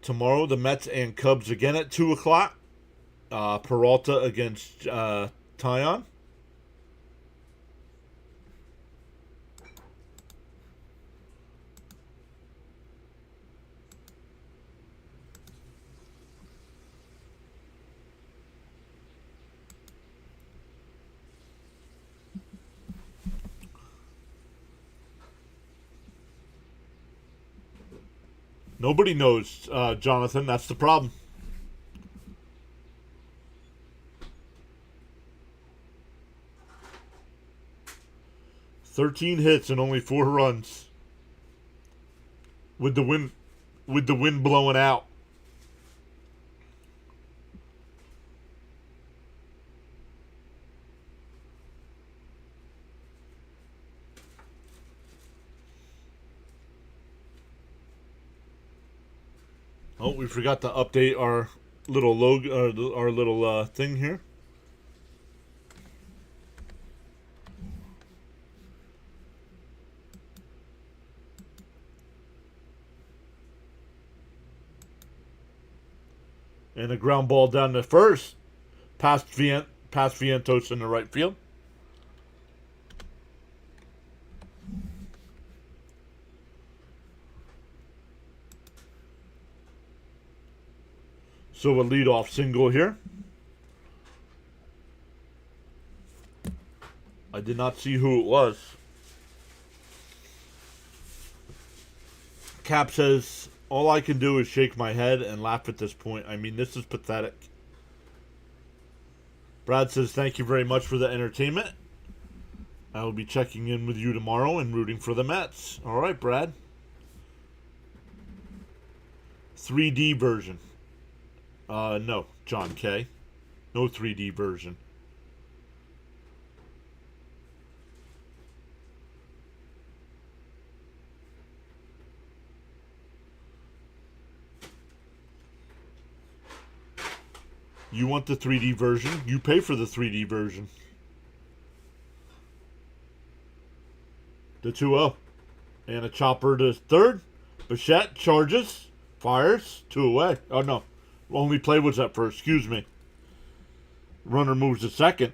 Tomorrow, the Mets and Cubs again at 2 o'clock. Peralta against Tyon. Nobody knows, Jonathan. That's the problem. "13 hits and only 4 runs. With the wind blowing out. Oh, we forgot to update our little logo, our little thing here. And a ground ball down to first, past Vientos in the right field. So a leadoff single here. I did not see who it was. Cap says, "All I can do is shake my head and laugh at this point. I mean, this is pathetic." Brad says, "Thank you very much for the entertainment. I will be checking in with you tomorrow and rooting for the Mets." All right, Brad. 3D version. No, John K. No 3D version. You want the 3D version? You pay for the 3D version. The 2-0. And a chopper to third. Bichette charges. Fires. 2 away. Oh, no. Only play was at first. Excuse me. Runner moves to second.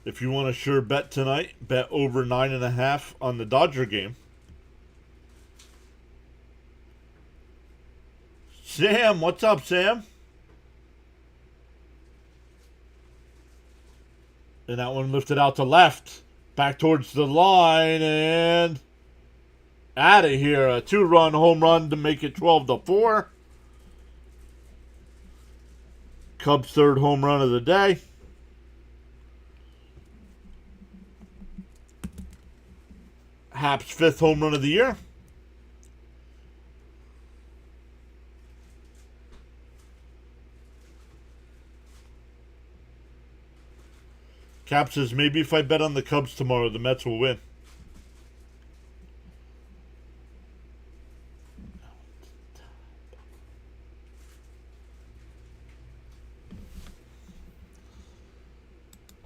If you want a sure bet tonight, bet over 9.5 on the Dodger game. Sam, what's up, Sam? And that one lifted out to left. Back towards the line and out of here. A 2-run home run to make it 12-4. Cubs' third home run of the day. Happ's fifth home run of the year. Cap says, maybe if I bet on the Cubs tomorrow, the Mets will win.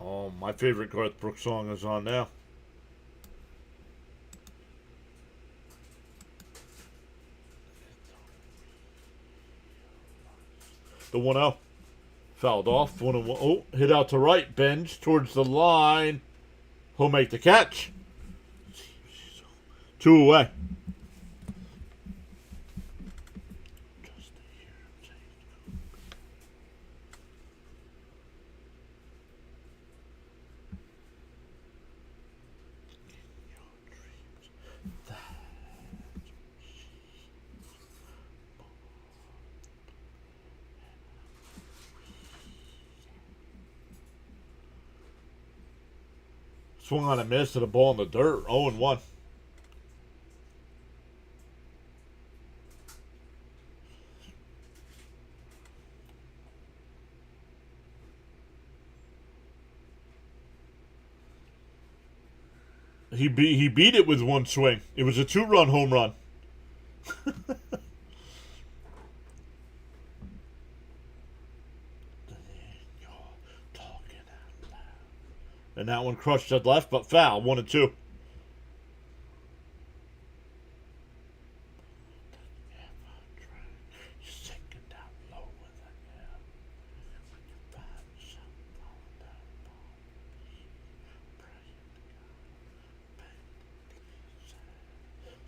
Oh, my favorite Garth Brooks song is on now. The 1-0. Fouled off. 1-1. Oh, hit out to right. Bench towards the line. He'll make the catch. 2 away. Swung on a miss to the ball in the dirt. 0-1. He beat it with one swing. It was a 2-run home run. And that one crushed at left, but foul. 1-2.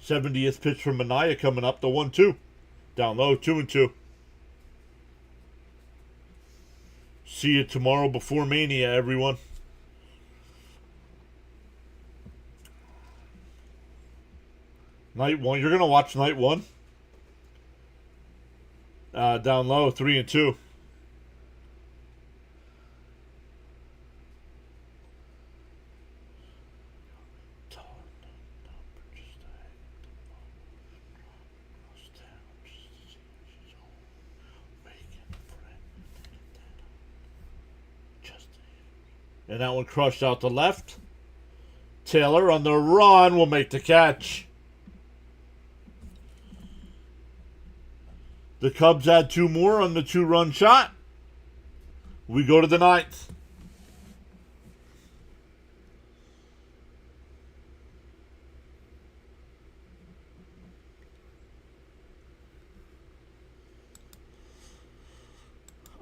'70th pitch from Mania coming up. The 1-2. Down low. 2-2. See you tomorrow before Mania, everyone. Night 1. You're going to watch night 1? Down low, 3-2. And that one crushed out to left. Taylor on the run will make the catch. The Cubs add 2 more on the 2-run shot. We go to the 9th.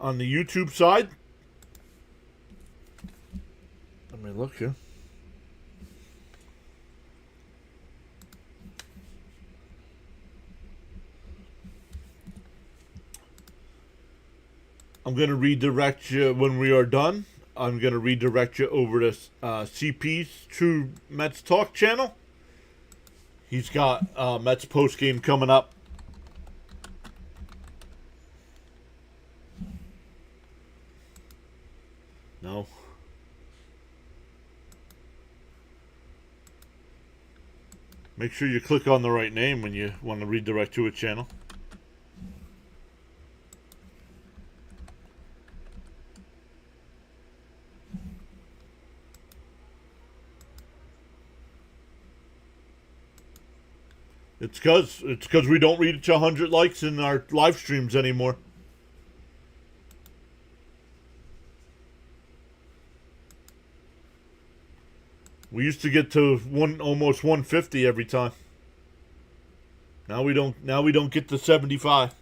On the YouTube side, let me look here. I'm going to redirect you when we are done. I'm going to redirect you over to CP's True Mets Talk channel. He's got Mets postgame coming up. No. Make sure you click on the right name when you want to redirect to a channel. It's because we don't reach 100 likes in our live streams anymore. We used to get to almost 150 every time. Now we don't. Now we don't get to 75.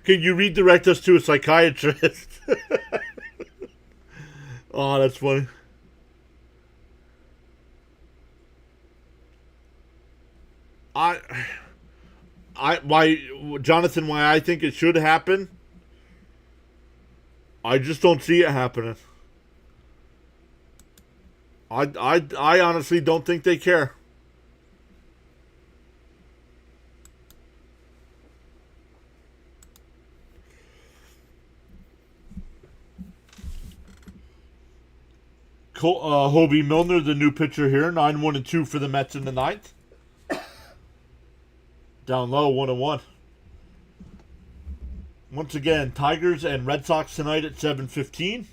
Can you redirect us to a psychiatrist? Oh, that's funny. I, Jonathan, why I think it should happen. I just don't see it happening. I honestly don't think they care. Hobie Milner, the new pitcher here, 9-1-2 for the Mets in the ninth. Down low, 1-1. Once again, Tigers and Red Sox tonight at 7:15.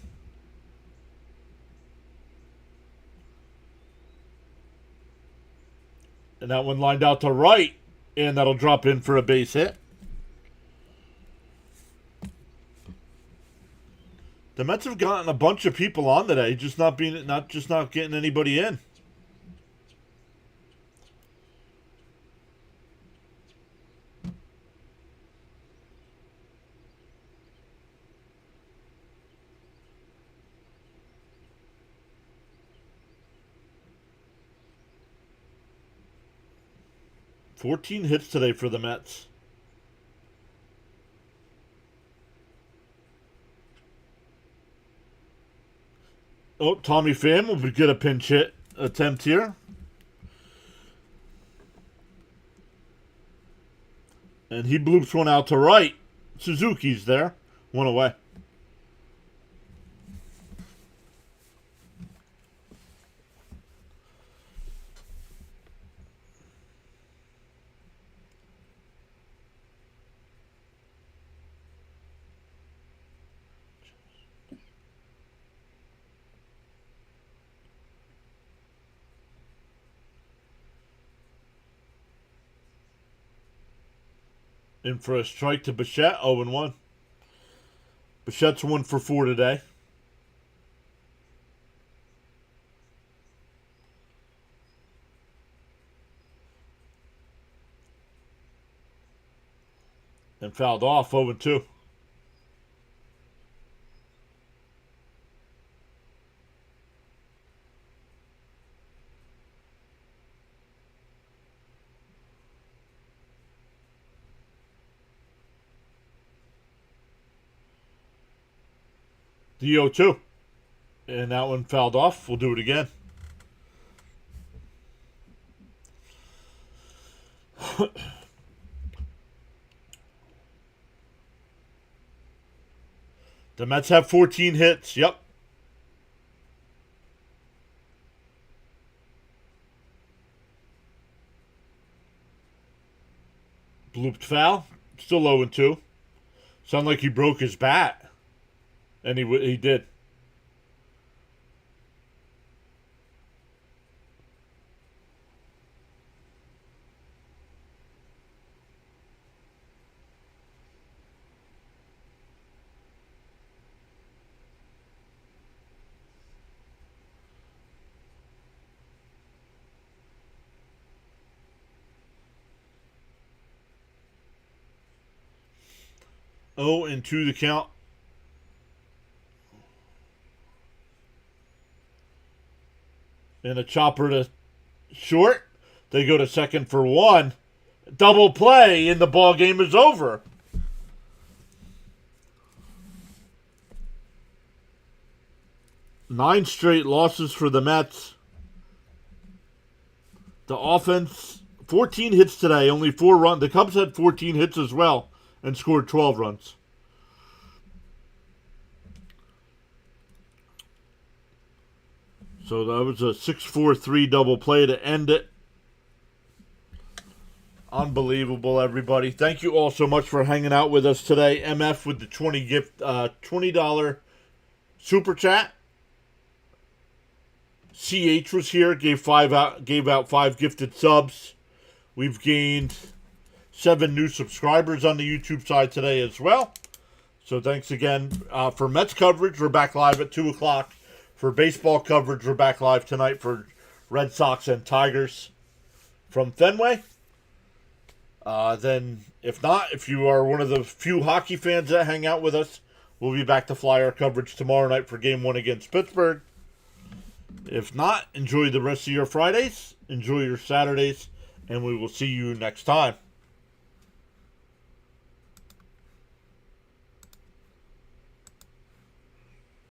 And that one lined out to right, and that'll drop in for a base hit. The Mets have gotten a bunch of people on today, just not getting anybody in. $14 hits today for the Mets. Oh, Tommy Pham will get a pinch hit attempt here. And he bloops one out to right. Suzuki's there. One away. In for a strike to Bichette, 0-1. Bichette's 1 for 4 today. And fouled off, 0-2. The 0-2. And that one fouled off. We'll do it again. The Mets have 14 hits. Yep. Blooped foul. Still 0-2. Sound like he broke his bat. And he did. Oh, and 2 the count. And a chopper to short. They go to second for 1. Double play, and the ball game is over. Nine straight losses for the Mets. The offense, 14 hits today, only 4 runs. The Cubs had 14 hits as well and scored 12 runs. So that was a 6-4-3 double play to end it. Unbelievable, everybody. Thank you all so much for hanging out with us today. MF with the $20 super chat. CH was here, gave out 5 gifted subs. We've gained 7 new subscribers on the YouTube side today as well. So thanks again. For Mets coverage, we're back live at 2 o'clock. For baseball coverage, we're back live tonight for Red Sox and Tigers from Fenway. Then, if not, if you are one of the few hockey fans that hang out with us, we'll be back to fly our coverage tomorrow night for Game 1 against Pittsburgh. If not, enjoy the rest of your Fridays, enjoy your Saturdays, and we will see you next time.